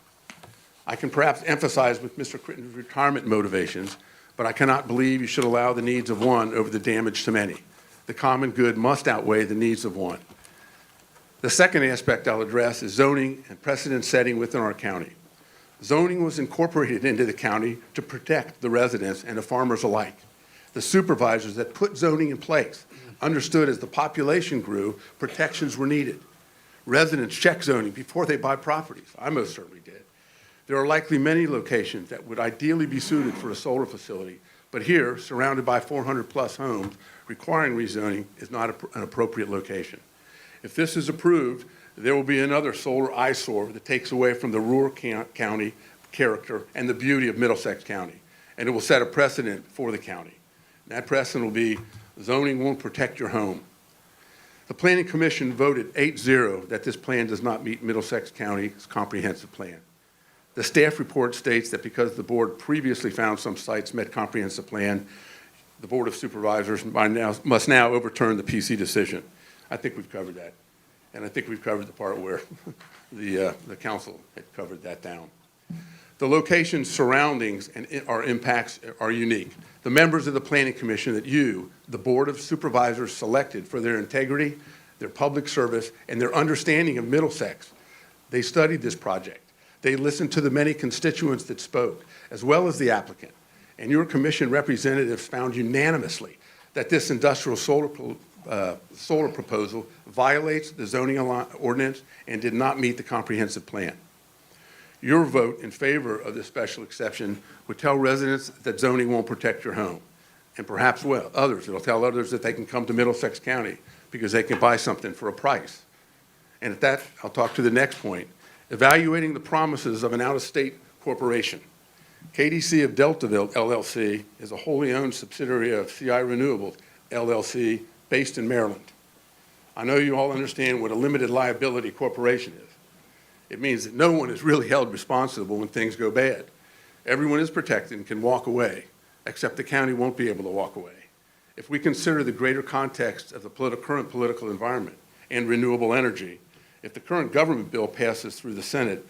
I can perhaps emphasize with Mr. Crittenden's retirement motivations, but I cannot believe you should allow the needs of one over the damage to many. The common good must outweigh the needs of one. The second aspect I'll address is zoning and precedent setting within our county. Zoning was incorporated into the county to protect the residents and the farmers alike. The supervisors that put zoning in place understood as the population grew, protections were needed. Residents check zoning before they buy properties. I most certainly did. There are likely many locations that would ideally be suited for a solar facility, But here, surrounded by 400-plus homes, requiring rezoning is not an appropriate location. If this is approved, there will be another solar eyesore that takes away from the rural county character and the beauty of Middlesex County, and it will set a precedent for the county. That precedent will be zoning won't protect your home. The Planning Commission voted 8-0 that this plan does not meet Middlesex County's comprehensive plan. The staff report states that because the board previously found some sites met comprehensive plan, the Board of Supervisors must now overturn the PC decision. I think we've covered that. And I think we've covered the part where the council had covered that down. The locations, surroundings, and our impacts are unique. The members of the Planning Commission that you, the Board of Supervisors, selected for their integrity, their public service, and their understanding of Middlesex, they studied this project. They listened to the many constituents that spoke, as well as the applicant. And your commission representatives found unanimously that this industrial solar proposal violates the zoning ordinance and did not meet the comprehensive plan. Your vote in favor of this special exception would tell residents that zoning won't protect your home. And perhaps others, it'll tell others that they can come to Middlesex County because they can buy something for a price. And at that, I'll talk to the next point. Evaluating the promises of an out-of-state corporation. KDC of Deltaville, LLC, is a wholly owned subsidiary of CI Renewables, LLC, based in Maryland. I know you all understand what a limited liability corporation is. It means that no one is really held responsible when things go bad. Everyone is protected and can walk away, except the county won't be able to walk away. If we consider the greater context of the current political environment and renewable energy, if the current government bill passes through the Senate,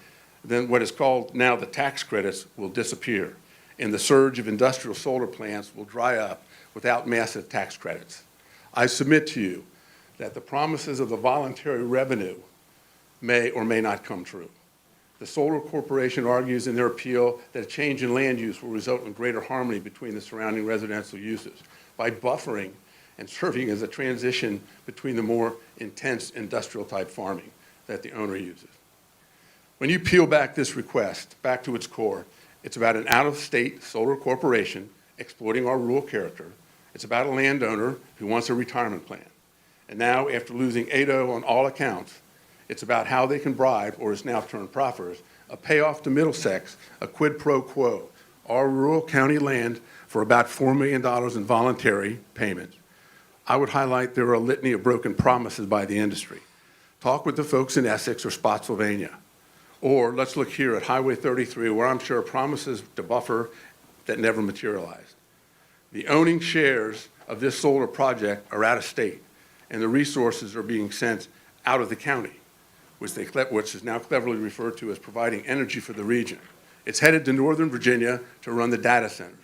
then what is called now the tax credits will disappear, and the surge of industrial solar plants will dry up without massive tax credits. I submit to you that the promises of the voluntary revenue may or may not come true. The Solar Corporation argues in their appeal that a change in land use will result in greater harmony between the surrounding residential uses by buffering and serving as a transition between the more intense industrial-type farming that the owner uses. When you peel back this request, back to its core, it's about an out-of-state solar corporation exploiting our rural character. It's about a landowner who wants a retirement plan. And now, after losing 8-0 on all accounts, it's about how they can bribe, or is now turned proffers, a payoff to Middlesex, a quid pro quo, our rural county land for about $4 million in voluntary payments. I would highlight there are a litany of broken promises by the industry. Talk with the folks in Essex or Spotsylvania. Or let's look here at Highway 33, where I'm sure promises to buffer that never materialized. The owning shares of this solar project are out of state, and the resources are being sent out of the county, which is now cleverly referred to as providing energy for the region. It's headed to Northern Virginia to run the data centers.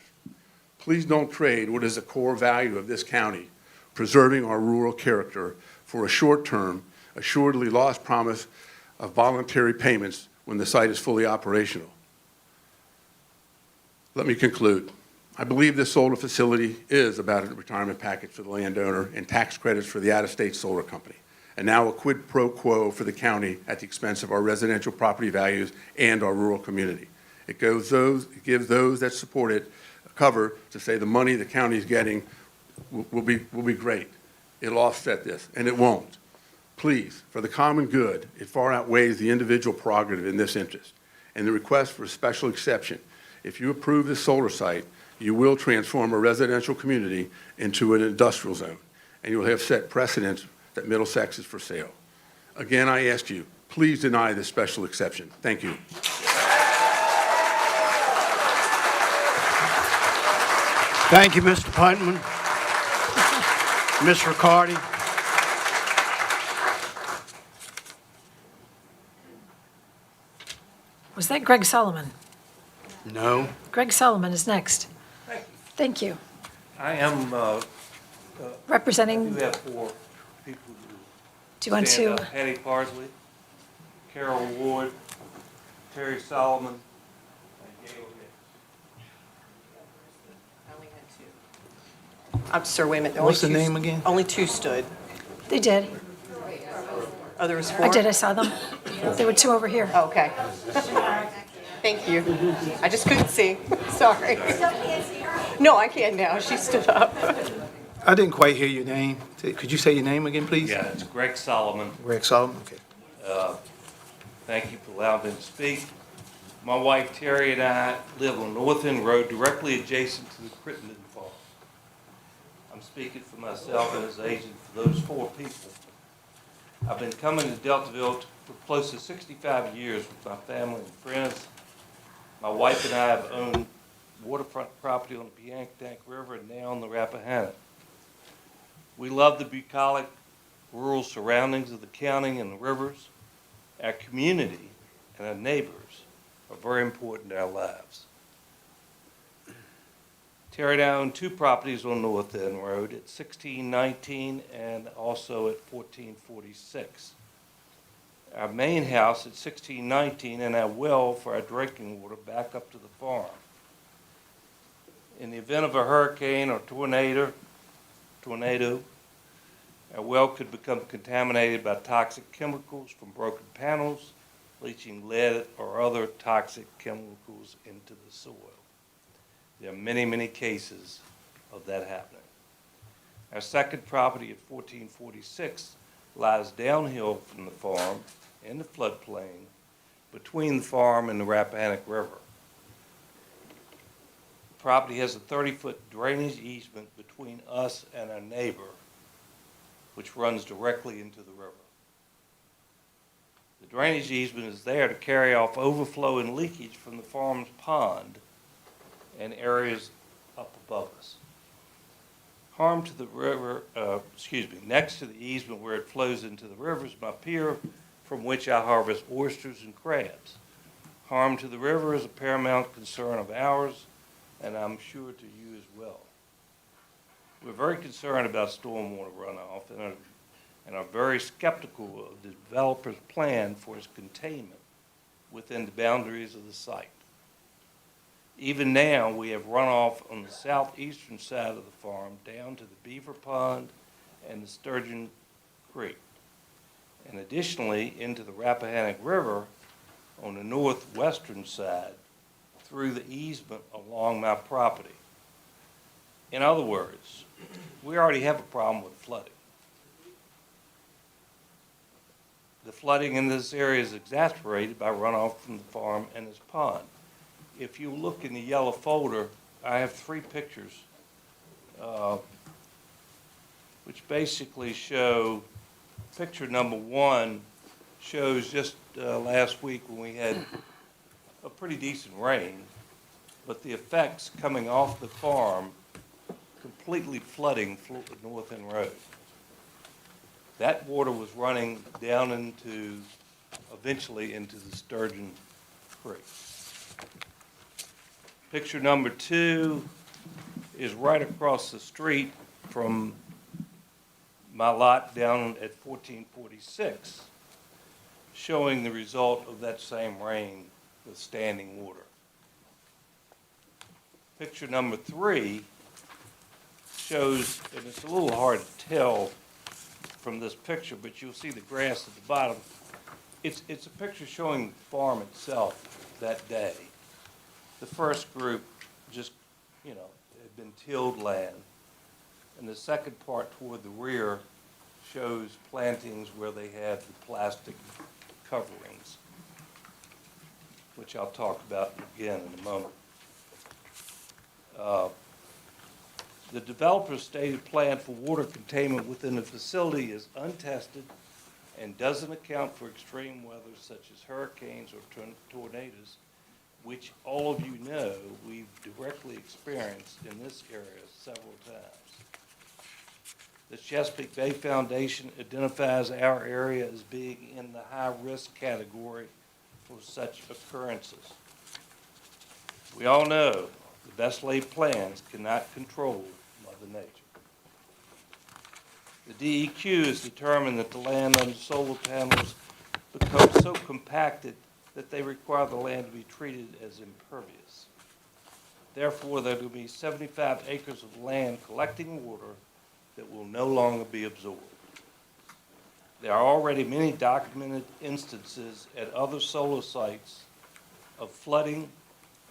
Please don't trade what is a core value of this county, preserving our rural character, for a short-term, assuredly lost promise of voluntary payments when the site is fully operational. Let me conclude. I believe this solar facility is about a retirement package for the landowner and tax credits for the out-of-state solar company, and now a quid pro quo for the county at the expense of our residential property values and our rural community. It gives those that support it a cover to say the money the county is getting will be great. It'll offset this, and it won't. Please, for the common good, it far outweighs the individual prerogative in this interest. And the request for a special exception, if you approve this solar site, you will transform a residential community into an industrial zone, and you'll have set precedents that Middlesex is for sale. Again, I ask you, please deny this special exception. Thank you. Thank you, Mr. Putman. Ms. Riccardi. Was that Greg Solomon? No. Greg Solomon is next. Thank you. I am, Representing, we have four people do you want stand to, up. Hattie Parsley, Carol Wood, Terry Solomon, and Gail Hicks. Sir, wait a minute. What's the name again? Only two stood. they did. Oh, there was four? I did, I saw them. There were two over here. Oh, okay. Thank you. I just couldn't see. Sorry. No, I can now. She stood up. I didn't quite hear your name. Could you say your name again, please? Yeah, it's Greg Solomon. Greg Solomon, okay. Thank you for allowing me to speak. My wife Terry and I live on North End Road, directly adjacent to the Crittenden Farm. I'm speaking for myself as agent for those 4 people. I've been coming to Deltaville for close to 65 years with my family and friends. My wife and I have owned waterfront property on the Piantank River and now on the Rappahannock. We love the bucolic rural surroundings of the county and the rivers. Our community and our neighbors are very important in our lives. Terry and I own 2 properties on North End Road at 1619 and also at 1446. Our main house at 1619 and our well for our drinking water back up to the farm. In the event of a hurricane or tornado, our well could become contaminated by toxic chemicals from broken panels, leaching lead or other toxic chemicals into the soil. There are many, many cases of that happening. Our second property at 1446 lies downhill from the farm in the floodplain between the farm and the Rappahannock River. The property has a 30-foot drainage easement between us and our neighbor, which runs directly into the river. The drainage easement is there to carry off overflow and leakage from the farm's pond and areas up above us. Harm to the river, next to the easement where it flows into the river is my pier from which I harvest oysters and crabs. Harm to the river is a paramount concern of ours, and I'm sure to you as well. We're very concerned about stormwater runoff and are very skeptical of the developer's plan for its containment within the boundaries of the site. Even now, we have runoff on the southeastern side of the farm down to the Beaver Pond and the Sturgeon Creek, and additionally into the Rappahannock River on the northwestern side through the easement along my property. In other words, we already have a problem with flooding. The flooding in this area is exacerbated by runoff from the farm and its pond. If you look in the yellow folder, I have 3 pictures, which basically show, picture number 1 shows just last week when we had a pretty decent rain, but the effects coming off the farm completely flooding North End Road. That water was running down eventually into the Sturgeon Creek. Picture number 2 is right across the street from my lot down at 1446, showing the result of that same rain with standing water. Picture number 3 shows, and it's a little hard to tell from this picture, but you'll see the grass at the bottom. It's a picture showing the farm itself that day. The first group just, had been tilled land. And the second part toward the rear shows plantings where they had the plastic coverings, which I'll talk about again in a moment. The developer's stated plan for water containment within the facility is untested and doesn't account for extreme weather such as hurricanes or tornadoes, which all of you know we've directly experienced in this area several times. The Chesapeake Bay Foundation identifies our area as being in the high-risk category for such occurrences. We all know the best laid plans cannot control Mother Nature. The DEQ has determined that the land under solar panels becomes so compacted that they require the land to be treated as impervious. Therefore, there will be 75 acres of land collecting water that will no longer be absorbed. There are already many documented instances at other solar sites of flooding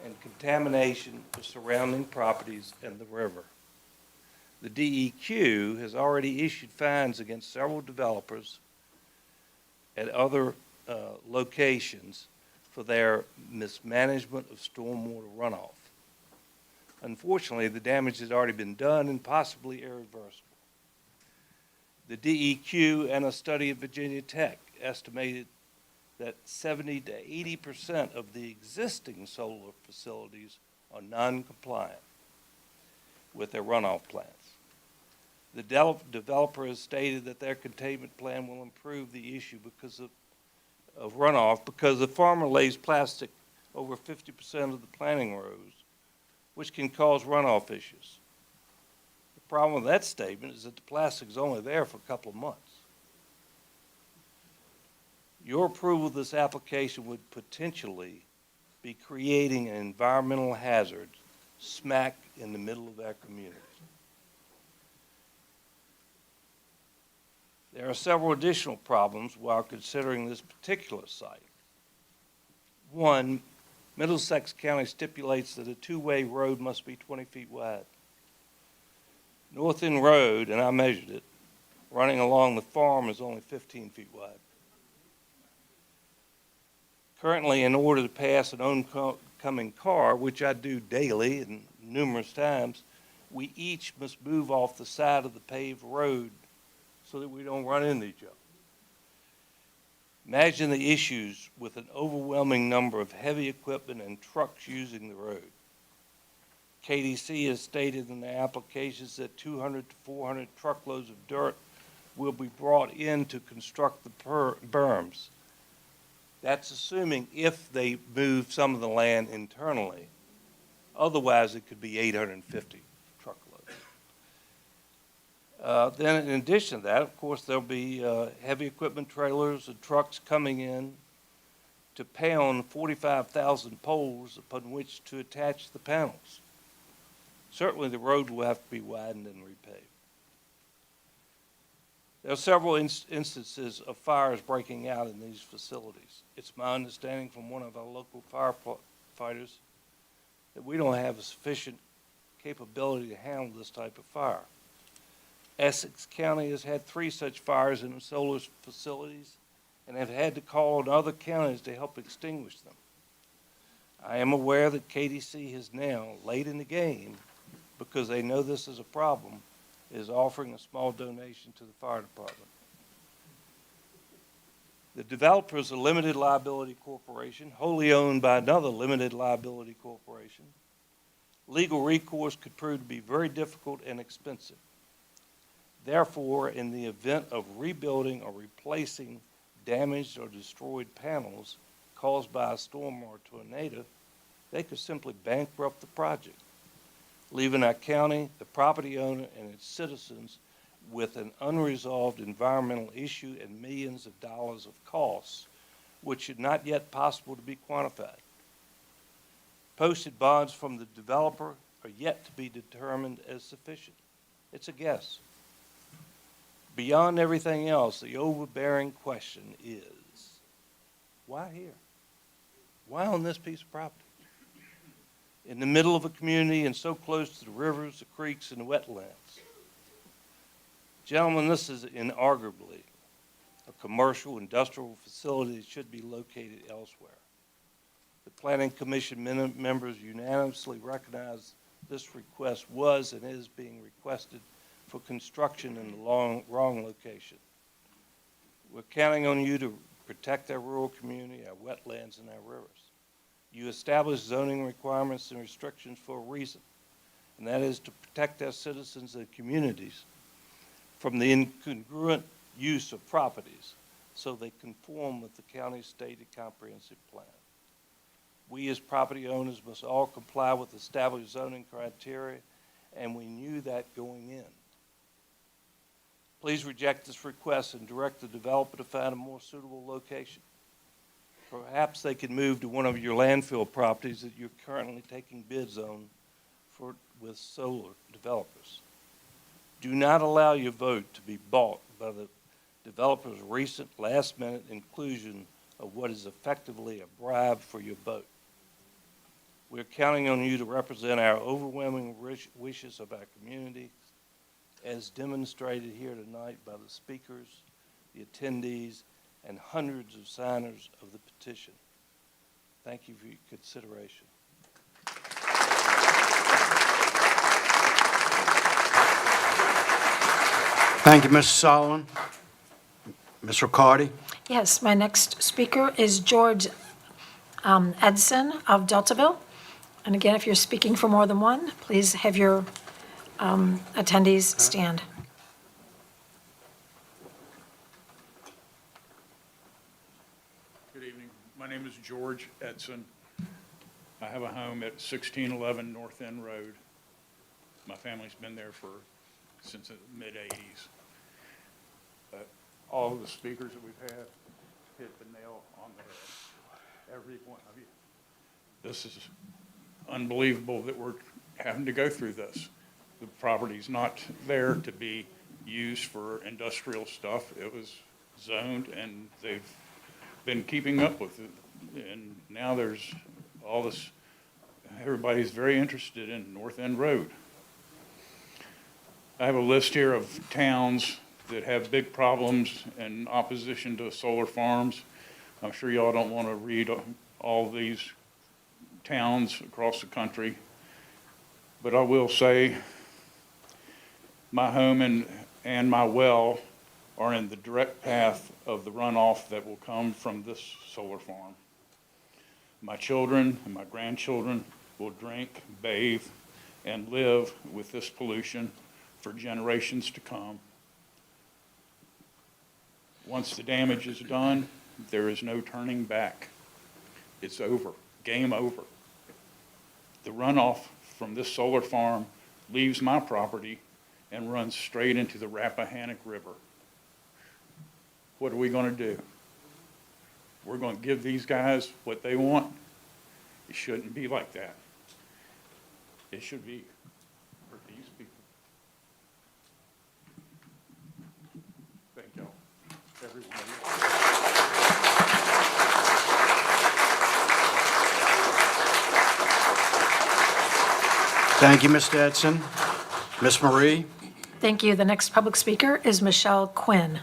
and contamination of surrounding properties and the river. The DEQ has already issued fines against several developers at other locations for their mismanagement of stormwater runoff. Unfortunately, the damage has already been done and possibly irreversible. The DEQ and a study at Virginia Tech estimated that 70 to 80% of the existing solar facilities are non-compliant with their runoff plans. The developer has stated that their containment plan will improve the issue because of runoff, because the farmer lays plastic over 50% of the planting rows, which can cause runoff issues. The problem with that statement is that the plastic is only there for a couple of months. Your approval of this application would potentially be creating an environmental hazard smack in the middle of our community. There are several additional problems while considering this particular site. One, Middlesex County stipulates that a two-way road must be 20 feet wide. North End Road, and I measured it, running along the farm is only 15 feet wide. Currently, in order to pass an oncoming car, which I do daily and numerous times, we each must move off the side of the paved road so that we don't run into each other. Imagine the issues with an overwhelming number of heavy equipment and trucks using the road. KDC has stated in their applications that 200 to 400 truckloads of dirt will be brought in to construct the berms. That's assuming if they move some of the land internally. Otherwise, it could be 850 truckloads. Then in addition to that, of course, there'll be heavy equipment trailers and trucks coming in to pound 45,000 poles upon which to attach the panels. Certainly, the road will have to be widened and repaved. There are several instances of fires breaking out in these facilities. It's my understanding from one of our local firefighters that we don't have a sufficient capability to handle this type of fire. Essex County has had 3 such fires in solar facilities and have had to call on other counties to help extinguish them. I am aware that KDC is now, late in the game, because they know this is a problem, is offering a small donation to the fire department. The developer is a limited liability corporation, wholly owned by another limited liability corporation. Legal recourse could prove to be very difficult and expensive. Therefore, in the event of rebuilding or replacing damaged or destroyed panels caused by a storm or tornado, they could simply bankrupt the project, leaving our county, the property owner, and its citizens with an unresolved environmental issue and millions of dollars of costs, which is not yet possible to be quantified. Posted bonds from the developer are yet to be determined as sufficient. It's a guess. Beyond everything else, the overbearing question is, why here? Why on this piece of property? In the middle of a community and so close to the rivers, the creeks, and the wetlands. Gentlemen, this is inarguably a commercial industrial facility that should be located elsewhere. The Planning Commission members unanimously recognize this request was and is being requested for construction in the wrong location. We're counting on you to protect our rural community, our wetlands, and our rivers. You establish zoning requirements and restrictions for a reason, and that is to protect our citizens and communities from the incongruent use of properties so they conform with the county's stated comprehensive plan. We as property owners must all comply with established zoning criteria, and we knew that going in. Please reject this request and direct the developer to find a more suitable location. Perhaps they could move to one of your landfill properties that you're currently taking bids on with solar developers. Do not allow your vote to be bought by the developer's recent last-minute inclusion of what is effectively a bribe for your vote. We're counting on you to represent our overwhelming wishes of our community, as demonstrated here tonight by the speakers, the attendees, and hundreds of signers of the petition. Thank you for your consideration. Thank you, Mr. Solomon. Ms. Riccardi? Yes, my next speaker is George Edson of Deltaville. And again, if you're speaking for more than one, please have your attendees stand. Good evening. My name is George Edson. I have a home at 1611 North End Road. My family's been there since the mid-'80s. All of the speakers that we've had hit the nail on the head, every one of you. This is unbelievable that we're having to go through this. The property's not there to be used for industrial stuff. It was zoned, and they've been keeping up with it. And now there's all this, everybody's very interested in North End Road. I have a list here of towns that have big problems in opposition to solar farms. I'm sure y'all don't want to read all these towns across the country, but I will say my home and my well are in the direct path of the runoff that will come from this solar farm. My children and my grandchildren will drink, bathe, and live with this pollution for generations to come. Once the damage is done, there is no turning back. It's over, game over. The runoff from this solar farm leaves my property and runs straight into the Rappahannock River. What are we going to do? We're going to give these guys what they want? It shouldn't be like that. It should be for these people. Thank y'all, every one of you. Thank you, Mr. Edson. Ms. Marie? Thank you. The next public speaker is Michelle Quinn.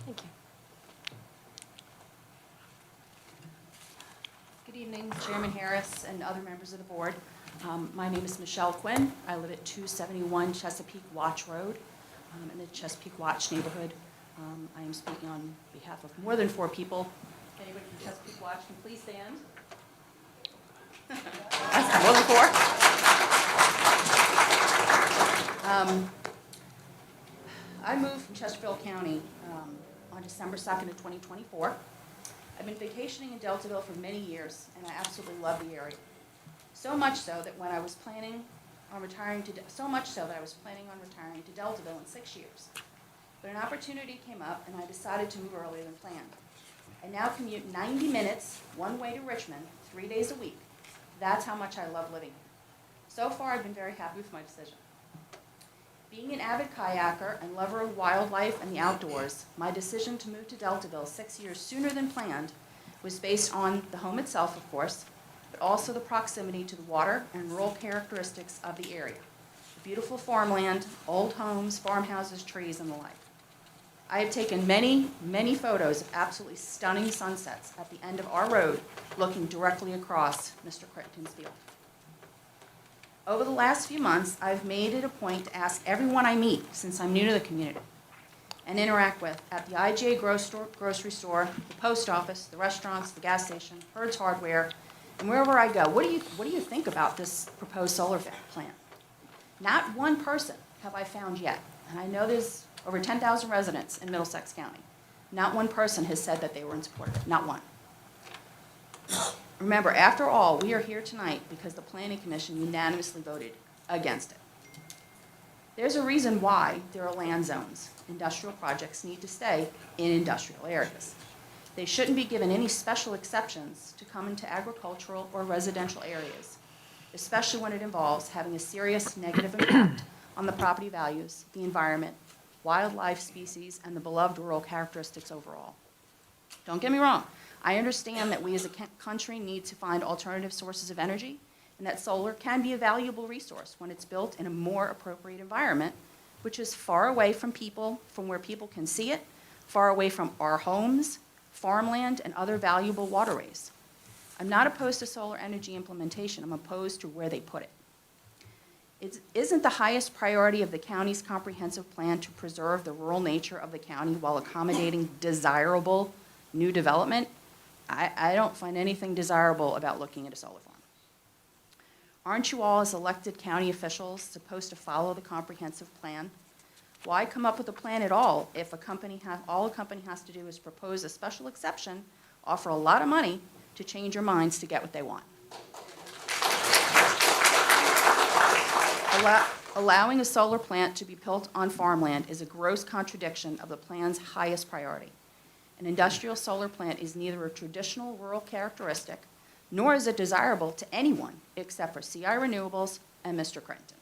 Thank you. Good evening, Chairman Harris and other members of the board. My name is Michelle Quinn. I live at 271 Chesapeake Watch Road in the Chesapeake Watch neighborhood. I am speaking on behalf of more than 4 people. If anybody from Chesapeake Watch can please stand. That's more than 4. I moved from Chesterfield County on December 2nd of 2024. I've been vacationing in Deltaville for many years, and I absolutely love the area. So much so that when I was planning on retiring to Deltaville in 6 years. But an opportunity came up, and I decided to move earlier than planned. I now commute 90 minutes one way to Richmond 3 days a week. That's how much I love living here. So far, I've been very happy with my decision. Being an avid kayaker and lover of wildlife and the outdoors, my decision to move to Deltaville 6 years sooner than planned was based on the home itself, of course, but also the proximity to the water and rural characteristics of the area. Beautiful farmland, old homes, farmhouses, trees, and the like. I have taken many, many photos of absolutely stunning sunsets at the end of our road, looking directly across Mr. Crittenden's field. Over the last few months, I've made it a point to ask everyone I meet, since I'm new to the community, and interact with at the IGA grocery store, the post office, the restaurants, the gas station, Herd's Hardware, and wherever I go, what do you think about this proposed solar plant? Not one person have I found yet, and I know there's over 10,000 residents in Middlesex County. Not one person has said that they were in support of it, not one. Remember, after all, we are here tonight because the Planning Commission unanimously voted against it. There's a reason why there are land zones. Industrial projects need to stay in industrial areas. They shouldn't be given any special exceptions to come into agricultural or residential areas. especially when it involves having a serious negative impact on the property values, the environment, wildlife species, and the beloved rural characteristics overall. Don't get me wrong, I understand that we as a country need to find alternative sources of energy, and that solar can be a valuable resource when it's built in a more appropriate environment, which is far away from people, from where people can see it, far away from our homes, farmland, and other valuable waterways. I'm not opposed to solar energy implementation, I'm opposed to where they put it. It isn't the highest priority of the county's comprehensive plan to preserve the rural nature of the county while accommodating desirable new development. I don't find anything desirable about looking at a solar farm. Aren't you all, as elected county officials, supposed to follow the comprehensive plan? Why come up with a plan at all if all a company has to do is propose a special exception, offer a lot of money to change your minds to get what they want? Allowing a solar plant to be built on farmland is a gross contradiction of the plan's highest priority. An industrial solar plant is neither a traditional rural characteristic, nor is it desirable to anyone except for CI Renewables and Mr. Creighton.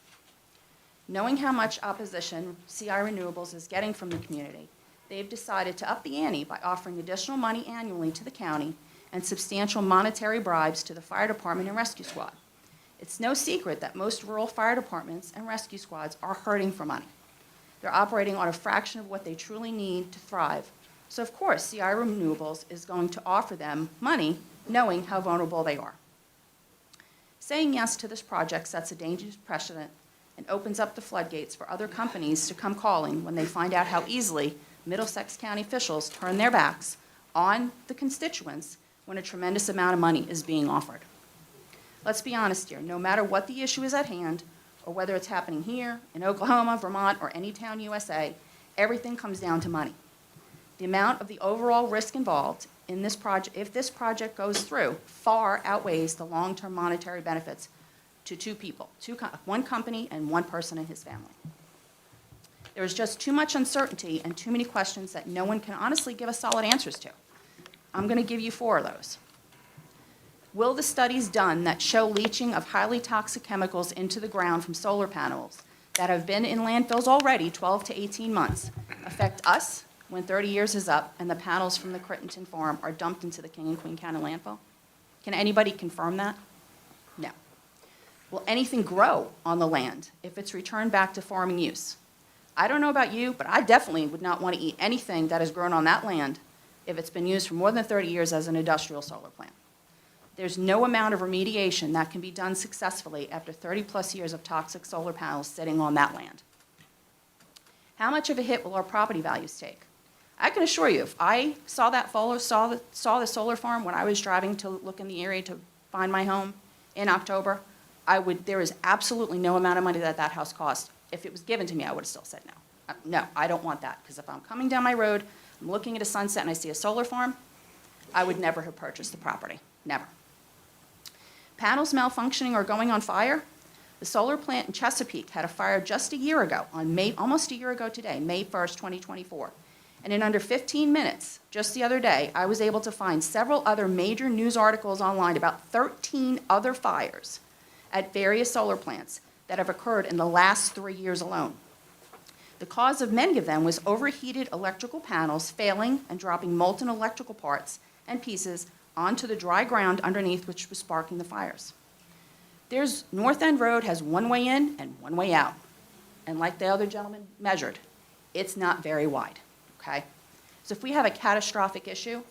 Knowing how much opposition CI Renewables is getting from the community, they've decided to up the ante by offering additional money annually to the county and substantial monetary bribes to the fire department and rescue squad. It's no secret that most rural fire departments and rescue squads are hurting for money. They're operating on a fraction of what they truly need to thrive. So of course, CI Renewables is going to offer them money knowing how vulnerable they are. Saying yes to this project sets a dangerous precedent and opens up the floodgates for other companies to come calling when they find out how easily Middlesex County officials turn their backs on the constituents when a tremendous amount of money is being offered. Let's be honest here, no matter what the issue is at hand, or whether it's happening here, in Oklahoma, Vermont, or any town USA, everything comes down to money. The amount of the overall risk involved in this project, if this project goes through, far outweighs the long-term monetary benefits to two people, one company and one person and his family. There is just too much uncertainty and too many questions that no one can honestly give us solid answers to. I'm going to give you 4 of those. Will the studies done that show leaching of highly toxic chemicals into the ground from solar panels that have been in landfills already 12 to 18 months affect us when 30 years is up and the panels from the Crittenton farm are dumped into the King and Queen County landfill? Can anybody confirm that? No. Will anything grow on the land if it's returned back to farming use? I don't know about you, but I definitely would not want to eat anything that is grown on that land if it's been used for more than 30 years as an industrial solar plant. There's no amount of remediation that can be done successfully after 30-plus years of toxic solar panels sitting on that land. How much of a hit will our property values take? I can assure you, if I saw the solar farm when I was driving to look in the area to find my home in October, there is absolutely no amount of money that house cost. If it was given to me, I would have still said no. No, I don't want that, because if I'm coming down my road, I'm looking at a sunset and I see a solar farm, I would never have purchased the property, never. Panels malfunctioning or going on fire? The solar plant in Chesapeake had a fire just a year ago, almost a year ago today, May 1st, 2024. And in under 15 minutes, just the other day, I was able to find several other major news articles online about 13 other fires at various solar plants that have occurred in the last 3 years alone. The cause of many of them was overheated electrical panels failing and dropping molten electrical parts and pieces onto the dry ground underneath, which was sparking the fires. North End Road has one way in and one way out. And like the other gentleman measured, it's not very wide, okay? So if we have a catastrophic issue,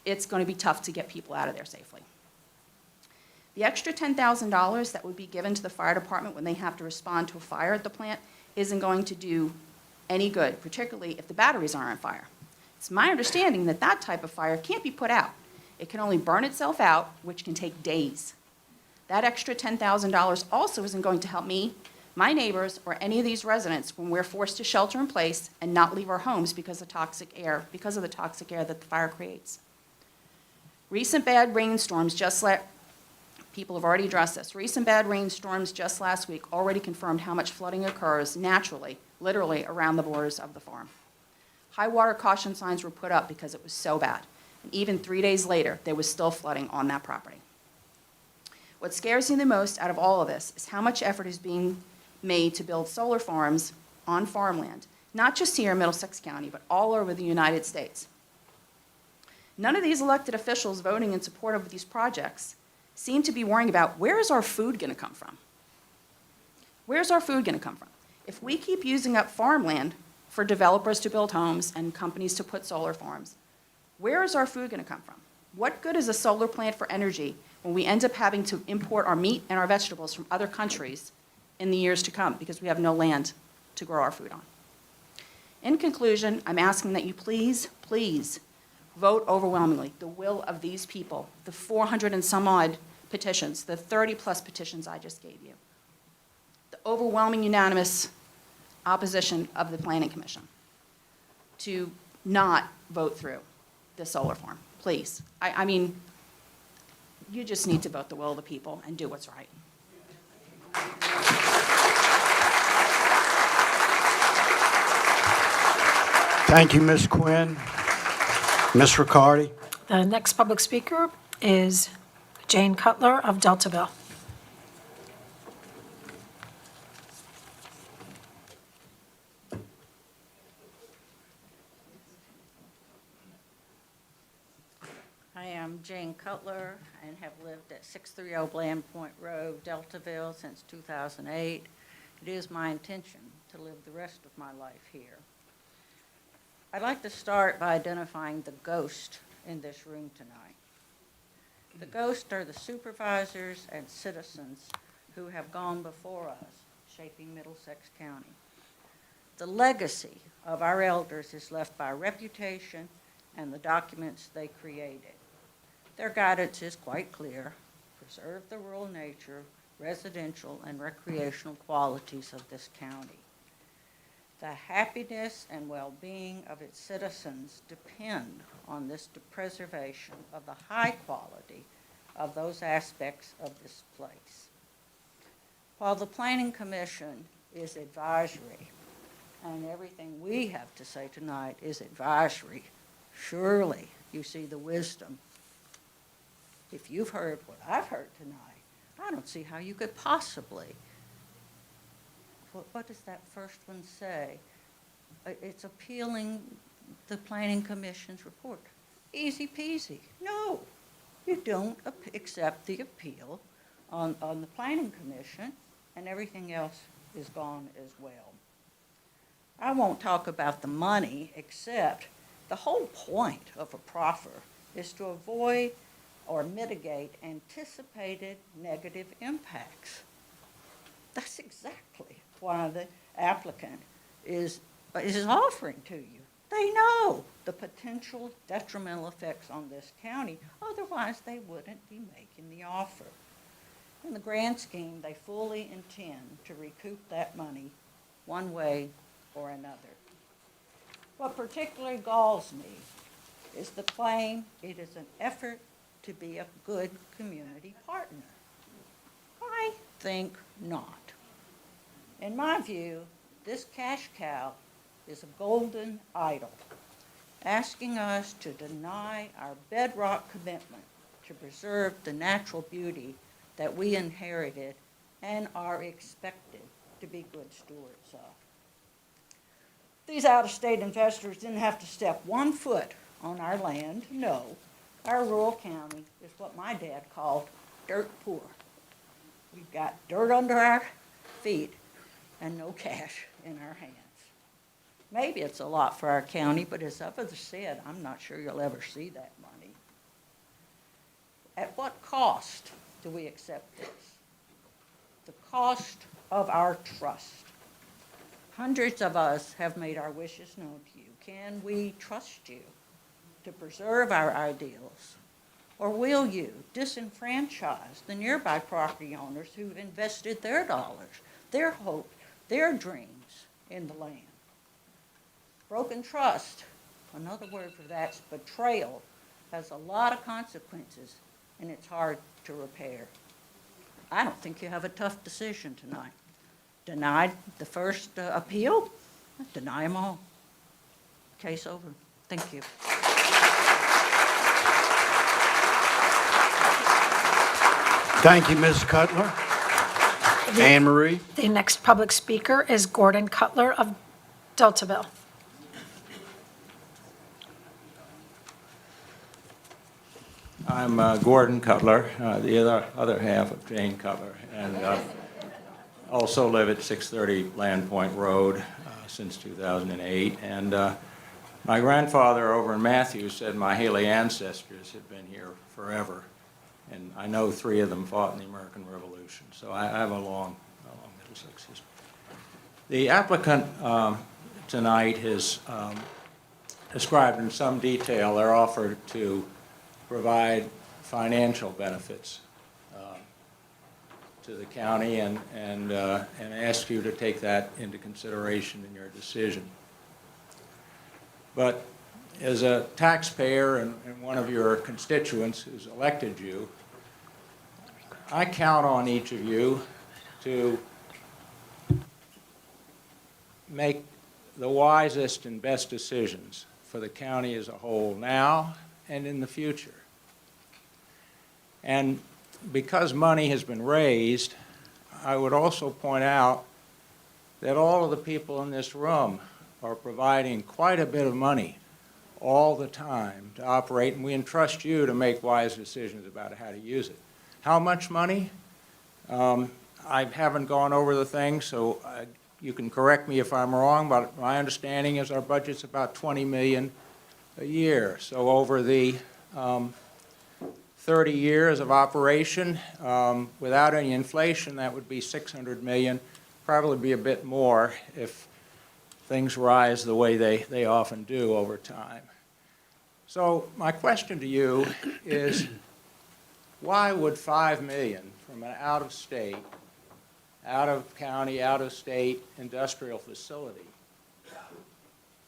it's going to be tough to get people out of there safely. The extra $10,000 that would be given to the fire department when they have to respond to a fire at the plant isn't going to do any good, particularly if the batteries are on fire. It's my understanding that that type of fire can't be put out. It can only burn itself out, which can take days. That extra $10,000 also isn't going to help me, my neighbors, or any of these residents when we're forced to shelter in place and not leave our homes because of the toxic air that the fire creates. Recent bad rainstorms people have already addressed this. Recent bad rainstorms just last week already confirmed how much flooding occurs naturally, literally around the borders of the farm. High water caution signs were put up because it was so bad. And even 3 days later, there was still flooding on that property. What scares me the most out of all of this is how much effort is being made to build solar farms on farmland, not just here in Middlesex County, but all over the United States. None of these elected officials voting in support of these projects seem to be worrying about, where is our food going to come from? Where's our food going to come from? If we keep using up farmland for developers to build homes and companies to put solar farms, where is our food going to come from? What good is a solar plant for energy when we end up having to import our meat and our vegetables from other countries in the years to come because we have no land to grow our food on? In conclusion, I'm asking that you please, please vote overwhelmingly the will of these people, the 400 and some odd petitions, the 30-plus petitions I just gave you, the overwhelming unanimous opposition of the Planning Commission to not vote through the solar farm. Please. I mean, you just need to vote the will of the people and do what's right. Thank you, Ms. Quinn. Ms. Riccardi? The next public speaker is Jane Cutler of Deltaville. I am Jane Cutler and have lived at 630 Bland Point Road, Deltaville, since 2008. It is my intention to live the rest of my life here. I'd like to start by identifying the ghost in this room tonight. The ghosts are the supervisors and citizens who have gone before us, shaping Middlesex County. The legacy of our elders is left by reputation and the documents they created. Their guidance is quite clear: preserve the rural nature, residential, and recreational qualities of this county. The happiness and well-being of its citizens depend on this preservation of the high quality of those aspects of this place. While the Planning Commission is advisory, and everything we have to say tonight is advisory, surely you see the wisdom. If you've heard what I've heard tonight, I don't see how you could possibly. What does that first one say? It's appealing the Planning Commission's report. Easy peasy. No, you don't accept the appeal on the Planning Commission, and everything else is gone as well. I won't talk about the money, except the whole point of a proffer is to avoid or mitigate anticipated negative impacts. That's exactly why the applicant is offering to you. They know the potential detrimental effects on this county, otherwise they wouldn't be making the offer. In the grand scheme, they fully intend to recoup that money one way or another. What particularly galls me is the claim it is an effort to be a good community partner. I think not. In my view, this cash cow is a golden idol, asking us to deny our bedrock commitment to preserve the natural beauty that we inherited and are expected to be good stewards of. These out-of-state investors didn't have to step 1 foot on our land. No, our rural county is what my dad called dirt poor. We've got dirt under our feet and no cash in our hands. Maybe it's a lot for our county, but as others said, I'm not sure you'll ever see that money. At what cost do we accept this? The cost of our trust. Hundreds of us have made our wishes known to you. Can we trust you to preserve our ideals? Or will you disenfranchise the nearby property owners who've invested their dollars, their hope, their dreams in the land? Broken trust, another word for that's betrayal, has a lot of consequences, and it's hard to repair. I don't think you have a tough decision tonight. Denied the first appeal, deny them all. Case over. Thank you. Thank you, Ms. Cutler. Anne Marie? The next public speaker is Gordon Cutler of Deltaville. I'm Gordon Cutler, the other half of Jane Cutler, and also live at 630 Land Point Road since 2008. And my grandfather over in Matthews said my Haley ancestors had been here forever, and I know 3 of them fought in the American Revolution, so I have a long Middlesex history. The applicant tonight has described in some detail their offer to provide financial benefits to the county and ask you to take that into consideration in your decision. But as a taxpayer and one of your constituents who's elected you, I count on each of you to make the wisest and best decisions for the county as a whole now and in the future. And because money has been raised, I would also point out that all of the people in this room are providing quite a bit of money all the time to operate, and we entrust you to make wise decisions about how to use it. How much money? I haven't gone over the thing, so you can correct me if I'm wrong, but my understanding is our budget's about $20 million a year. So over the 30 years of operation, without any inflation, that would be $600 million, probably be a bit more if things rise the way they often do over time. So my question to you is, why would $5 million from an out-of-state, out-of-county, out-of-state industrial facility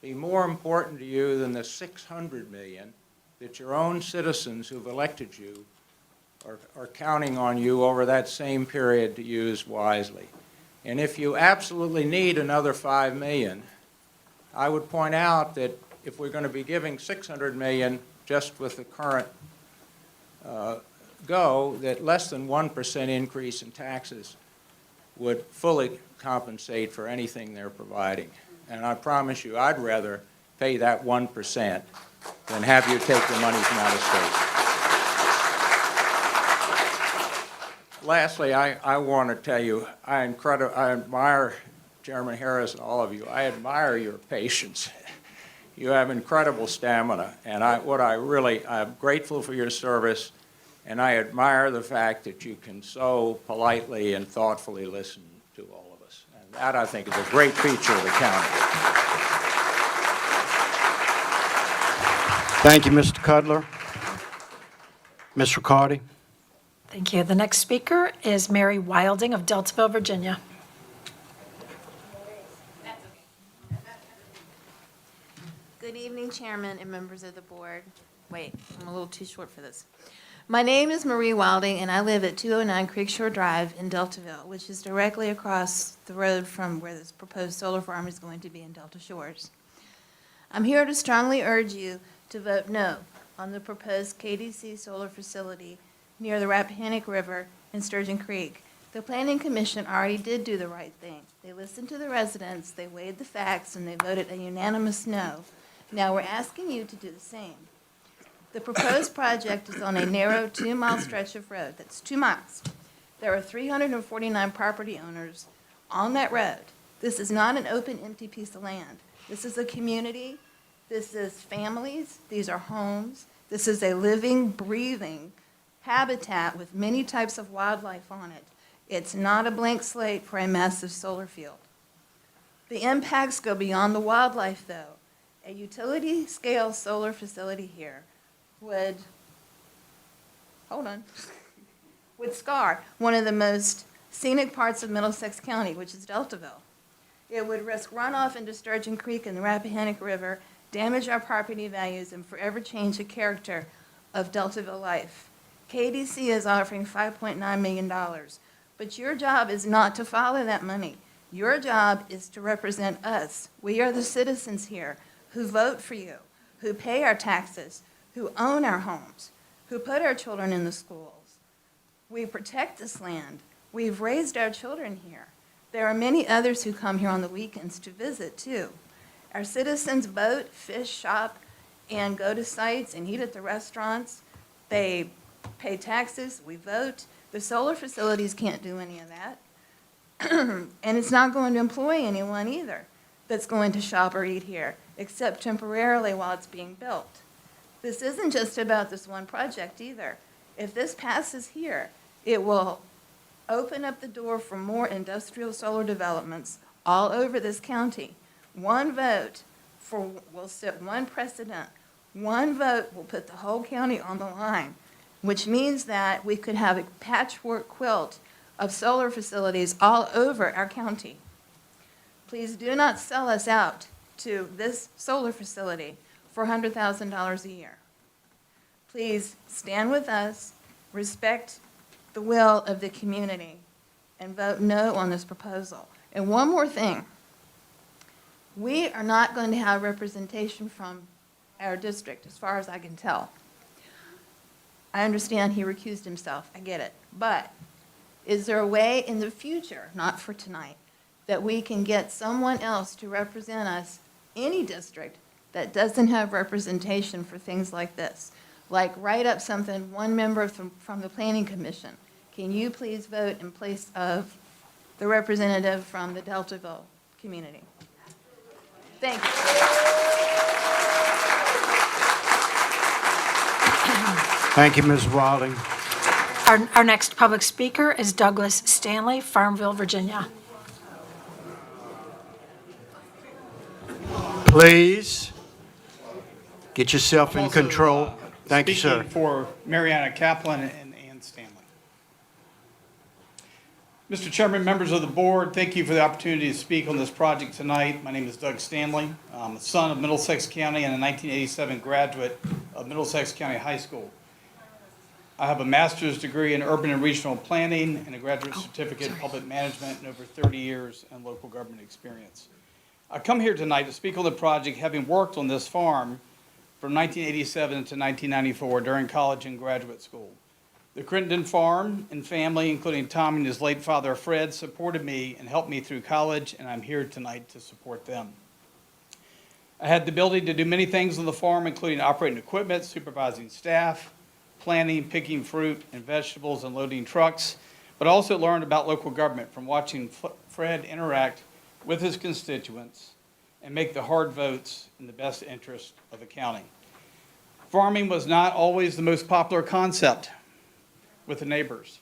be more important to you than the $600 million that your own citizens who've elected you are counting on you over that same period to use wisely? And if you absolutely need another $5 million, I would point out that if we're going to be giving $600 million just with the current that less than 1% increase in taxes would fully compensate for anything they're providing. And I promise you, I'd rather pay that 1% than have you take the money from out of state. Lastly, I want to tell you, I admire Chairman Harris and all of you. I admire your patience. You have incredible stamina, and I'm grateful for your service, and I admire the fact that you can so politely and thoughtfully listen to all of us. And that, I think, is a great feature of the county. Thank you, Mr. Cutler. Ms. Riccardi? Thank you. The next speaker is Mary Wilding of Deltaville, Virginia. Good evening, Chairman and members of the board. Wait, I'm a little too short for this. My name is Marie Wilding, and I live at 209 Creekshore Drive in Deltaville, which is directly across the road from where this proposed solar farm is going to be in Delta Shores. I'm here to strongly urge you to vote no on the proposed KDC solar facility near the Rappahannock River in Sturgeon Creek. The Planning Commission already did do the right thing. They listened to the residents, they weighed the facts, and they voted a unanimous no. Now we're asking you to do the same. The proposed project is on a narrow 2-mile stretch of road. That's 2 miles. There are 349 property owners on that road. This is not an open, empty piece of land. This is a community. This is families. These are homes. This is a living, breathing habitat with many types of wildlife on it. It's not a blank slate for a massive solar field. The impacts go beyond the wildlife, though. A utility-scale solar facility here would scar one of the most scenic parts of Middlesex County, which is Deltaville. It would risk runoff into Sturgeon Creek and the Rappahannock River, damage our property values, and forever change the character of Deltaville life. KDC is offering $5.9 million, but your job is not to follow that money. Your job is to represent us. We are the citizens here who vote for you, who pay our taxes, who own our homes, who put our children in the schools. We protect this land. We've raised our children here. There are many others who come here on the weekends to visit, too. Our citizens boat, fish, shop, and go to sites and eat at the restaurants. They pay taxes, we vote. The solar facilities can't do any of that. And it's not going to employ anyone either that's going to shop or eat here, except temporarily while it's being built. This isn't just about this one project either. If this passes here, it will open up the door for more industrial solar developments all over this county. One vote will set one precedent. One vote will put the whole county on the line, which means that we could have a patchwork quilt of solar facilities all over our county. Please do not sell us out to this solar facility for $100,000 a year. Please stand with us, respect the will of the community, and vote no on this proposal. And one more thing. We are not going to have representation from our district, as far as I can tell. I understand he recused himself, I get it. But is there a way in the future, not for tonight, that we can get someone else to represent us, any district, that doesn't have representation for things like this? Like write up something, one member from the Planning Commission. Can you please vote in place of the representative from the Deltaville community? Thank you. Thank you, Ms. Wilding. Our next public speaker is Douglas Stanley, Farmville, Virginia. Please get yourself in control. Thank you, sir. Speaking for Mariana Kaplan and Ann Stanley. Mr. Chairman, members of the board, thank you for the opportunity to speak on this project tonight. My name is Doug Stanley. I'm a son of Middlesex County and a 1987 graduate of Middlesex County High School. I have a master's degree in urban and regional planning and a graduate certificate in public management and over 30 years in local government experience. I come here tonight to speak on the project having worked on this farm from 1987 to 1994 during college and graduate school. The Crittenden farm and family, including Tom and his late father Fred, supported me and helped me through college, and I'm here tonight to support them. I had the ability to do many things on the farm, including operating equipment, supervising staff, planting, picking fruit and vegetables, and loading trucks, but also learned about local government from watching Fred interact with his constituents and make the hard votes in the best interest of the county. Farming was not always the most popular concept with the neighbors.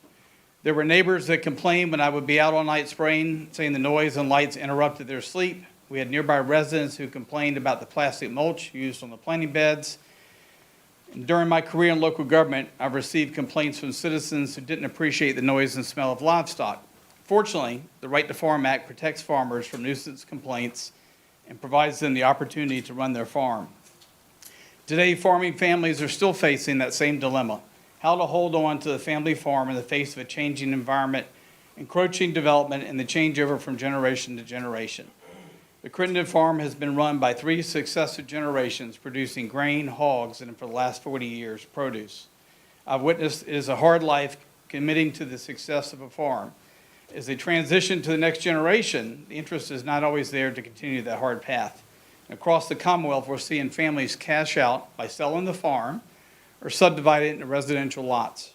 There were neighbors that complained when I would be out all night spraying, saying the noise and lights interrupted their sleep. We had nearby residents who complained about the plastic mulch used on the planting beds. And during my career in local government, I've received complaints from citizens who didn't appreciate the noise and smell of livestock. Fortunately, the Right to Farm Act protects farmers from nuisance complaints and provides them the opportunity to run their farm. Today, farming families are still facing that same dilemma: how to hold on to the family farm in the face of a changing environment, encroaching development, and the changeover from generation to generation. The Crittenden farm has been run by 3 successive generations, producing grain, hogs, and for the last 40 years, produce. I've witnessed it is a hard life committing to the success of a farm. As they transition to the next generation, the interest is not always there to continue that hard path. Across the Commonwealth, we're seeing families cash out by selling the farm or subdivide it into residential lots.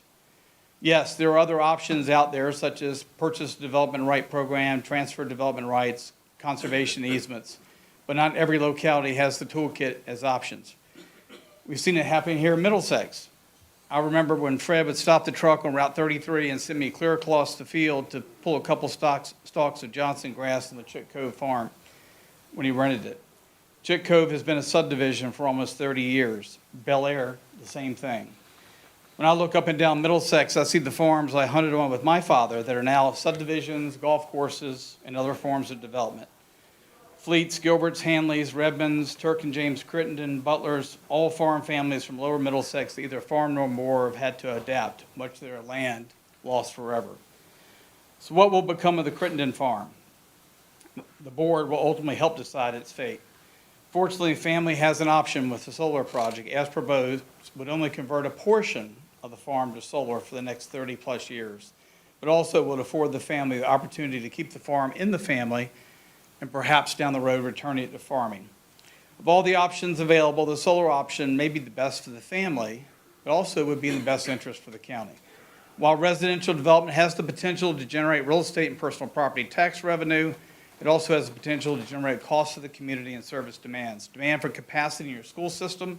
Yes, there are other options out there, such as purchase development right program, transfer development rights, conservation easements, but not every locality has the toolkit as options. We've seen it happen here in Middlesex. I remember when Fred would stop the truck on Route 33 and send me clear across the field to pull a couple stalks of Johnson grass on the Chick Cove farm when he rented it. Chick Cove has been a subdivision for almost 30 years. Bel Air, the same thing. When I look up and down Middlesex, I see the farms I hunted on with my father that are now subdivisions, golf courses, and other forms of development. Fleets, Gilberts, Hanleys, Redmonds, Turk and James Crittenden, Butlers, all farm families from lower Middlesex that either farm no more have had to adapt, much of their land lost forever. So what will become of the Crittenden farm? The board will ultimately help decide its fate. Fortunately, the family has an option with the solar project. As proposed, would only convert a portion of the farm to solar for the next 30-plus years, but also would afford the family the opportunity to keep the farm in the family and perhaps down the road return it to farming. Of all the options available, the solar option may be the best for the family, but also would be in the best interest for the county. While residential development has the potential to generate real estate and personal property tax revenue, it also has the potential to generate costs to the community and service demands. Demand for capacity in your school system,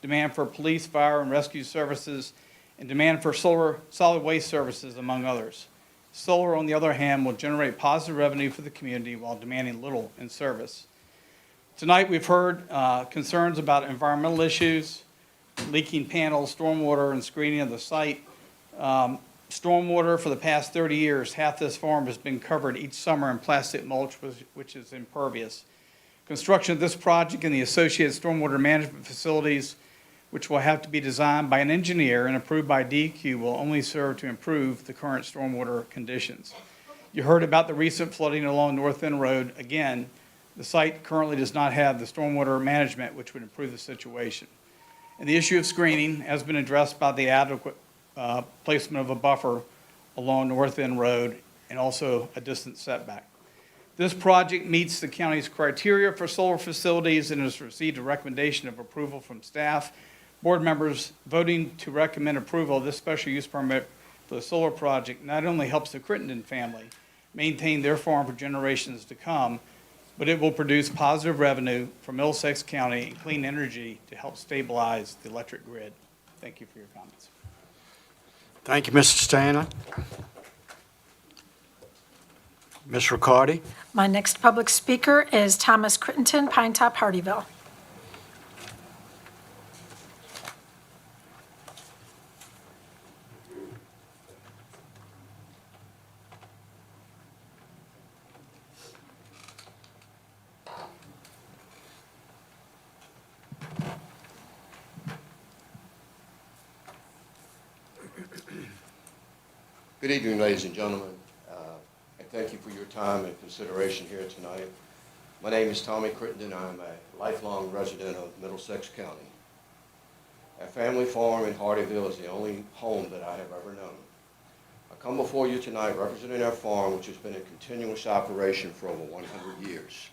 demand for police, fire, and rescue services, and demand for solar solid waste services, among others. Solar, on the other hand, will generate positive revenue for the community while demanding little in service. Tonight, we've heard concerns about environmental issues, leaking panels, stormwater, and screening of the site. Stormwater for the past 30 years, half this farm has been covered each summer in plastic mulch, which is impervious. Construction of this project and the associated stormwater management facilities, which will have to be designed by an engineer and approved by DEQ, will only serve to improve the current stormwater conditions. You heard about the recent flooding along North End Road. Again, the site currently does not have the stormwater management, which would improve the situation. And the issue of screening has been addressed by the adequate placement of a buffer along North End Road and also a distance setback. This project meets the county's criteria for solar facilities and has received a recommendation of approval from staff. Board members voting to recommend approval of this special use permit for the solar project not only helps the Crittenden family maintain their farm for generations to come, but it will produce positive revenue for Middlesex County and clean energy to help stabilize the electric grid. Thank you for your comments. Thank you, Mr. Stanley. Ms. Riccardi? My next public speaker is Thomas Crittenden, Pine Top, Hardyville. Good evening, ladies and gentlemen, and thank you for your time and consideration here tonight. My name is Tommy Crittenden. I'm a lifelong resident of Middlesex County. Our family farm in Hardyville is the only home that I have ever known. I come before you tonight representing our farm, which has been in continuous operation for over 100 years.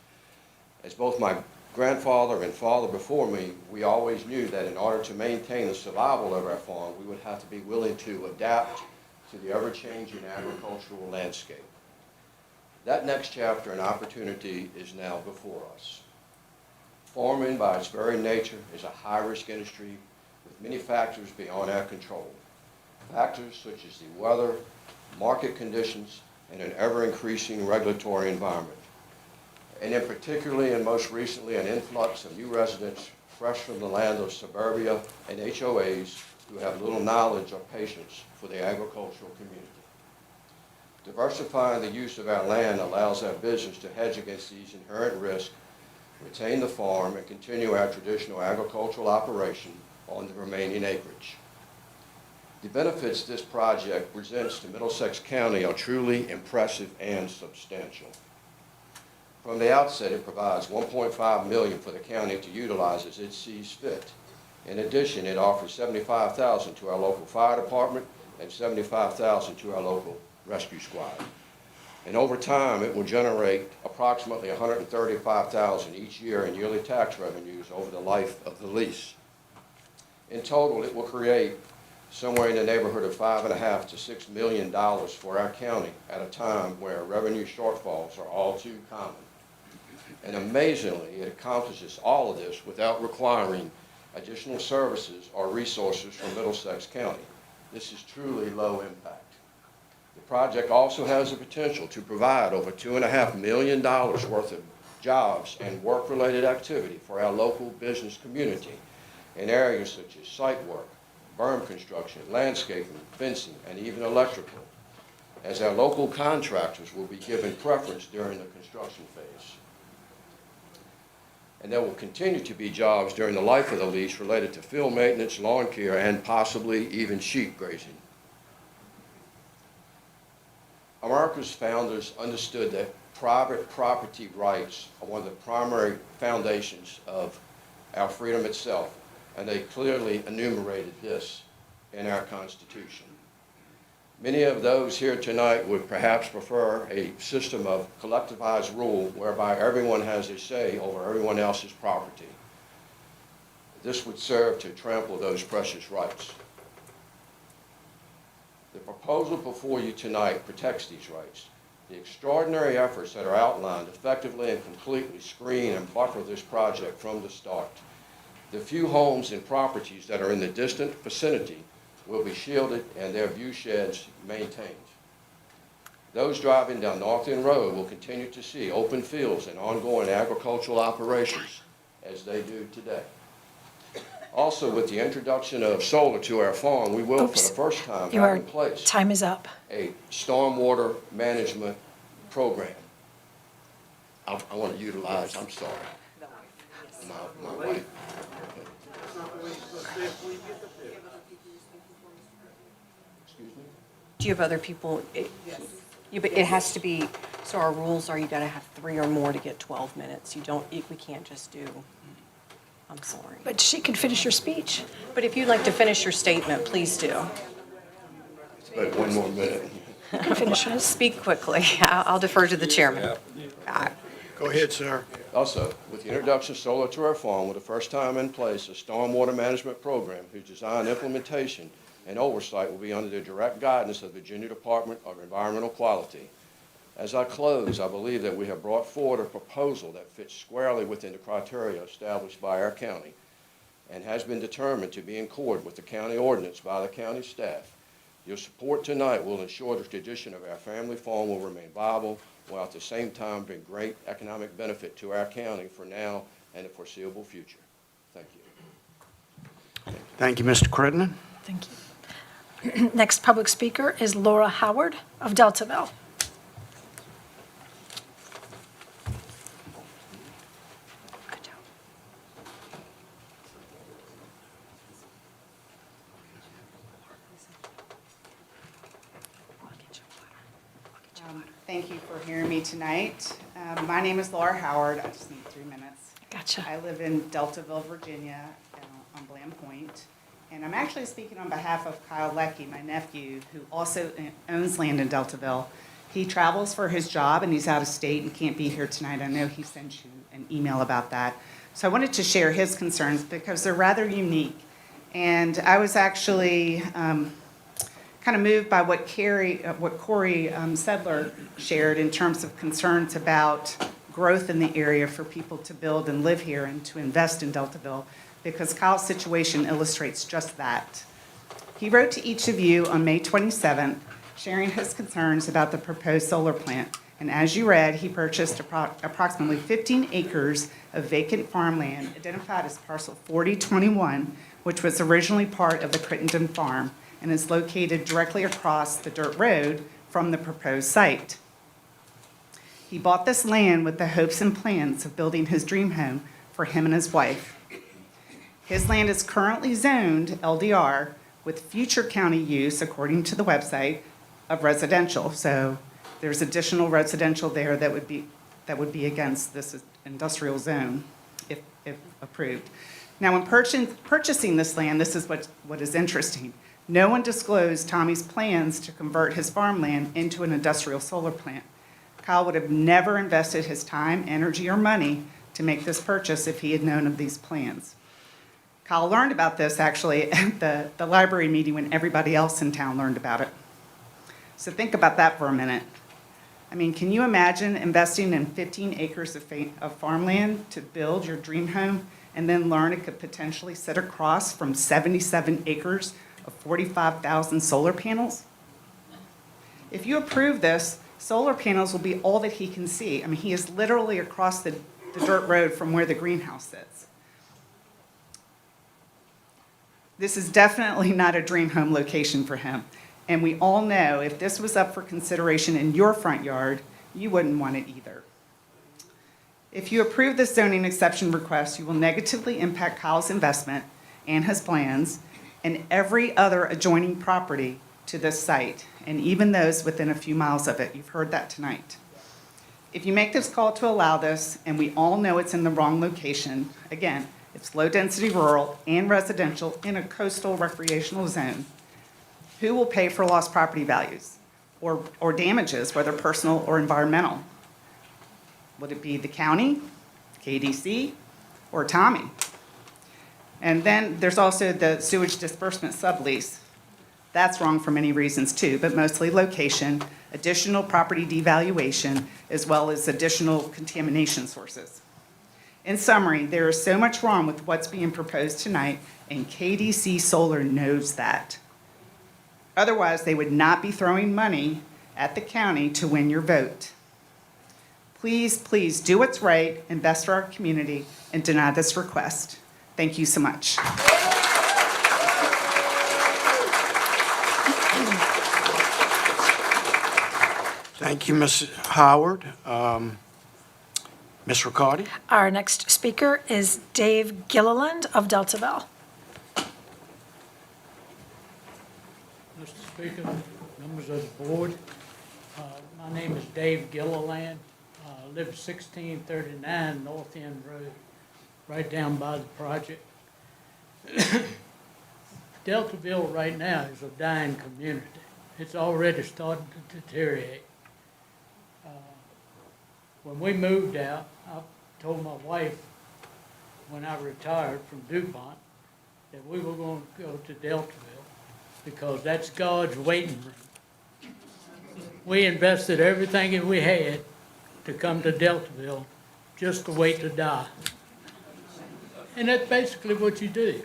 As both my grandfather and father before me, we always knew that in order to maintain the survival of our farm, we would have to be willing to adapt to the ever-changing agricultural landscape. That next chapter and opportunity is now before us. Farming, by its very nature, is a high-risk industry with many factors beyond our control. Factors such as the weather, market conditions, and an ever-increasing regulatory environment. And in particularly and most recently, an influx of new residents fresh from the land of suburbia and HOAs who have little knowledge or patience for the agricultural community. Diversifying the use of our land allows our business to hedge against these inherent risks, retain the farm, and continue our traditional agricultural operation on the remaining acreage. The benefits this project presents to Middlesex County are truly impressive and substantial. From the outset, it provides $1.5 million for the county to utilize as it sees fit. In addition, it offers $75,000 to our local fire department and $75,000 to our local rescue squad. And over time, it will generate approximately $135,000 each year in yearly tax revenues over the life of the lease. In total, it will create somewhere in the neighborhood of $5.5 to $6 million for our county at a time where revenue shortfalls are all too common. And amazingly, it accomplishes all of this without requiring additional services or resources from Middlesex County. This is truly low impact. The project also has the potential to provide over $2.5 million worth of jobs and work-related activity for our local business community in areas such as site work, berm construction, landscaping, fencing, and even electrical, as our local contractors will be given preference during the construction phase. And there will continue to be jobs during the life of the lease related to field maintenance, lawn care, and possibly even sheep grazing. America's founders understood that private property rights are one of the primary foundations of our freedom itself, and they clearly enumerated this in our Constitution. Many of those here tonight would perhaps prefer a system of collectivized rule whereby everyone has a say over everyone else's property. This would serve to trample those precious rights. The proposal before you tonight protects these rights. The extraordinary efforts that are outlined effectively and completely screen and buffer this project from the start. The few homes and properties that are in the distant vicinity will be shielded and their view sheds maintained. Those driving down North End Road will continue to see open fields and ongoing agricultural operations as they do today. Also, with the introduction of solar to our farm, we will, for the first time, have in place Time is up. a stormwater management program. I want to utilize, I'm sorry, my wife. Excuse me? Do you have other people? But it has to be, so our rules are you got to have 3 or more to get 12 minutes. You don't, we can't just do, I'm sorry. But she can finish her speech. But if you'd like to finish your statement, please do. But one more minute. You can finish hers. Speak quickly. I'll defer to the chairman. Go ahead, sir. Also, with the introduction of solar to our farm, for the first time in place, a stormwater management program whose design, implementation, and oversight will be under the direct guidance of the Virginia Department of Environmental Quality. As I close, I believe that we have brought forward a proposal that fits squarely within the criteria established by our county and has been determined to be in accord with the county ordinance by the county staff. Your support tonight will ensure the tradition of our family farm will remain viable while at the same time bring great economic benefit to our county for now and the foreseeable future. Thank you. Thank you, Mr. Crittenden. Thank you. Next public speaker is Laura Howard of Deltaville. Good job. Thank you for hearing me tonight. My name is Laura Howard. I just need 3 minutes. Gotcha. I live in Deltaville, Virginia, on Bland Point. And I'm actually speaking on behalf of Kyle Leckie, my nephew, who also owns land in Deltaville. He travels for his job and he's out of state and can't be here tonight. I know he sent you an email about that. So I wanted to share his concerns because they're rather unique. And I was actually kind of moved by what Corey Sedler shared in terms of concerns about growth in the area for people to build and live here and to invest in Deltaville, because Kyle's situation illustrates just that. He wrote to each of you on May 27th, sharing his concerns about the proposed solar plant. And as you read, he purchased approximately 15 acres of vacant farmland identified as parcel 4021, which was originally part of the Crittenden farm and is located directly across the dirt road from the proposed site. He bought this land with the hopes and plans of building his dream home for him and his wife. His land is currently zoned LDR with future county use, according to the website, of residential. So there's additional residential there that would be against this industrial zone if approved. Now, when purchasing this land, this is what is interesting. No one disclosed Tommy's plans to convert his farmland into an industrial solar plant. Kyle would have never invested his time, energy, or money to make this purchase if he had known of these plans. Kyle learned about this actually at the library meeting when everybody else in town learned about it. So think about that for a minute. I mean, can you imagine investing in 15 acres of farmland to build your dream home and then learn it could potentially sit across from 77 acres of 45,000 solar panels? If you approve this, solar panels will be all that he can see. I mean, he is literally across the dirt road from where the greenhouse sits. This is definitely not a dream home location for him. And we all know if this was up for consideration in your front yard, you wouldn't want it either. If you approve this zoning exception request, you will negatively impact Kyle's investment and his plans and every other adjoining property to this site, and even those within a few miles of it. You've heard that tonight. If you make this call to allow this, and we all know it's in the wrong location, again, it's low-density rural and residential in a coastal recreational zone, Who will pay for lost property values or damages, whether personal or environmental? Would it be the county, KDC, or Tommy? And then there's also the sewage disbursement sublease. That's wrong for many reasons too, but mostly location, additional property devaluation, as well as additional contamination sources. In summary, there is so much wrong with what's being proposed tonight, and KDC Solar knows that. Otherwise, they would not be throwing money at the county to win your vote. Please, please do what's right and best for our community and deny this request. Thank you so much. Thank you, Ms. Howard. Ms. Riccardi? Our next speaker is Dave Gilliland of Deltaville. Mr. Speaker, members of the board, my name is Dave Gilliland. I live at 1639 North End Road, right down by the project. Deltaville right now is a dying community. It's already starting to deteriorate. When we moved out, I told my wife when I retired from DuPont that we were going to go to Deltaville because that's God's waiting room. We invested everything that we had to come to Deltaville just to wait to die. And that's basically what you do.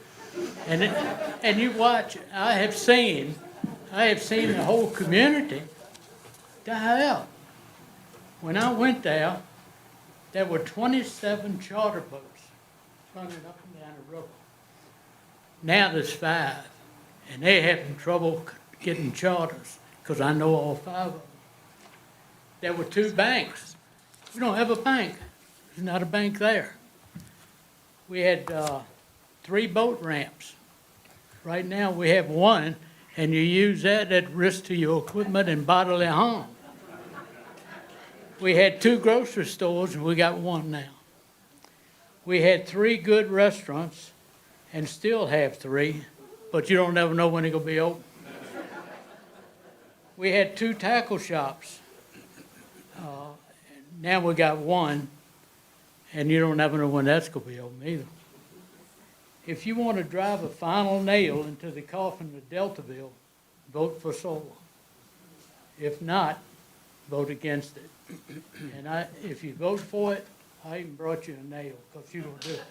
And you watch, I have seen the whole community die out. When I went there were 27 charter boats running up and down the river. Now there's 5, and they're having trouble getting charters, because I know all 5 of them. There were 2 banks. We don't have a bank. There's not a bank there. We had 3 boat ramps. Right now, we have 1, and you use that at risk to your equipment and bodily harm. We had 2 grocery stores, and we got 1 now. We had 3 good restaurants, and still have 3, but you don't ever know when they're going to be open. We had 2 tackle shops. Now we got 1, and you don't ever know when that's going to be open either. If you want to drive a final nail into the coffin of Deltaville, vote for solar. If not, vote against it. And if you vote for it, I even brought you a nail, because you don't do it.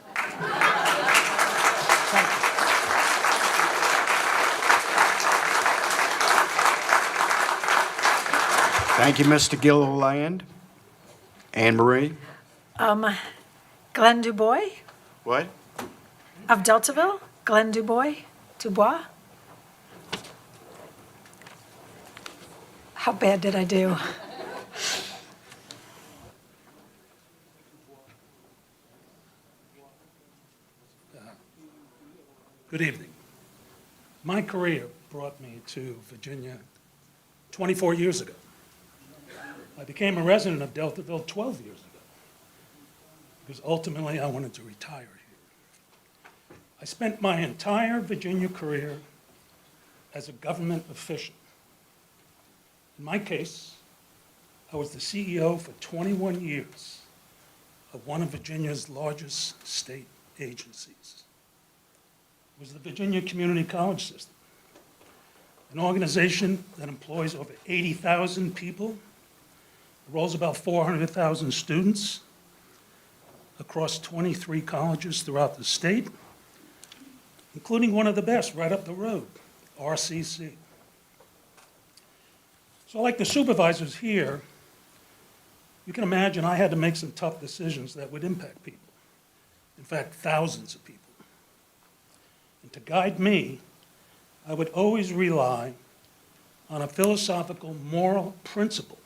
Thank you. Thank you, Mr. Gilliland. Anne Marie? Glenn Dubois What? of Deltaville. Glenn Dubois. How bad did I do? Good evening. My career brought me to Virginia 24 years ago. I became a resident of Deltaville 12 years ago because ultimately I wanted to retire here. I spent my entire Virginia career as a government official. In my case, I was the CEO for 21 years of one of Virginia's largest state agencies. It was the Virginia Community College System, an organization that employs over 80,000 people, enrolls about 400,000 students across 23 colleges throughout the state, including one of the best right up the road, RCC. So like the supervisors here, you can imagine I had to make some tough decisions that would impact people. In fact, thousands of people. And to guide me, I would always rely on a philosophical moral principle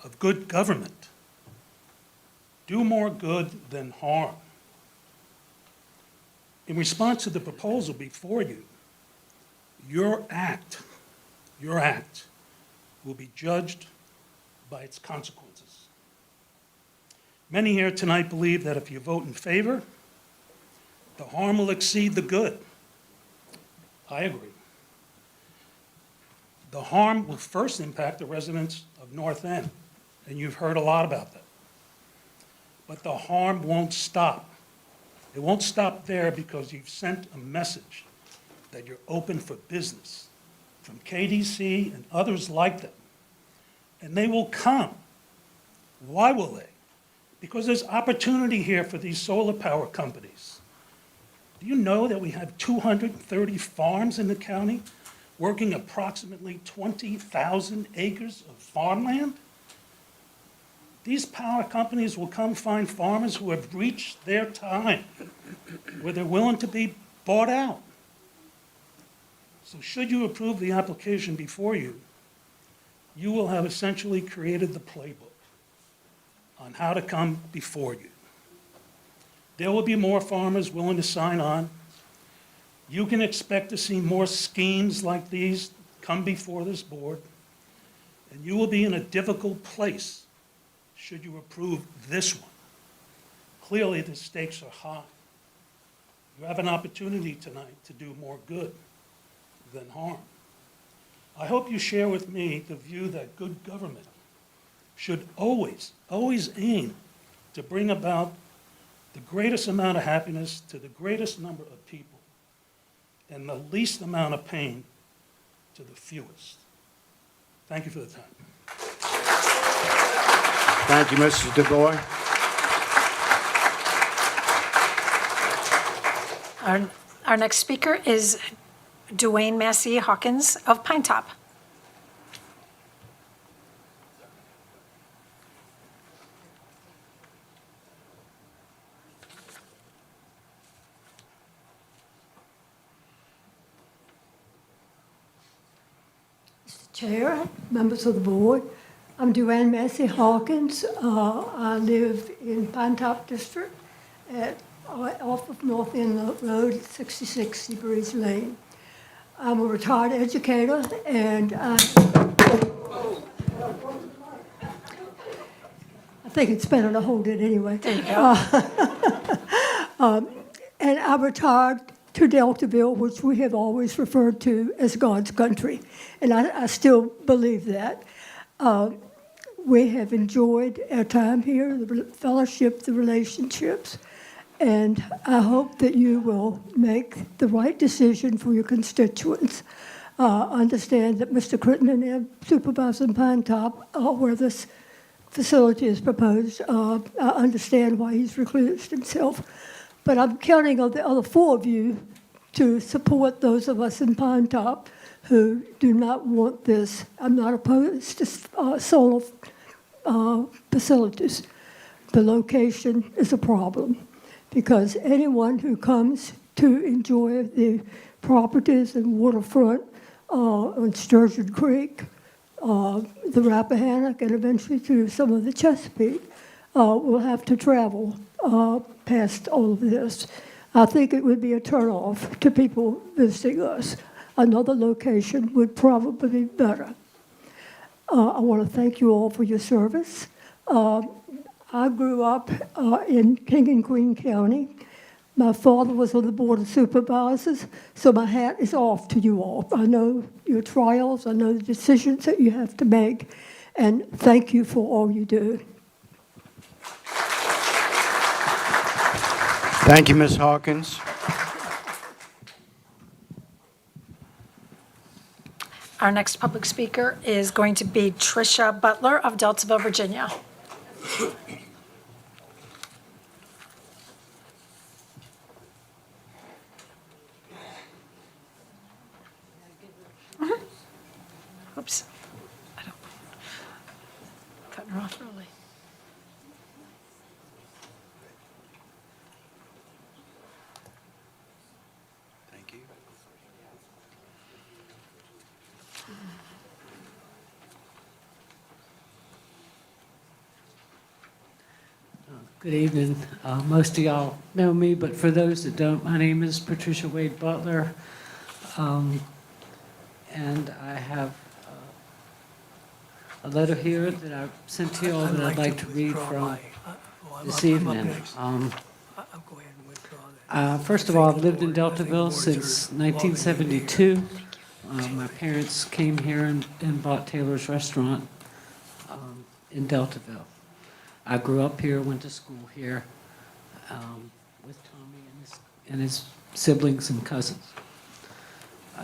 of good government. Do more good than harm. In response to the proposal before you, your act will be judged by its consequences. Many here tonight believe that if you vote in favor, the harm will exceed the good. I agree. The harm will first impact the residents of North End, and you've heard a lot about that. But the harm won't stop. It won't stop there because you've sent a message that you're open for business from KDC and others like them. And they will come. Why will they? Because there's opportunity here for these solar power companies. Do you know that we have 230 farms in the county working approximately 20,000 acres of farmland? These power companies will come find farmers who have reached their time, where they're willing to be bought out. So should you approve the application before you, you will have essentially created the playbook on how to come before you. There will be more farmers willing to sign on. You can expect to see more schemes like these come before this board, and you will be in a difficult place should you approve this one. Clearly, the stakes are high. You have an opportunity tonight to do more good than harm. I hope you share with me the view that good government should always aim to bring about the greatest amount of happiness to the greatest number of people and the least amount of pain to the fewest. Thank you for the time. Thank you, Mrs. DuBois. Our next speaker is Dwayne Massey Hawkins of Pine Top. Chair, members of the board, I'm Duane Massey Hawkins. I live in Pine Top District off of North End Road, 66 Seabreeze Lane. I'm a retired educator, and I think it's better to hold it anyway. There you go. And I retired to Deltaville, which we have always referred to as God's country, and I still believe that. We have enjoyed our time here, the fellowship, the relationships, and I hope that you will make the right decision for your constituents. Understand that Mr. Crittenden, Supervisor in Pine Top, where this facility is proposed, I understand why he's reclused himself. But I'm counting on the other four of you to support those of us in Pine Top who do not want this. I'm not opposed to solar facilities. The location is a problem because anyone who comes to enjoy the properties and waterfront on Sturgeon Creek, the Rappahannock, and eventually to some of the Chesapeake, will have to travel past all of this. I think it would be a turnoff to people visiting us. Another location would probably be better. I want to thank you all for your service. I grew up in King and Queen County. My father was on the Board of Supervisors, so my hat is off to you all. I know your trials, I know the decisions that you have to make, and thank you for all you do. Thank you, Ms. Hawkins. Our next public speaker is going to be Tricia Butler of Deltaville, Virginia. Oops. I don't. Cutting her off early. Thank you. Good evening. Most of y'all know me, but for those that don't, my name is Patricia Wade Butler. And I have a letter here that I sent to you all that I'd like to read from this evening. First of all, I've lived in Deltaville since 1972. My parents came here and bought Taylor's Restaurant in Deltaville. I grew up here, went to school here with Tommy and his siblings and cousins.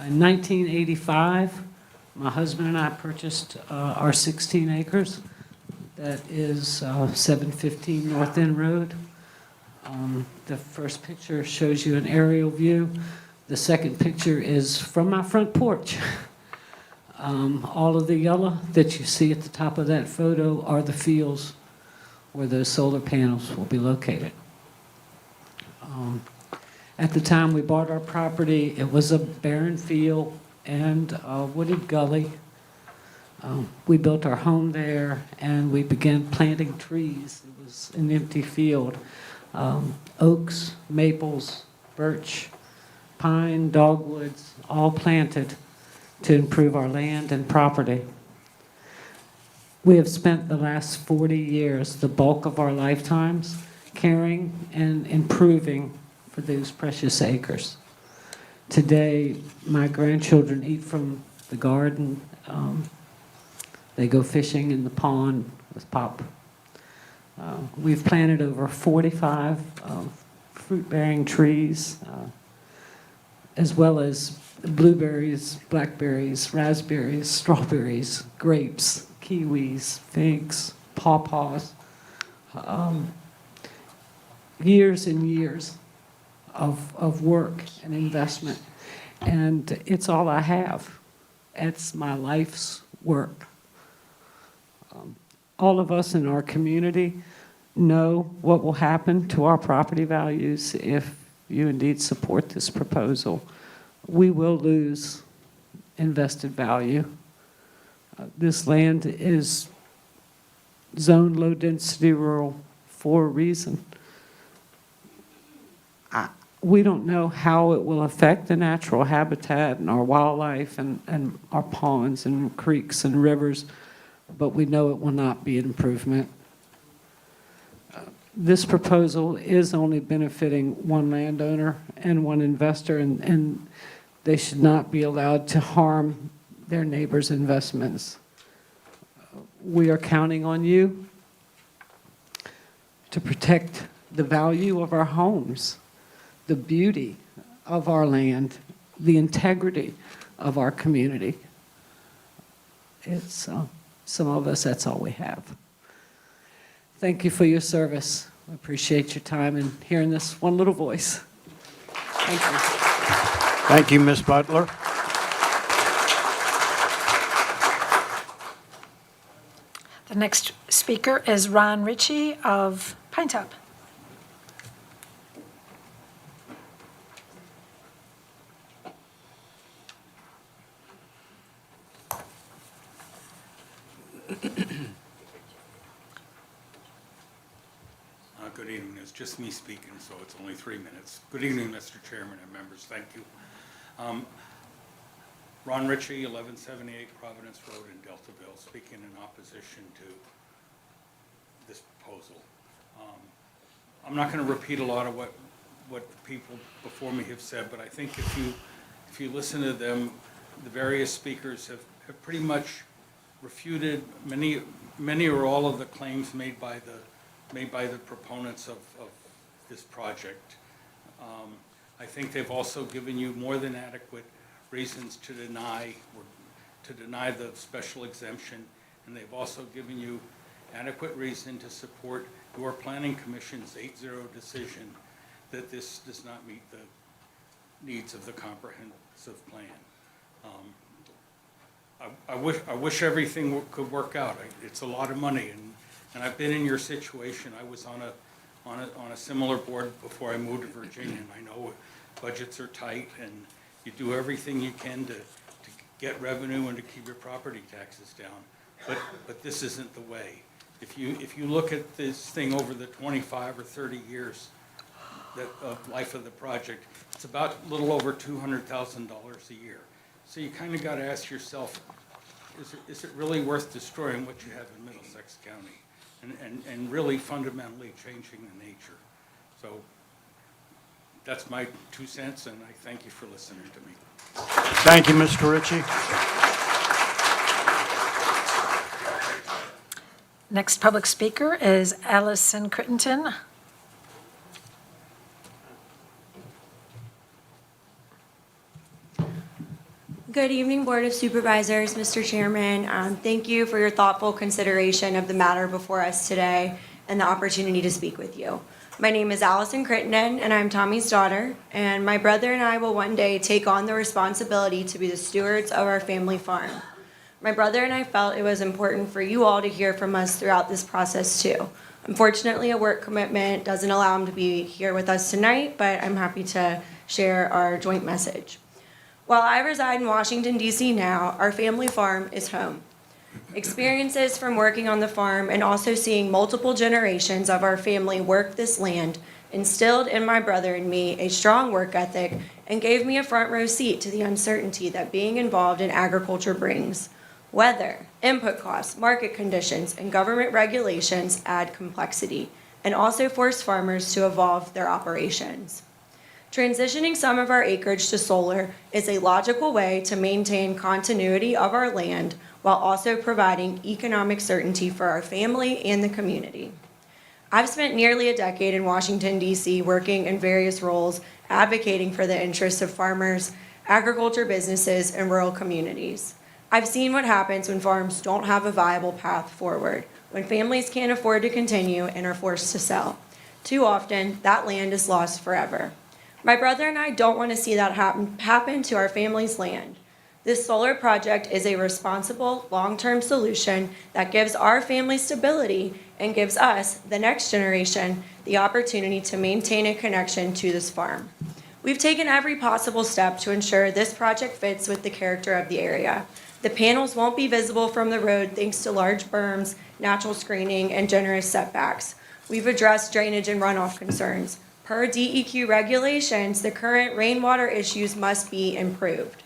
In 1985, my husband and I purchased our 16 acres. That is 715 North End Road. The first picture shows you an aerial view. The second picture is from my front porch. All of the yellow that you see at the top of that photo are the fields where those solar panels will be located. At the time we bought our property, it was a barren field and a wooded gully. We built our home there and we began planting trees. It was an empty field. Oaks, maples, birch, pine, dogwoods, all planted to improve our land and property. We have spent the last 40 years, the bulk of our lifetimes, caring and improving for those precious acres. Today, my grandchildren eat from the garden. They go fishing in the pond with Pop. We've planted over 45 fruit-bearing trees, as well as blueberries, blackberries, raspberries, strawberries, grapes, kiwis, figs, pawpaws. Years and years of work and investment. And it's all I have. It's my life's work. All of us in our community know what will happen to our property values if you indeed support this proposal. We will lose invested value. This land is zoned low-density rural for a reason. We don't know how it will affect the natural habitat and our wildlife and our ponds and creeks and rivers, but we know it will not be an improvement. This proposal is only benefiting one landowner and one investor, and they should not be allowed to harm their neighbors' investments. We are counting on you to protect the value of our homes, the beauty of our land, the integrity of our community. It's some of us, that's all we have. Thank you for your service. I appreciate your time and hearing this one little voice. Thank you. Thank you, Ms. Butler. The next speaker is Ron Ritchie of Pine Top. Good evening. It's just me speaking, so it's only 3 minutes. Good evening, Mr. Chairman and members. Thank you. Ron Ritchie, 1178 Providence Road in Deltaville, speaking in opposition to this proposal. I'm not going to repeat a lot of what the people before me have said, but I think if you listen to them, the various speakers have pretty much refuted many or all of the claims made by the proponents of this project. I think they've also given you more than adequate reasons to deny the special exemption, and they've also given you adequate reason to support your Planning Commission's 8-0 decision that this does not meet the needs of the comprehensive plan. I wish everything could work out. It's a lot of money, and I've been in your situation. I was on a similar board before I moved to Virginia, and I know budgets are tight, and you do everything you can to get revenue and to keep your property taxes down. But this isn't the way. If you look at this thing over the 25 or 30 years of life of the project, it's about a little over $200,000 a year. So you kind of got to ask yourself, is it really worth destroying what you have in Middlesex County and really fundamentally changing the nature? So that's my 2 cents, and I thank you for listening to me. Thank you, Mr. Ritchie. Next public speaker is Allison Crittenton. Good evening, Board of Supervisors, Mr. Chairman. Thank you for your thoughtful consideration of the matter before us today and the opportunity to speak with you. My name is Allison Crittenden, and I'm Tommy's daughter, and my brother and I will one day take on the responsibility to be the stewards of our family farm. My brother and I felt it was important for you all to hear from us throughout this process too. Unfortunately, a work commitment doesn't allow him to be here with us tonight, but I'm happy to share our joint message. While I reside in Washington, D.C. now, our family farm is home. Experiences from working on the farm and also seeing multiple generations of our family work this land instilled in my brother and me a strong work ethic and gave me a front row seat to the uncertainty that being involved in agriculture brings. Weather, input costs, market conditions, and government regulations add complexity and also force farmers to evolve their operations. Transitioning some of our acreage to solar is a logical way to maintain continuity of our land while also providing economic certainty for our family and the community. I've spent nearly a decade in Washington, D.C. working in various roles advocating for the interests of farmers, agriculture businesses, and rural communities. I've seen what happens when farms don't have a viable path forward, when families can't afford to continue and are forced to sell. Too often, that land is lost forever. My brother and I don't want to see that happen to our family's land. This solar project is a responsible, long-term solution that gives our family stability and gives us, the next generation, the opportunity to maintain a connection to this farm. We've taken every possible step to ensure this project fits with the character of the area. The panels won't be visible from the road thanks to large berms, natural screening, and generous setbacks. We've addressed drainage and runoff concerns. Per DEQ regulations, the current rainwater issues must be improved.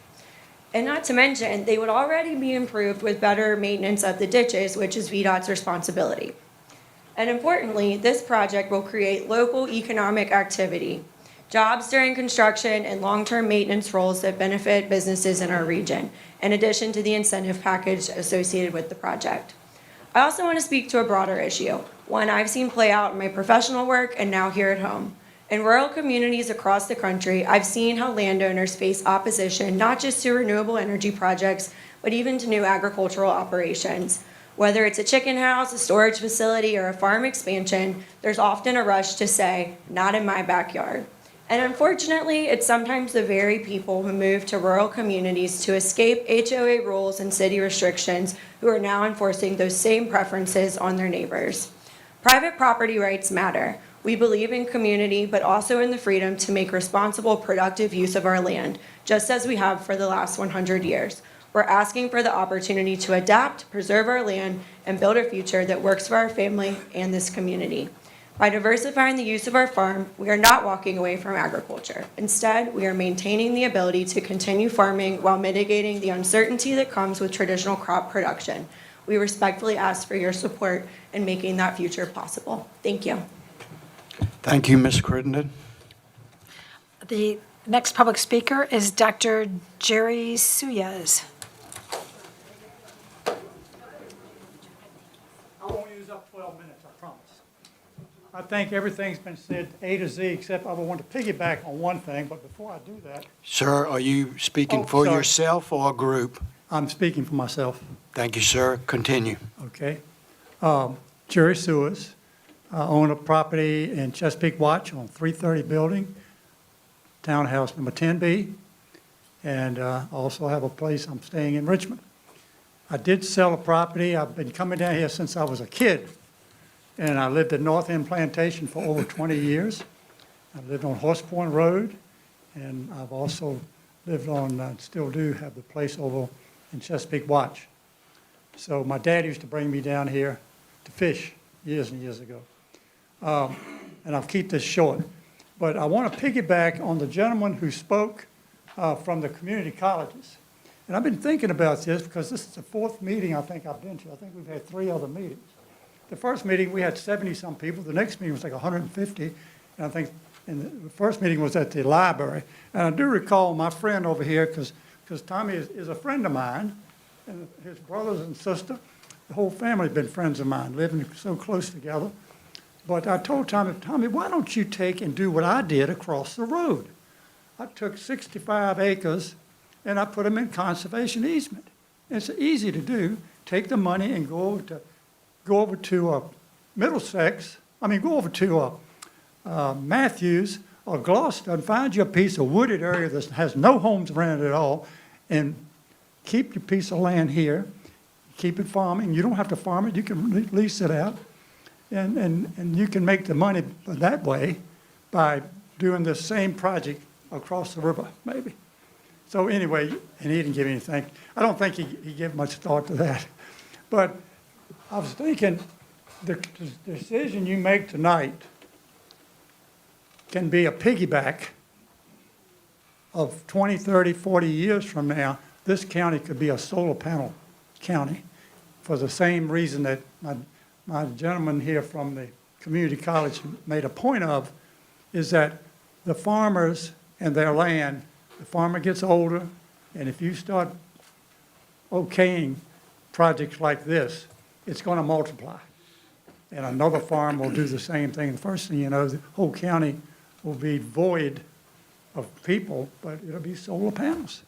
And not to mention, they would already be improved with better maintenance of the ditches, which is VDOT's responsibility. And importantly, this project will create local economic activity, jobs during construction, and long-term maintenance roles that benefit businesses in our region, in addition to the incentive package associated with the project. I also want to speak to a broader issue, one I've seen play out in my professional work and now here at home. In rural communities across the country, I've seen how landowners face opposition not just to renewable energy projects, but even to new agricultural operations. Whether it's a chicken house, a storage facility, or a farm expansion, there's often a rush to say, "Not in my backyard." And unfortunately, it's sometimes the very people who move to rural communities to escape HOA rules and city restrictions who are now enforcing those same preferences on their neighbors. Private property rights matter. We believe in community, but also in the freedom to make responsible, productive use of our land, just as we have for the last 100 years. We're asking for the opportunity to adapt, preserve our land, and build a future that works for our family and this community. By diversifying the use of our farm, we are not walking away from agriculture. Instead, we are maintaining the ability to continue farming while mitigating the uncertainty that comes with traditional crop production. We respectfully ask for your support in making that future possible. Thank you. Thank you, Ms. Crittenden. The next public speaker is Dr. Jerry Suyas. I won't use up 12 minutes, I promise. I think everything's been said A to Z, except I want to piggyback on one thing, but before I do that, Sir, are you speaking for sorry. yourself or a group? I'm speaking for myself, Thank you, sir. Continue. okay? Jerry Sewers. I own a property in Chesapeake Watch on 330 building, townhouse number 10B, and also have a place I'm staying in Richmond. I did sell a property. I've been coming down here since I was a kid, and I lived at North End Plantation for over 20 years. I lived on Horse Point Road, and I've also lived on, still do have the place over in Chesapeake Watch. So my dad used to bring me down here to fish years and years ago. And I'll keep this short. But I want to piggyback on the gentleman who spoke from the community colleges. And I've been thinking about this because this is the fourth meeting I think I've been to. I think we've had 3 other meetings. The first meeting, we had 70-some people. The next meeting was like 150. And I think And the first meeting was at the library. And I do recall my friend over here, because Tommy is a friend of mine, and his brothers and sister, the whole family's been friends of mine, living so close together. But I told Tommy, why don't you take and do what I did across the road? I took 65 acres and I put them in conservation easement. It's easy to do. Take the money and go over to Middlesex. Go over to Matthews or Gloucester and find you a piece of wooded area that has no homes around it at all, and keep your piece of land here. Keep it farming. You don't have to farm it. You can lease it out. And you can make the money that way by doing the same project across the river, maybe. So anyway, and he didn't give anything. I don't think he gave much thought to that. But I was thinking, the decision you make tonight can be a piggyback of 20, 30, 40 years from now. This county could be a solar panel county for the same reason that my gentleman here from the community college made a point of, is that the farmers and their land, the farmer gets older, and if you start okaying projects like this, it's going to multiply. And another farm will do the same thing. The first thing you know, the whole county will be void of people, but it'll be solar panels.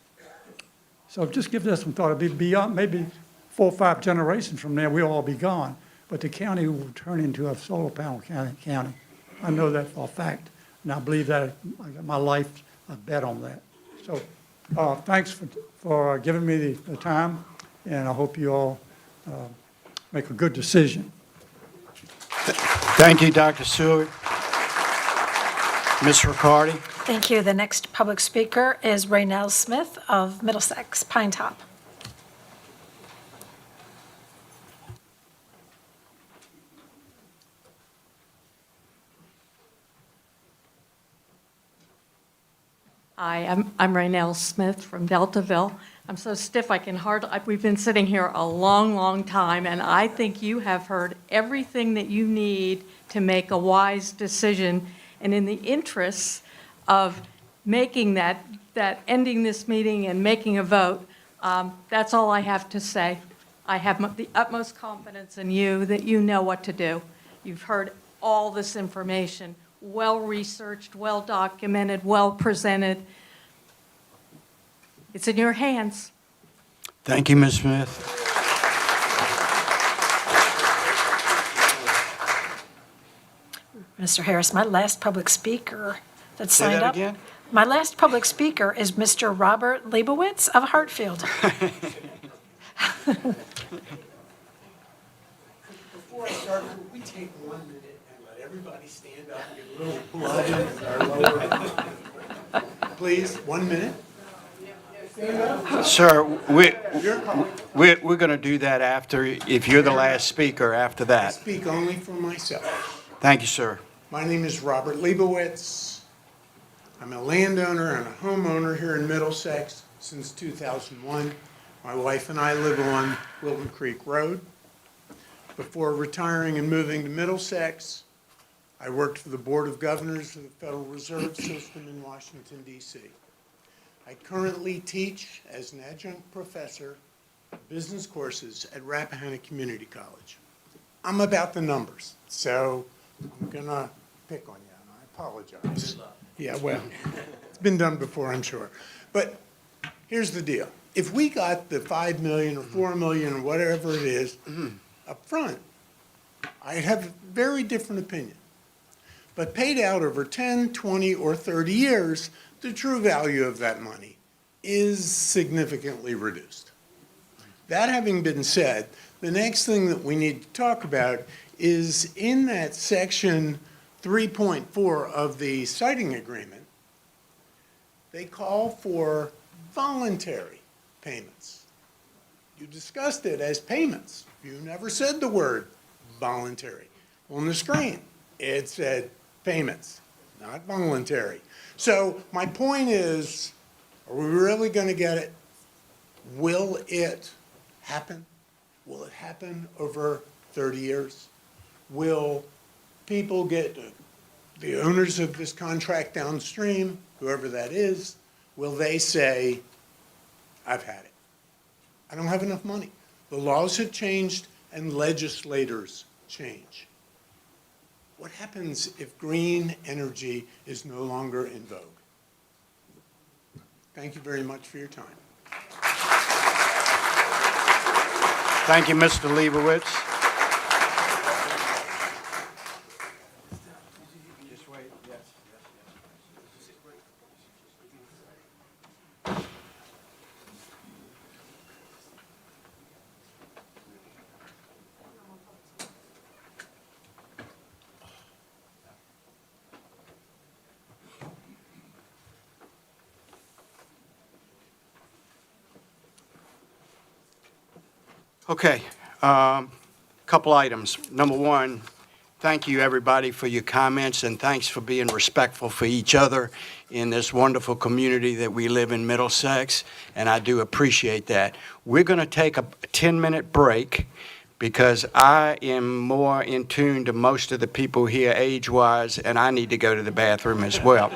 So just give this some thought. It'll be beyond, maybe 4 or 5 generations from now, we'll all be gone. But the county will turn into a solar panel county. I know that for a fact, and I believe that. I got my life, I bet on that. So thanks for giving me the time, and I hope you all make a good decision. Thank you, Dr. Seward. Ms. Riccardi? Thank you. The next public speaker is Raynell Smith of Middlesex Pine Top. Hi, I'm Raynell Smith from Deltaville. I'm so stiff I can hardly, we've been sitting here a long, long time, and I think you have heard everything that you need to make a wise decision. And in the interests of making that ending this meeting and making a vote, that's all I have to say. I have the utmost confidence in you that you know what to do. You've heard all this information, well-researched, well-documented, well-presented. It's in your hands. Thank you, Ms. Smith. Mr. Harris, my last public speaker that's Say signed that up. again? My last public speaker is Mr. Robert Leibowitz of Hartfield. Before I start, will we take 1 minute and let everybody stand up and get a little blood in their lower? Please, 1 minute. Sir, we're going to do that after, if you're the last speaker, after I that. speak only for myself. Thank you, sir. My name is Robert Leibowitz. I'm a landowner and a homeowner here in Middlesex since 2001. My wife and I live on Wilton Creek Road. Before retiring and moving to Middlesex, I worked for the Board of Governors of the Federal Reserve System in Washington, D.C. I currently teach as an adjunct professor of business courses at Rappahannock Community College. I'm about the numbers, so I'm gonna pick on you, and I apologize. Yeah, well, it's been done before, I'm sure. But here's the deal. If we got the 5 million or 4 million or whatever it is up front, I'd have a very different opinion. But paid out over 10, 20, or 30 years, the true value of that money is significantly reduced. That having been said, the next thing that we need to talk about is in that section 3.4 of the siting agreement, they call for voluntary payments. You discussed it as payments. You never said the word voluntary. On the screen, it said payments, not voluntary. So my point is, are we really going to get it? Will it happen? Will it happen over 30 years? Will people get the owners of this contract downstream, whoever that is, will they say, I've had it. I don't have enough money. The laws have changed and legislators change. What happens if green energy is no longer in vogue? Thank you very much for your time. Thank you, Mr. Leibowitz. Just wait, yes. Okay, couple items. Number one, thank you, everybody, for your comments, and thanks for being respectful for each other in this wonderful community that we live in Middlesex, and I do appreciate that. We're going to take a 10-minute break because I am more in tune to most of the people here age-wise, and I need to go to the bathroom as well.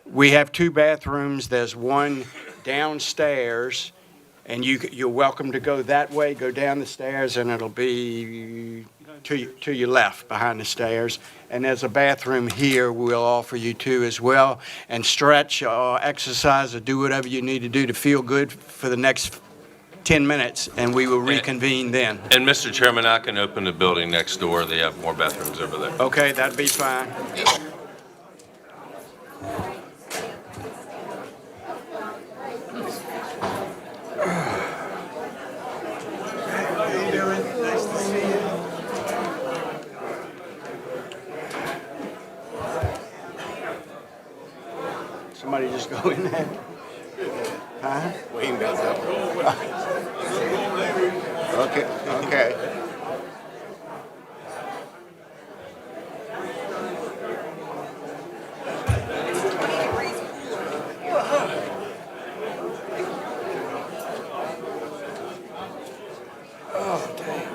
We have 2 bathrooms. There's one downstairs, and you're welcome to go that way, go down the stairs, and it'll be to your left behind the stairs. And there's a bathroom here we'll offer you too as well. And stretch or exercise or do whatever you need to do to feel good for the next 10 minutes, and we will reconvene then. And Mr. Chairman, I can open the building next door. They have more bathrooms over there. Okay, that'd be fine. How you doing? Nice to see you. Somebody just go in there. Huh? Wayne does that. Okay, okay. Oh, dang.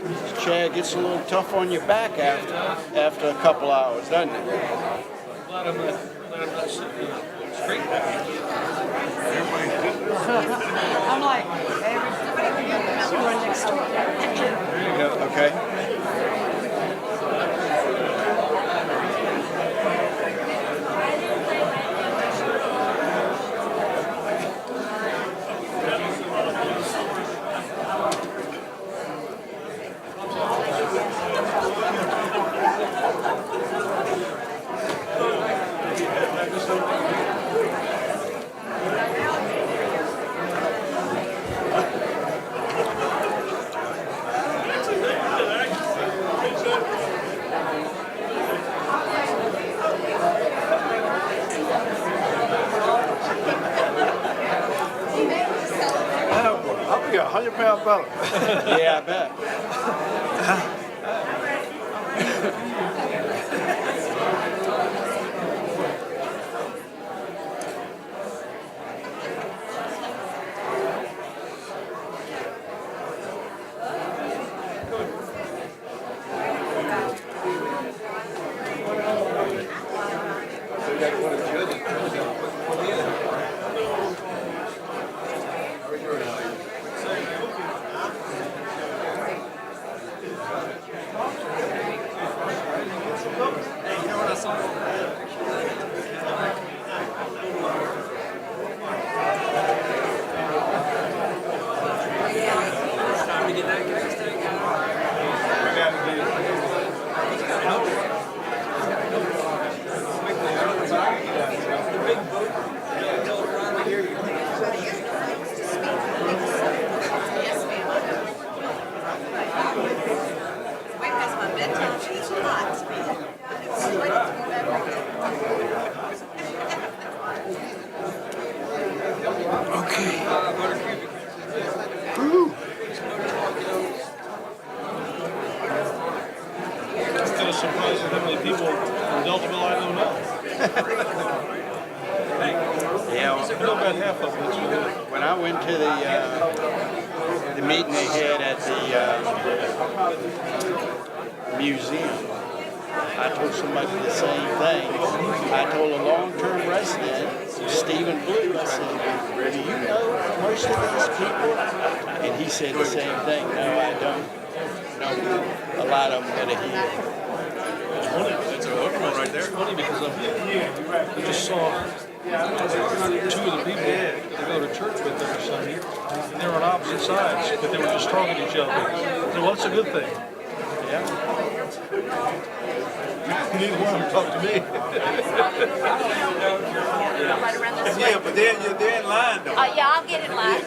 This chair gets a little tough on your back after a couple hours, doesn't it? Glad I'm not sitting straight I'm like, everybody next door. There you go. Okay. I'll be 100 pounds better. Yeah, I bet. Kind of surprised at how many people from Deltaville I don't know. Yeah, I know about half of them. when I went to the meeting they had at the museum. I told somebody the same thing. I told a long-term resident, Stephen Blue, I said, do you know most of these people? And he said the same thing. No, I don't know a lot of them that are here. It's funny, it's a hook one right there. It's funny because I just saw two of the people that go to church with every Sunday, and they were on opposite sides, but they were just talking to each other. So, well, that's a good thing. Yeah. Neither one of them talk to me. Yeah, but they're in line though. Yeah, I'll get in line.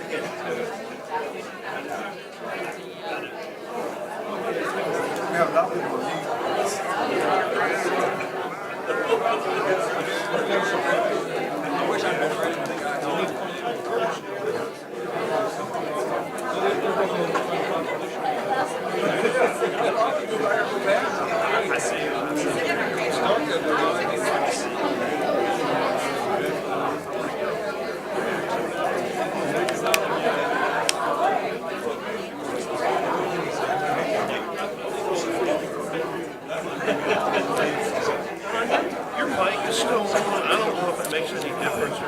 Your mic is still on. I don't know if it makes any difference.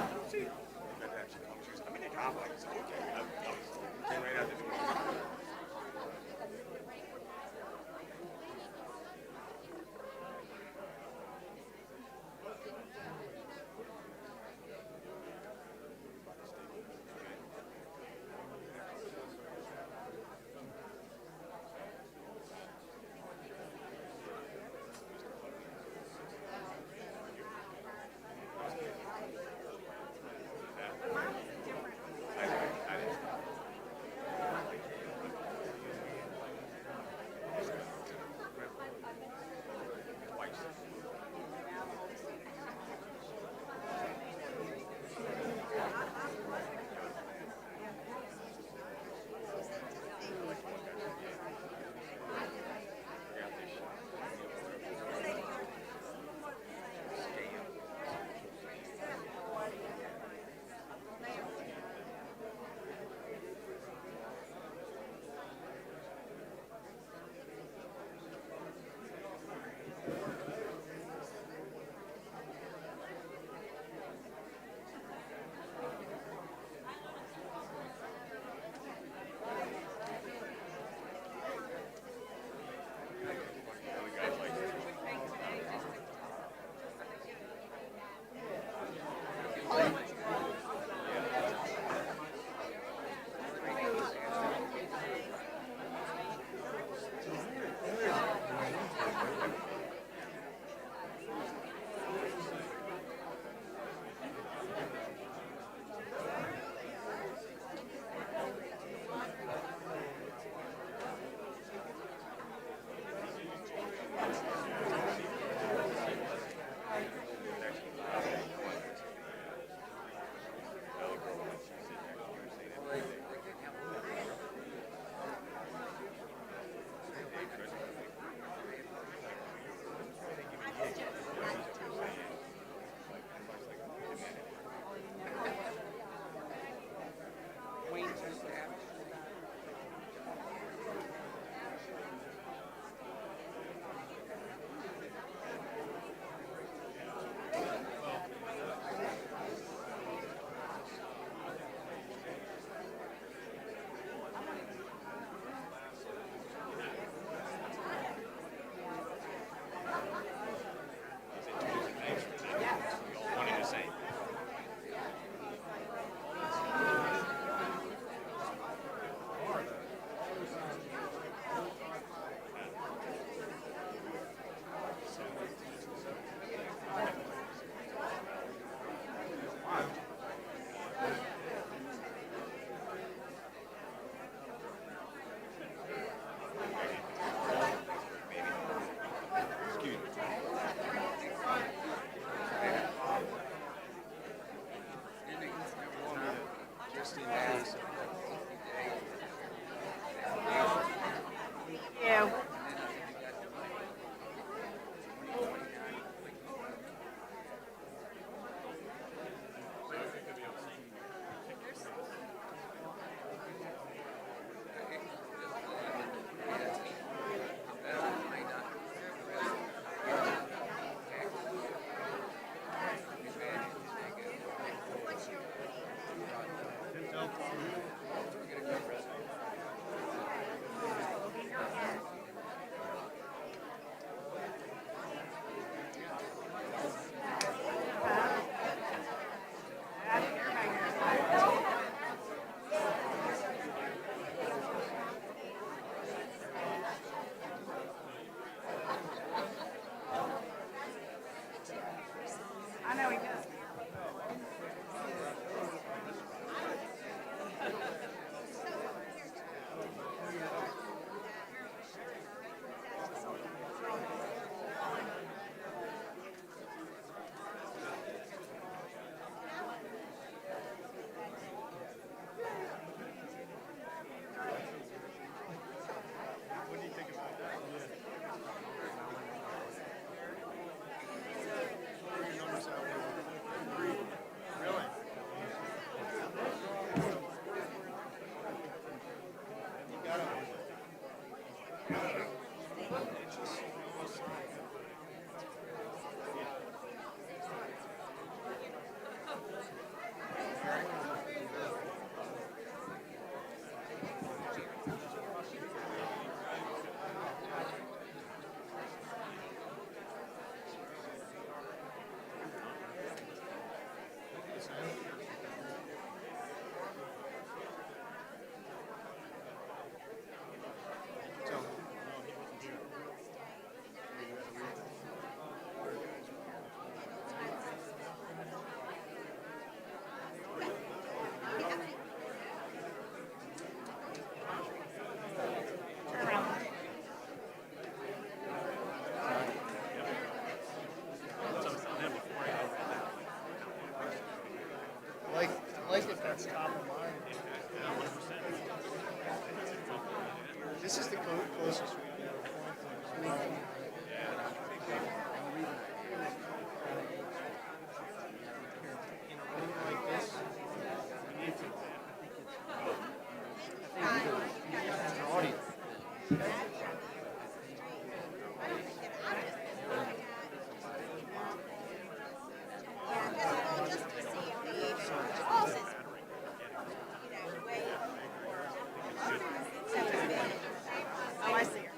Oh, I see her.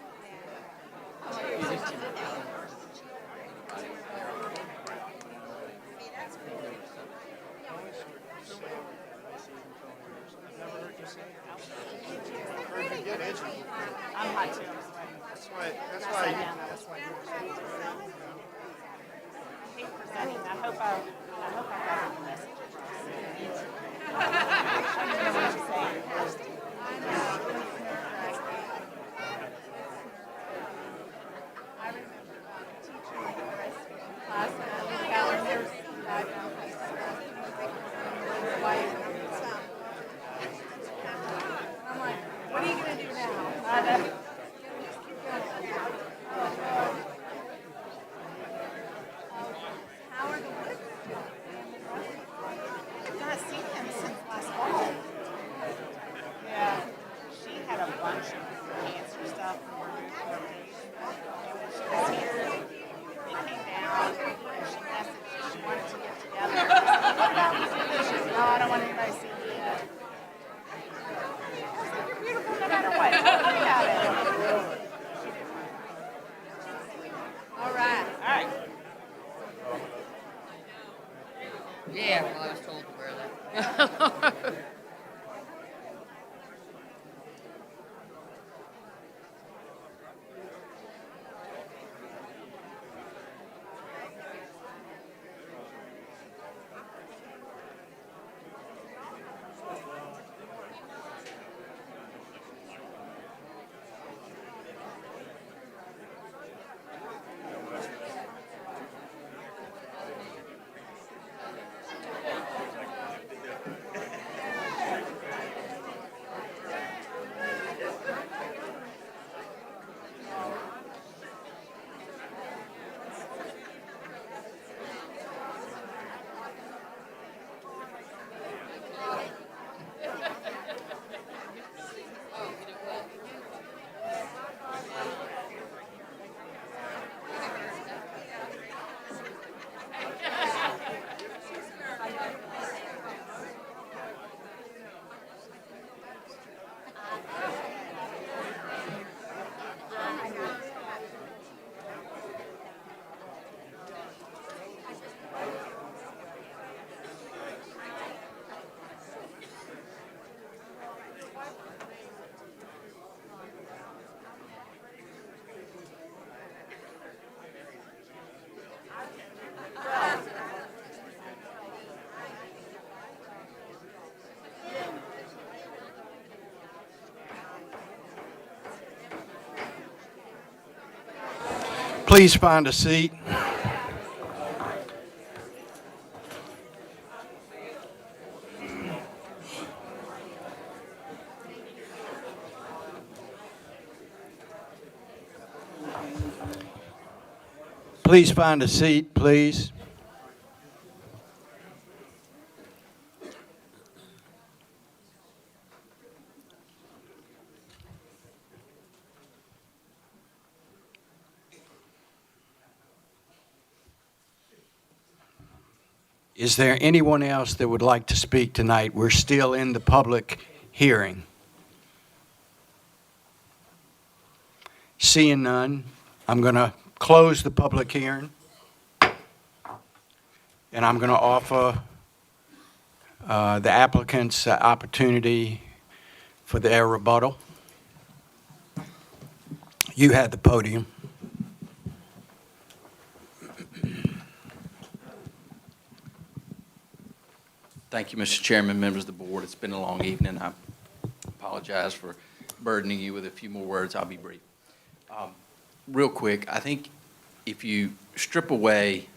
I'm hot too, I'm sweating. That's right, that's why. I hate presenting, I hope I got the message across. I don't know what you're saying. I remember teaching in the rest of the class, and I looked out and there was some guy from his wife. I'm like, what are you gonna do now? I know. How are the Woods doing? I've not seen him since last fall. Yeah, she had a bunch of cancer stuff removed from her teeth. And when she was here, it came down, and she messaged, she wanted to get together. She said, no, I don't want anybody to see me yet. I was like, you're beautiful no matter what. Tell me about it. All right. All right. Yeah, well, I was told to wear that. Please find a seat. Please find a seat, please. Is there anyone else that would like to speak tonight? We're still in the public hearing. Seeing none, I'm going to close the public hearing, and I'm going to offer the applicants an opportunity for their rebuttal. You had the podium. Thank you, Mr. Chairman, members of the board. It's been a long evening. I apologize for burdening you with a few more words. I'll be brief. Real quick, I think if you strip away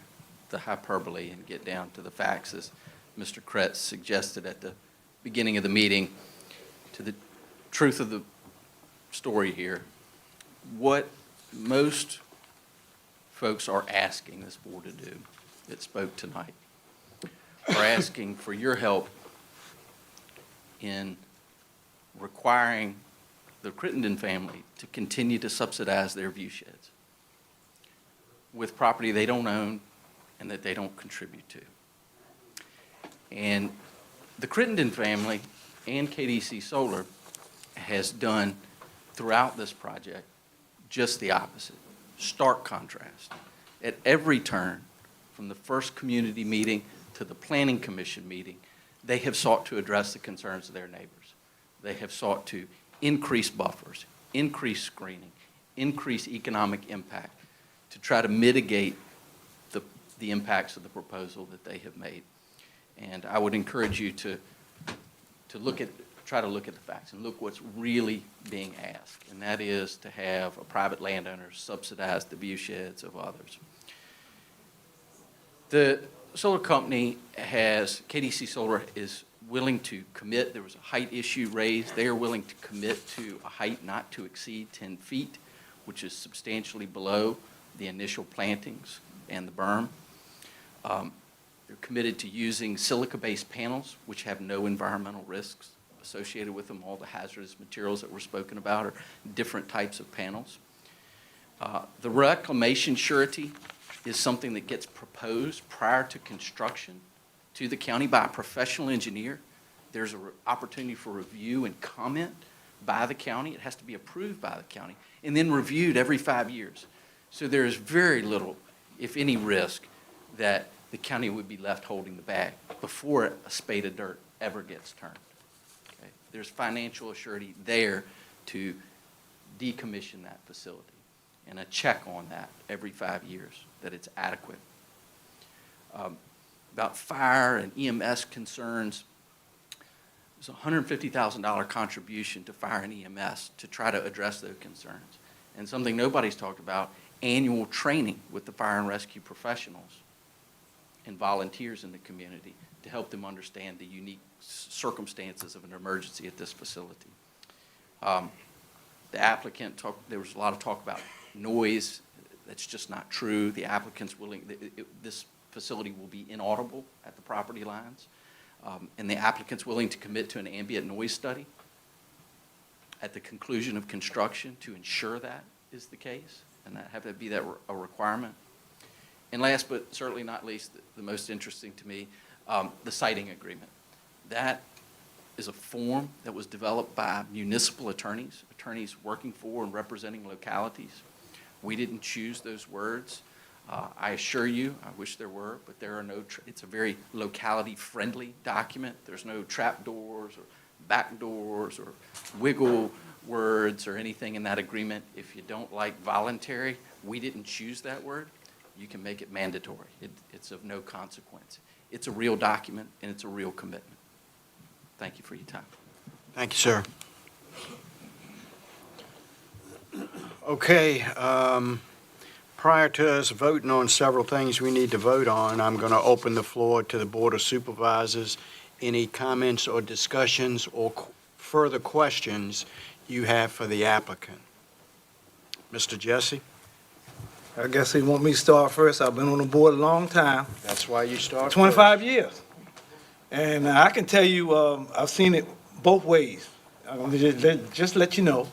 the hyperbole and get down to the facts, as Mr. Kretz suggested at the beginning of the meeting, to the truth of the story here, what most folks are asking this board to do that spoke tonight are asking for your help in requiring the Crittenden family to continue to subsidize their view sheds with property they don't own and that they don't contribute to. And the Crittenden family and KDC Solar has done throughout this project just the opposite, stark contrast. At every turn, from the first community meeting to the planning commission meeting, they have sought to address the concerns of their neighbors. They have sought to increase buffers, increase screening, increase economic impact to try to mitigate the impacts of the proposal that they have made. And I would encourage you to try to look at the facts and look what's really being asked, and that is to have a private landowner subsidize the view sheds of others. The solar company KDC Solar is willing to commit, there was a height issue raised, they are willing to commit to a height not to exceed 10 feet, which is substantially below the initial plantings and the berm. They're committed to using silica-based panels, which have no environmental risks associated with them. All the hazardous materials that were spoken about are different types of panels. The reclamation surety is something that gets proposed prior to construction to the county by a professional engineer. There's an opportunity for review and comment by the county. It has to be approved by the county and then reviewed every 5 years. So there is very little, if any, risk that the county would be left holding the bag before a spade of dirt ever gets turned. Okay? There's financial surety there to decommission that facility and a check on that every 5 years that it's adequate. About fire and EMS concerns, there's a $150,000 contribution to fire and EMS to try to address those concerns. And something nobody's talked about, annual training with the fire and rescue professionals and volunteers in the community to help them understand the unique circumstances of an emergency at this facility. The applicant there was a lot of talk about noise. That's just not true. The applicant's willing, this facility will be inaudible at the property lines. And the applicant's willing to commit to an ambient noise study at the conclusion of construction to ensure that is the case, and that have to be a requirement. And last but certainly not least, the most interesting to me, the siting agreement. That is a form that was developed by municipal attorneys working for and representing localities. We didn't choose those words. I assure you, I wish there were, but there are no, it's a very locality-friendly document. There's no trap doors or back doors or wiggle words or anything in that agreement. If you don't like voluntary, we didn't choose that word. You can make it mandatory. It's of no consequence. It's a real document and it's a real commitment. Thank you for your time. Thank you, sir. Okay, prior to us voting on several things we need to vote on, I'm going to open the floor to the Board of Supervisors. Any comments or discussions or further questions you have for the applicant? Mr. Jesse? I guess they want me to start first. I've been on the board a long time, That's why you start 25 years. And I can tell you, I've seen it both ways. I'm gonna just let you know.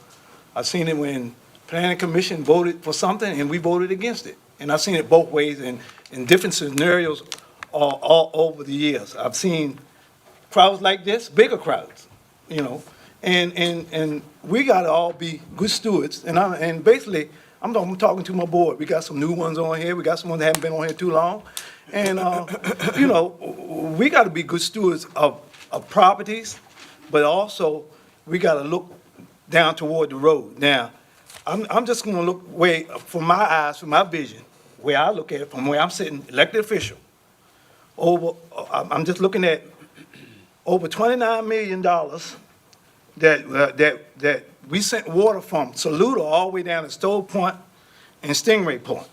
I've seen it when Planning Commission voted for something and we voted against it. And I've seen it both ways in different scenarios all over the years. I've seen crowds like this, bigger crowds, you know. And we gotta all be good stewards. And basically, I'm talking to my board. We got some new ones on here. We got some ones that haven't been on here too long. And, you know, we got to be good stewards of properties, but also we got to look down toward the road. Now, I'm just going to look from my eyes, from my vision, where I look at it, from where I'm sitting, elected official. I'm just looking at over $29 million that we sent water from Saluda all the way down to Stove Point and Stingray Point.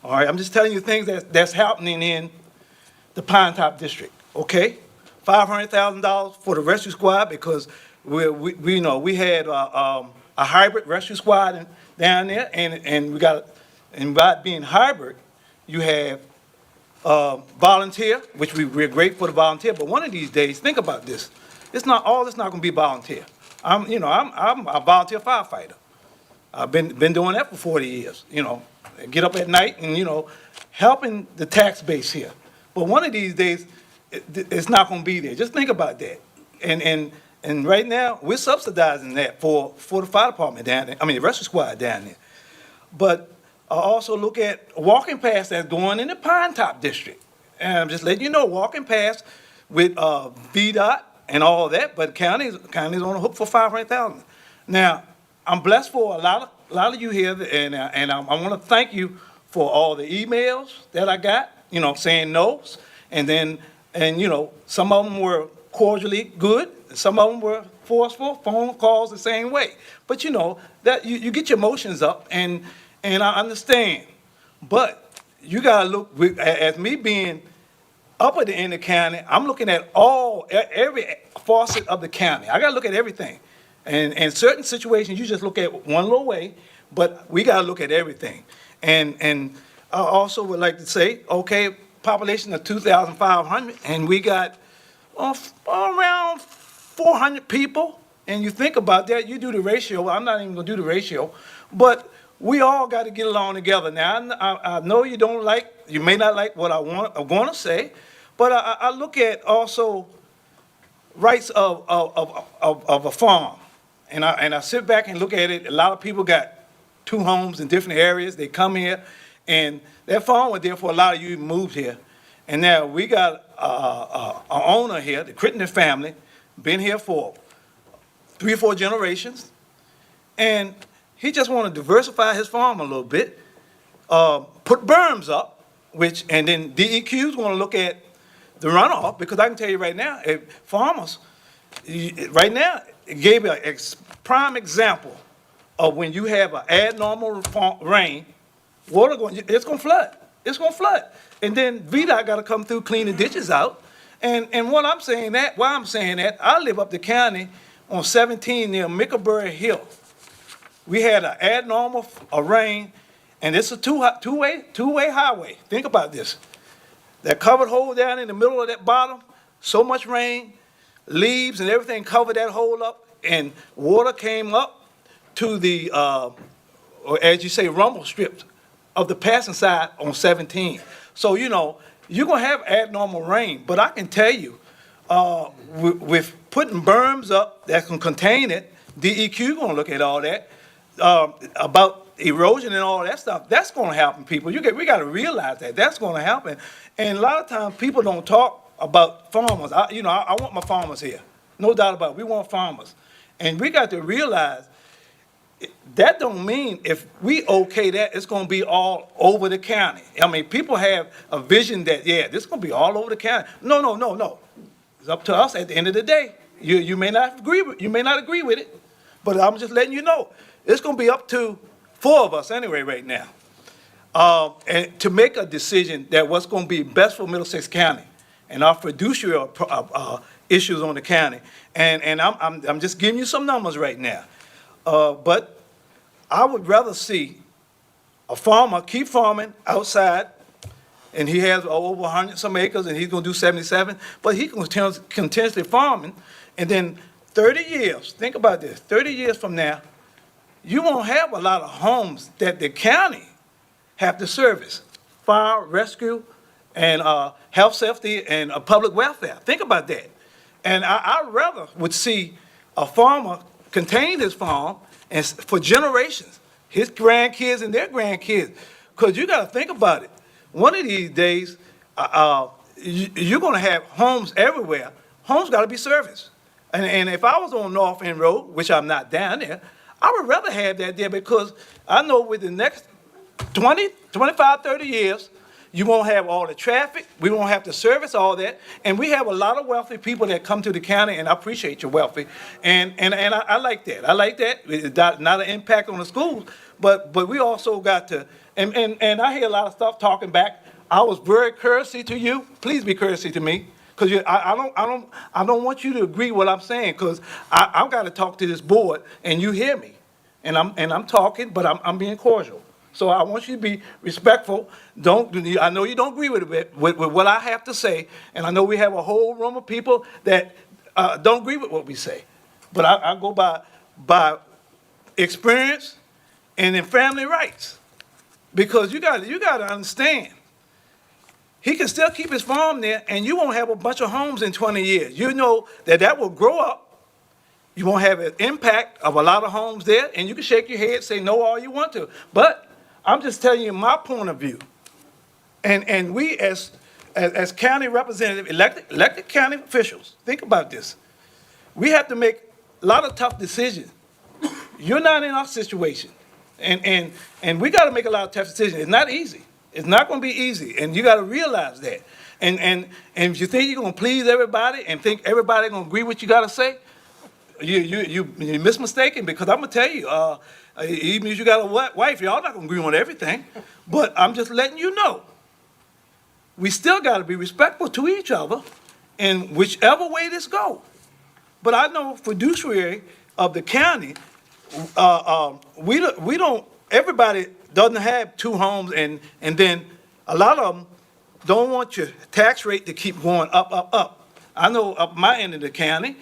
All right, I'm just telling you things that's happening in the Pine Top District, okay? $500,000 for the rescue squad because we had a a hybrid rescue squad down there, and by it being hybrid, you have volunteer, which we're great for the volunteer, but one of these days, think about this. It's not gonna be volunteer. I'm a volunteer firefighter. I've been doing that for 40 years, get up at night and, helping the tax base here. But one of these days, it's not gonna be there. Just think about that. And right now, we're subsidizing that for the fire department down there, the rescue squad down there. But I also look at walking past that's going in the Pine Top district. And I'm just letting you know, walking past with VDOT and all that, but county's on the hook for 500,000. Now, I'm blessed for a lot of you here, and I want to thank you for all the emails that I got, saying no's, and some of them were cordially good, some of them were forceful, phone calls the same way. But that you get your emotions up, and I understand. But you gotta look, as me being up at the end of the county, I'm looking at every facet of the county. I gotta look at everything. And in certain situations, you just look at one little way, but we gotta look at everything. And I also would like to say, okay, population of 2,500, and we got around 400 people. And you think about that, you do the ratio. I'm not even gonna do the ratio, but we all got to get along together. Now, I know you may not like what I'm going to say, but I look at also rights of a farm. And I sit back and look at it. A lot of people got 2 homes in different areas. They come here, and that farm was there for a lot of you who moved here. And now we got an owner here, the Crittenden family, been here for 3 or 4 generations. And he just want to diversify his farm a little bit, put berms up, and then DEQ's want to look at the runoff, because I can tell you right now, farmers, right now, it gave a prime example of when you have an abnormal rain, it's going to flood. It's going to flood. And then VDOT got to come through, clean the ditches out. And why I'm saying that, I live up the county on 17 near Micklebury Hill. We had an abnormal rain, and it's a two-way highway. Think about this. That covered hole down in the middle of that bottom, so much rain, leaves and everything covered that hole up, and water came up to the, or as you say, rumble strips of the passing side on 17. So, you're going to have abnormal rain, but I can tell you, with putting berms up that can contain it, DEQ going to look at all that, about erosion and all that stuff. That's going to happen, people. We got to realize that that's going to happen. And a lot of times people don't talk about farmers. I want my farmers here, no doubt about it. We want farmers, and we got to realize that don't mean if we okay that it's going to be all over the county. People have a vision that this is going to be all over the county. No. It's up to us at the end of the day. You may not agree with it, but I'm just letting you know. It's going to be up to 4 of us anyway right now, and to make a decision that what's going to be best for Middlesex County and our fiduciary issues on the county. And I'm just giving you some numbers right now. But I would rather see a farmer keep farming outside, and he has over 100 some acres, and he's going to do 77, but he can continuously farming, and then 30 years, think about this, 30 years from now, you won't have a lot of homes that the county have to service. Fire, rescue, and health, safety, and public welfare. Think about that. And I rather would see a farmer contain his farm and for generations, his grandkids and their grandkids. Because you got to think about it. One of these days, you're going to have homes everywhere. Homes got to be serviced. And if I was on North End Road, which I'm not down there, I would rather have that there, because I know with the next 20, 25, 30 years, you won't have all the traffic, we won't have to service all that, and we have a lot of wealthy people that come to the county, and I appreciate your wealthy, and I like that. I like that. It's not an impact on the schools, but we also got to, and I hear a lot of stuff talking back. I was very courtesy to you. Please be courtesy to me. Because I don't want you to agree what I'm saying, because I've got to talk to this board and you hear me. and I'm talking, but I'm being cordial. So I want you to be respectful. I know you don't agree with what I have to say, and I know we have a whole room of people that don't agree with what we say. But I go by experience and in family rights. Because you got to understand, he can still keep his farm there, and you won't have a bunch of homes in 20 years. You know that will grow up. You won't have an impact of a lot of homes there, and you can shake your head, say no all you want to. But I'm just telling you my point of view. And we as county representatives, elected county officials, think about this. We have to make a lot of tough decisions. You're not in our situation. And we got to make a lot of tough decisions. It's not easy. It's not going to be easy, and you got to realize that. And if you think you're going to please everybody and think everybody going to agree with what you got to say, you're mismistaken, because I'm going to tell you, even if you got a wife, y'all not going to agree on everything. But I'm just letting you know, we still got to be respectful to each other in whichever way this goes. But I know fiduciary of the county, we don't, everybody doesn't have two homes, and then a lot of them don't want your tax rate to keep going up. I know up my end of the county,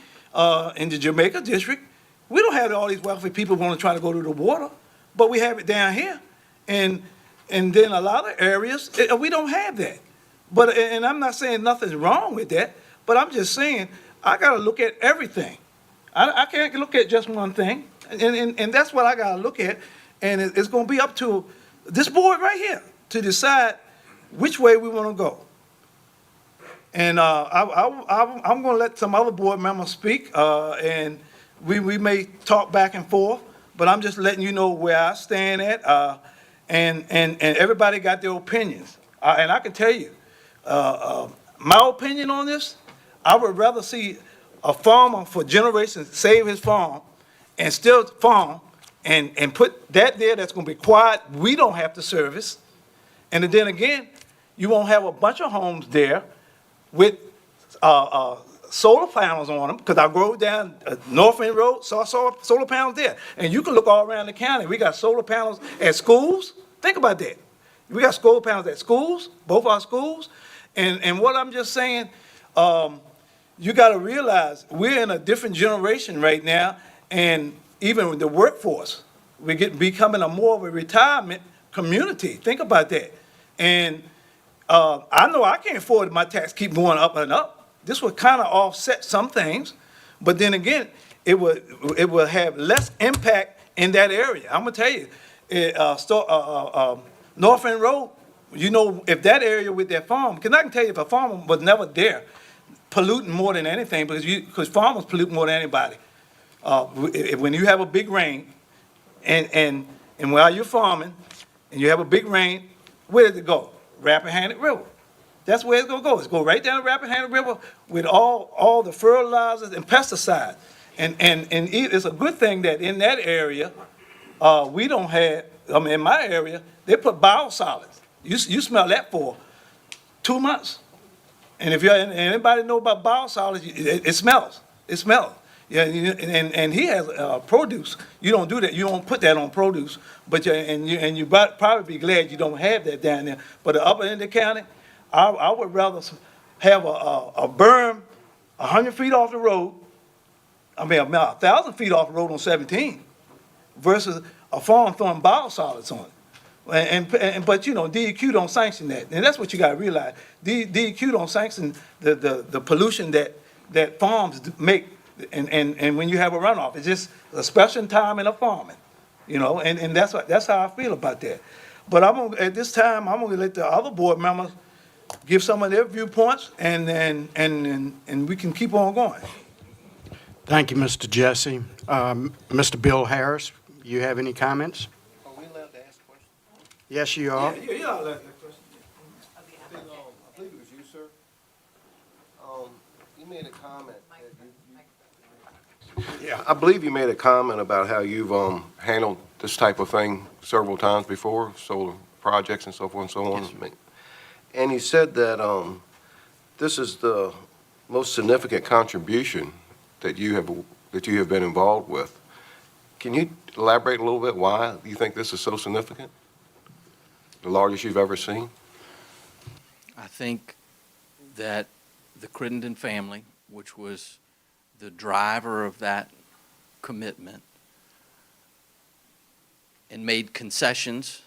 in the Jamaica district, we don't have all these wealthy people want to try to go to the water, but we have it down here. And then a lot of areas, we don't have that. But, and I'm not saying nothing's wrong with that, but I'm just saying, I got to look at everything. I can't look at just one thing. And that's what I got to look at. And it's going to be up to this board right here to decide which way we want to go. And I'm going to let some other board members speak, and we may talk back and forth, but I'm just letting you know where I stand at. And everybody got their opinions. And I can tell you, my opinion on this, I would rather see a farmer for generations save his farm and still farm and put that there that's going to be quiet. We don't have to service. And then again, you won't have a bunch of homes there with solar panels on them, because I drove down North End Road, saw solar panels there. And you can look all around the county. We got solar panels at schools. Think about that. We got solar panels at schools, both our schools. And what I'm just saying, you got to realize we're in a different generation right now, and even with the workforce, we're becoming more of a retirement community. Think about that. And I know I can't afford my tax keep going up and up. This would kind of offset some things, but then again, it will have less impact in that area. I'm gonna tell you, North End Road, you know, if that area with that farm, because I can tell you if a farmer was never there, polluting more than anything, because farmers pollute more than anybody. When you have a big rain, and while you're farming, and you have a big rain, where does it go? Rappahannock River. That's where it's gonna go. It's go right down the Rappahannock River with all the fertilizers and pesticides. And it's a good thing that in that area, we don't have, in my area, they put biosolids. You smell that for 2 months. And if anybody know about biosolids, it smells. It smells. Yeah, and he has produce. You don't do that. You don't put that on produce. But you probably be glad you don't have that down there. But the upper end of the county, I would rather have a berm 100 feet off the road. 1,000 feet off the road on 17, versus a farm throwing biosolids on it. But you know, DEQ don't sanction that, and that's what you got to realize. DEQ don't sanction the pollution that farms make, and when you have a runoff, it's just a special time in a farming, you know, and that's how I feel about that. But at this time, I'm gonna let the other board members give some of their viewpoints, and we can keep on going. Thank you, Mr. Jesse. Mr. Bill Harris, you have any comments? Are we allowed to ask questions? Yes, you are. Yeah, I'll let that question. I believe it was you, sir. You made a comment. Yeah, I believe you made a comment about how you've handled this type of thing several times before, solar projects and so forth and so on. Yes, and you said that this is the most significant contribution that you have been involved with. Can you elaborate a little bit why you think this is so significant? The largest you've ever seen? I think that the Crittenden family, which was the driver of that commitment, and made concessions,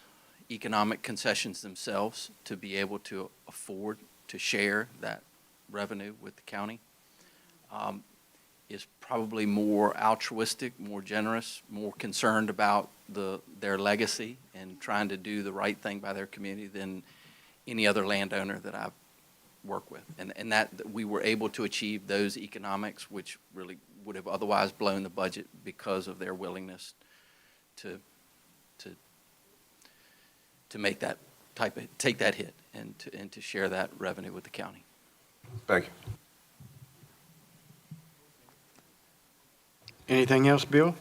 economic concessions themselves, to be able to afford to share that revenue with the county, is probably more altruistic, more generous, more concerned about their legacy and trying to do the right thing by their community than any other landowner that I've worked with. And that we were able to achieve those economics, which really would have otherwise blown the budget, because of their willingness to make that take that hit and to share that revenue with the county. Thank you. Anything else, Bill?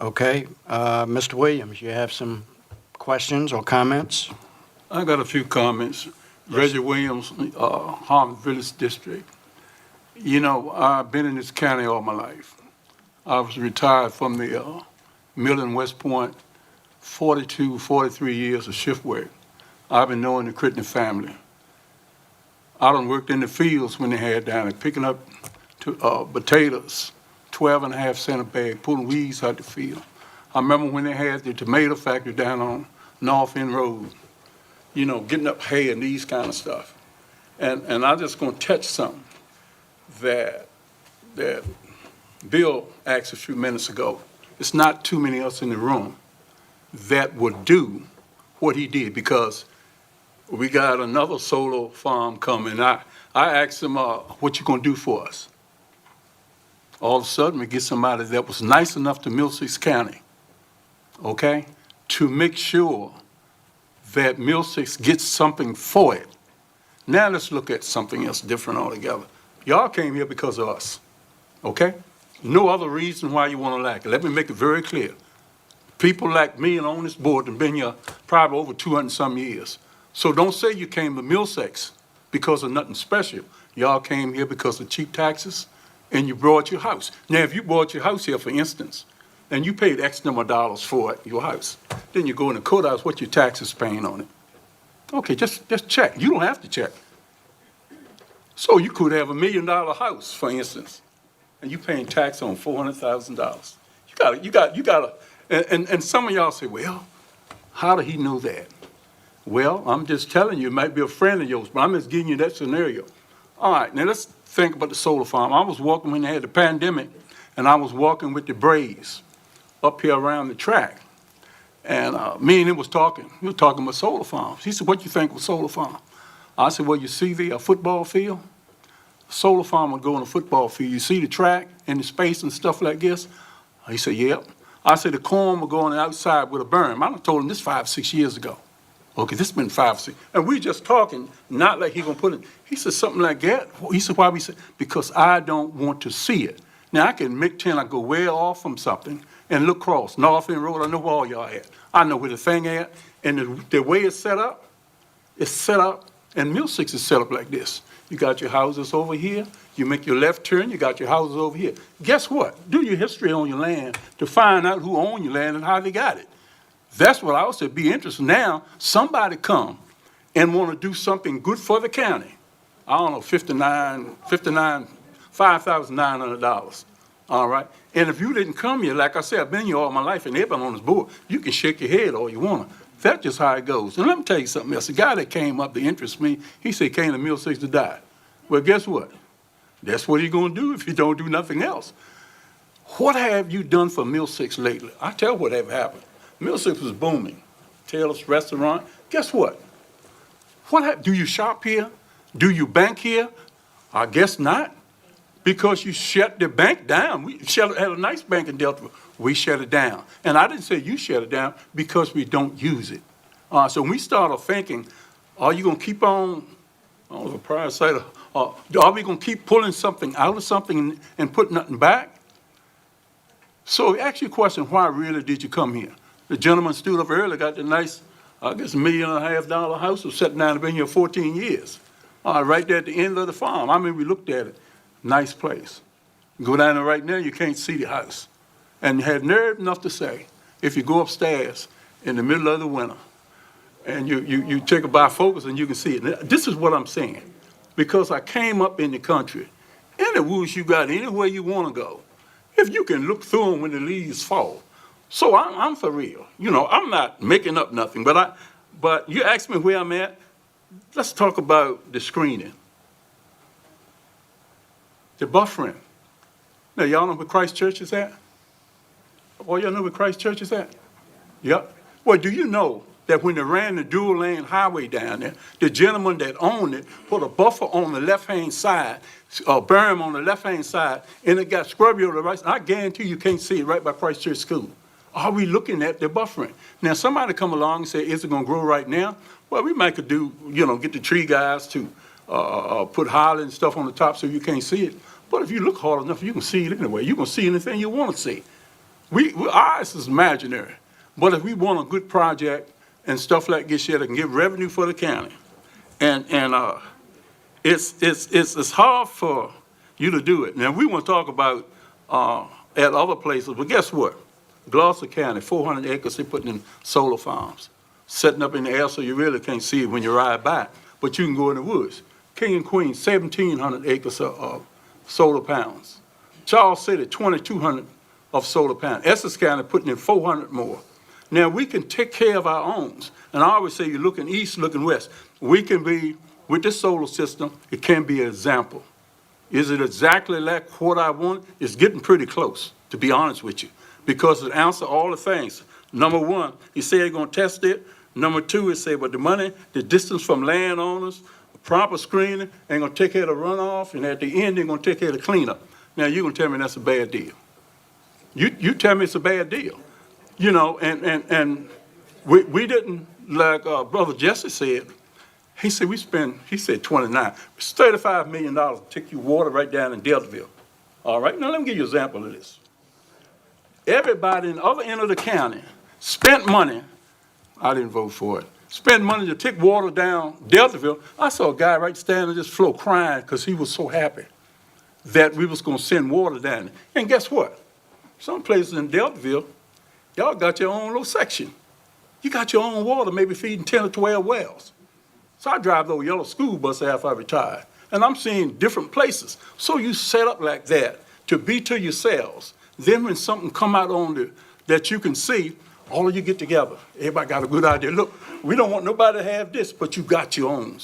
Okay, Mr. Williams, you have some questions or comments? I got a few comments. Reggie Williams, Harmon Village District. You know, I've been in this county all my life. I was retired from the mill in West Point, 42, 43 years of shift work. I've been knowing the Crittenden family. I done worked in the fields when they had down there, picking up potatoes, 12.5 cents a bag, pulling weeds out the field. I remember when they had the tomato factory down on North End Road, you know, getting up hay and these kind of stuff. And I'm just gonna touch something that Bill asked a few minutes ago. It's not too many of us in the room that would do what he did, because we got another solar farm coming. I asked him, what you gonna do for us? All of a sudden, we get somebody that was nice enough to Middlesex County, okay, to make sure that Middlesex gets something for it. Now let's look at something else different altogether. Y'all came here because of us, okay? No other reason why you want to like it. Let me make it very clear. People like me and on this board have been here probably over 200-some years. So don't say you came to Middlesex because of nothing special. Y'all came here because of cheap taxes, and you brought your house. Now, if you bought your house here, for instance, and you paid X number of dollars for it, your house, then you go in the courthouse, what your taxes paying on it? Okay, just check. You don't have to check. So you could have $1 million house, for instance, and you paying tax on $400,000. You gotta, and some of y'all say, well, how did he know that? Well, I'm just telling you, it might be a friend of yours, but I'm just giving you that scenario. All right, now let's think about the solar farm. I was walking when they had the pandemic, and I was walking with the Braves up here around the track. And me and him was talking. We were talking about solar farms. He said, what you think of a solar farm? I said, well, you see a football field? A solar farm would go on a football field. You see the track and the space and stuff like this? He said, yep. I said, the corn would go on the outside with a berm. I told him this 5, 6 years ago. Okay, this has been 5, 6. And we just talking, not like he gonna put it. He said something like that. He said, why we said? Because I don't want to see it. Now, I can pretend I go way off from something and look across North End Road. I know where all y'all at. I know where the thing at. And the way it's set up, and Middlesex is set up like this. You got your houses over here. You make your left turn, you got your houses over here. Guess what? Do your history on your land to find out who owned your land and how they got it. That's what I would say, be interested. Now, somebody come and want to do something good for the county. I don't know, $5,900, all right? And if you didn't come here, like I said, I've been here all my life and everybody on this board, you can shake your head all you want to. That's just how it goes. And let me tell you something else. The guy that came up to interest me, he said he came to Middlesex to die. Well, guess what? That's what he's going to do if he don't do nothing else. What have you done for Middlesex lately? I tell you what have happened. Middlesex was booming. Taylor's Restaurant. Guess what? Do you shop here? Do you bank here? I guess not. Because you shut the bank down. We had a nice bank in Delta. We shut it down. And I didn't say you shut it down because we don't use it. So when we started thinking, are you going to keep on, I don't know if a prior site, are we going to keep pulling something out of something and put nothing back? So ask your question, why really did you come here? The gentleman stood up earlier, got the nice, I guess, $1.5 million house, was sitting down and been here 14 years. Right there at the end of the farm. I mean, we looked at it. Nice place. Go down there right now, you can't see the house. and had nerve enough to say, if you go upstairs in the middle of the winter, and you take a bifocus and you can see it. Now, this is what I'm saying, because I came up in the country. Any woods you got, anywhere you want to go, if you can look through them when the leaves fall. So I'm for real. You know, I'm not making up nothing, but you ask me where I'm at, let's talk about the screening. The buffering. Now, y'all know where Christ Church is at? Oh, y'all know where Christ Church is at? Yep. Well, do you know that when they ran the dual lane highway down there, the gentleman that owned it put a buffer on the left-hand side, a berm on the left-hand side, and it got scrubby on the right side? I guarantee you can't see it right by Christ Church School. Are we looking at the buffering? Now, somebody come along and say, is it going to grow right now? Well, we might could do, you know, get the tree guys to put holly and stuff on the top so you can't see it. But if you look hard enough, you can see it anyway. You can see anything you want to see. Ours is imaginary. But if we want a good project and stuff like this here that can give revenue for the county, and it's hard for you to do it. Now, we want to talk about at other places, but guess what? Gloucester County, 400 acres, they're putting in solar farms, setting up in the air so you really can't see it when you ride by, but you can go in the woods. King and Queen, 1,700 acres of solar panels. Charles City, 2,200 of solar panels. Essex County putting in 400 more. Now, we can take care of our own. And I always say, you're looking east, looking west. We can be, with this solar system, it can be an example. Is it exactly like what I want? It's getting pretty close, to be honest with you, because it answers all the things. Number one, he said he's going to test it. Number two, he said, but the money, the distance from landowners, proper screening, ain't going to take care of the runoff, and at the end, they're going to take care of the cleanup. Now, you're going to tell me that's a bad deal. You tell me it's a bad deal. You know, and we didn't, like Brother Jesse said, he said 29. It's $35 million to take you water right down in Deltaville. All right, now let me give you an example of this. Everybody in the other end of the county spent money, I didn't vote for it, spent money to take water down Deltaville. I saw a guy right standing on this floor crying because he was so happy that we was going to send water down there. And guess what? Some places in Deltaville, y'all got your own little section. You got your own water, maybe feeding 10 or 12 wells. So I drive the old yellow school bus after I retired, and I'm seeing different places. So you set up like that to be to yourselves. Then when something come out on the, that you can see, all of you get together. Everybody got a good idea. Look, we don't want nobody to have this, but you got your own.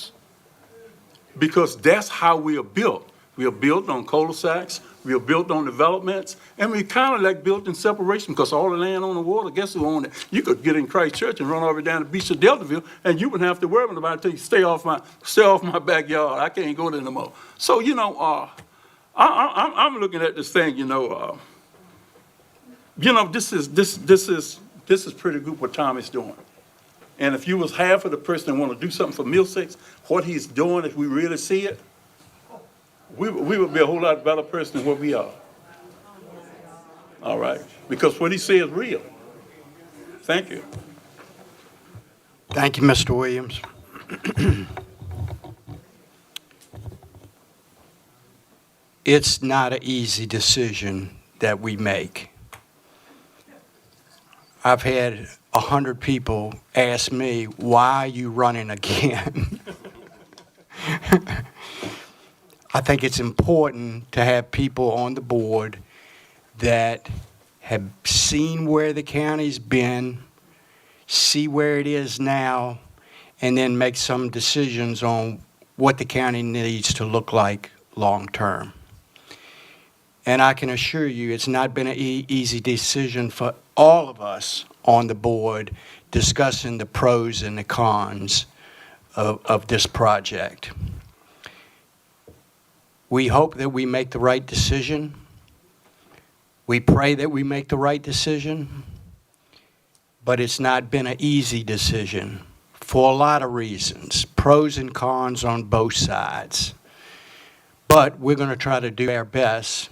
Because that's how we are built. We are built on cul-de-sacs, we are built on developments, and we kind of like built in separation because all the land on the water, guess who owned it? You could get in Christ Church and run over down the beach of Deltaville, and you wouldn't have to worry about it until you stay off my backyard. I can't go there no more. So, you know, I'm looking at this thing, this is pretty good what Tommy's doing. And if you was half of the person that want to do something for Middlesex, what he's doing, if we really see it, we would be a whole lot better person than what we are. All right? Because what he says is real. Thank you. Thank you, Mr. Williams. It's not an easy decision that we make. I've had 100 people ask me, why are you running again? I think it's important to have people on the board that have seen where the county's been, see where it is now, and then make some decisions on what the county needs to look like long-term. And I can assure you, it's not been an easy decision for all of us on the board discussing the pros and the cons of this project. We hope that we make the right decision. We pray that we make the right decision. But it's not been an easy decision for a lot of reasons, pros and cons on both sides. But we're going to try to do our best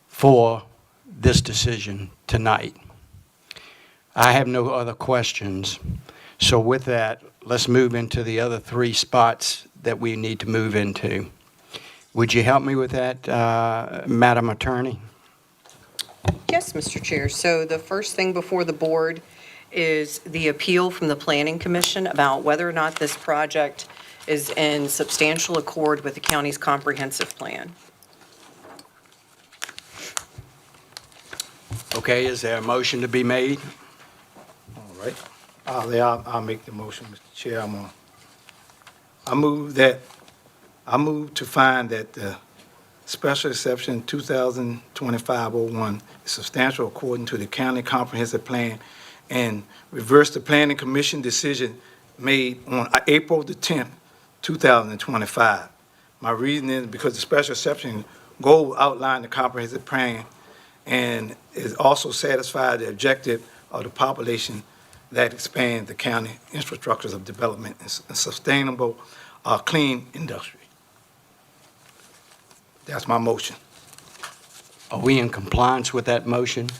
for this decision tonight. I have no other questions. So with that, let's move into the other three spots that we need to move into. Would you help me with that, Madam Attorney? Yes, Mr. Chair. So the first thing before the board is the appeal from the Planning Commission about whether or not this project is in substantial accord with the county's comprehensive plan. Okay, is there a motion to be made? All right. I'll make the motion, Mr. Chair. I move to find that the special exception 2025-01 is substantial according to the county comprehensive plan and reverse the planning commission decision made on April the 10th, 2025. My reason is because the special exception goal outlined the comprehensive plan and is also satisfied the objective of the population that expands the county infrastructures of development and sustainable, clean industry. That's my motion. Are we in compliance with that motion?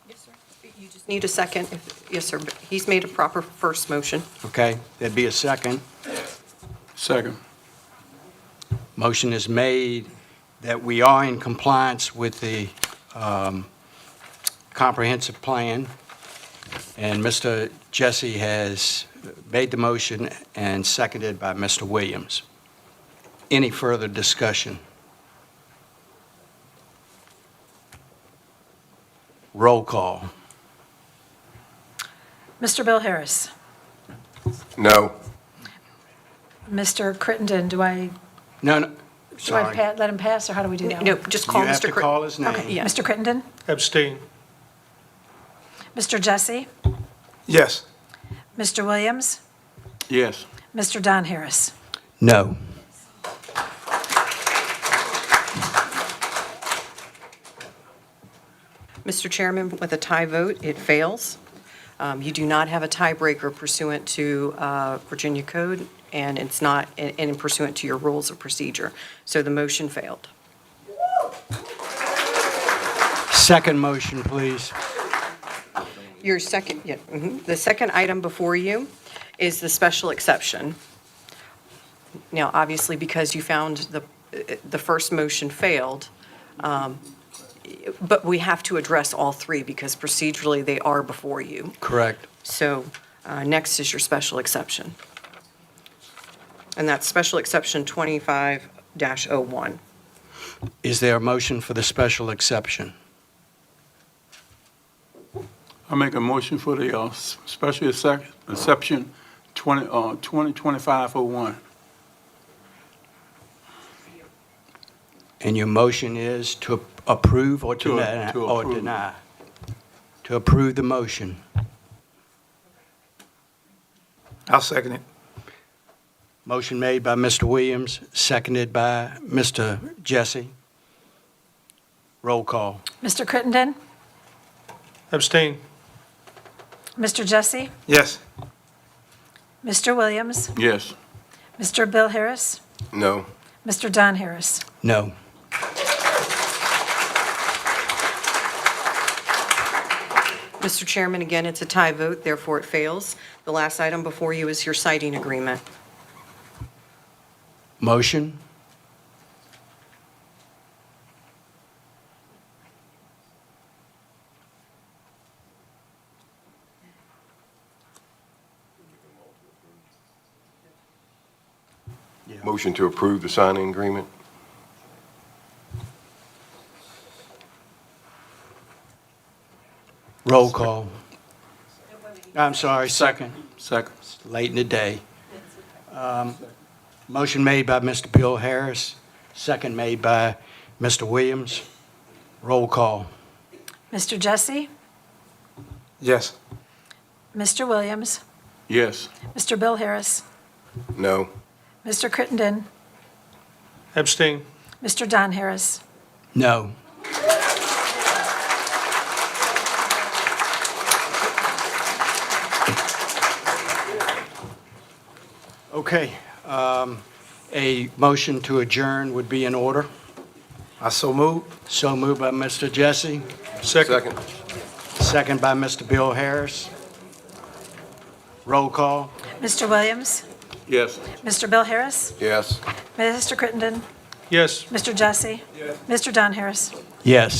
Yes, sir. You just need a second. Yes, sir. But he's made a proper first motion. Okay, there'd be a second. Second. Motion is made that we are in compliance with the comprehensive plan, and Mr. Jesse has made the motion and seconded by Mr. Williams. Any further discussion? Roll call. Mr. Bill Harris. No. Mr. Crittenden, do I No, let him pass, or how do we do that? No, just call You have Mr. to call his name. Okay, yeah. Mr. Crittenden? Abstain. Mr. Jesse? Yes. Mr. Williams? Yes. Mr. Don Harris? No. Mr. Chairman, with a tie vote, it fails. You do not have a tiebreaker pursuant to Virginia Code, and it's not in pursuant to your rules of procedure. So the motion failed. Second motion, please. Your second, yeah, the second item before you is the special exception. Now, obviously, because you found the first motion failed, but we have to address all three because procedurally they are before you. Correct. So next is your special exception. And that's special exception 25-01. Is there a motion for the special exception? I make a motion for the special exception 2025-01. And your motion is to approve or To deny? approve. Or deny? To approve the motion. I'll second it. Motion made by Mr. Williams, seconded by Mr. Jesse. Roll call. Mr. Crittenden? Abstain. Mr. Jesse? Yes. Mr. Williams? Yes. Mr. Bill Harris? No. Mr. Don Harris? No. Mr. Chairman, again, it's a tie vote, therefore it fails. The last item before you is your citing agreement. Motion? Motion to approve the signing agreement? Roll call. I'm sorry, second. Second. It's late in the day. Motion made by Mr. Bill Harris, second made by Mr. Williams. Roll call. Mr. Jesse? Yes. Mr. Williams? Yes. Mr. Bill Harris? No. Mr. Crittenden? Abstain. Mr. Don Harris? No. Okay, a motion to adjourn would be in order. I so move. So moved by Mr. Jesse, Second. second by Mr. Bill Harris. Roll call. Mr. Williams? Yes. Mr. Bill Harris? Yes. Mr. Crittenden? Yes. Mr. Jesse? Mr. Don Harris? Yes.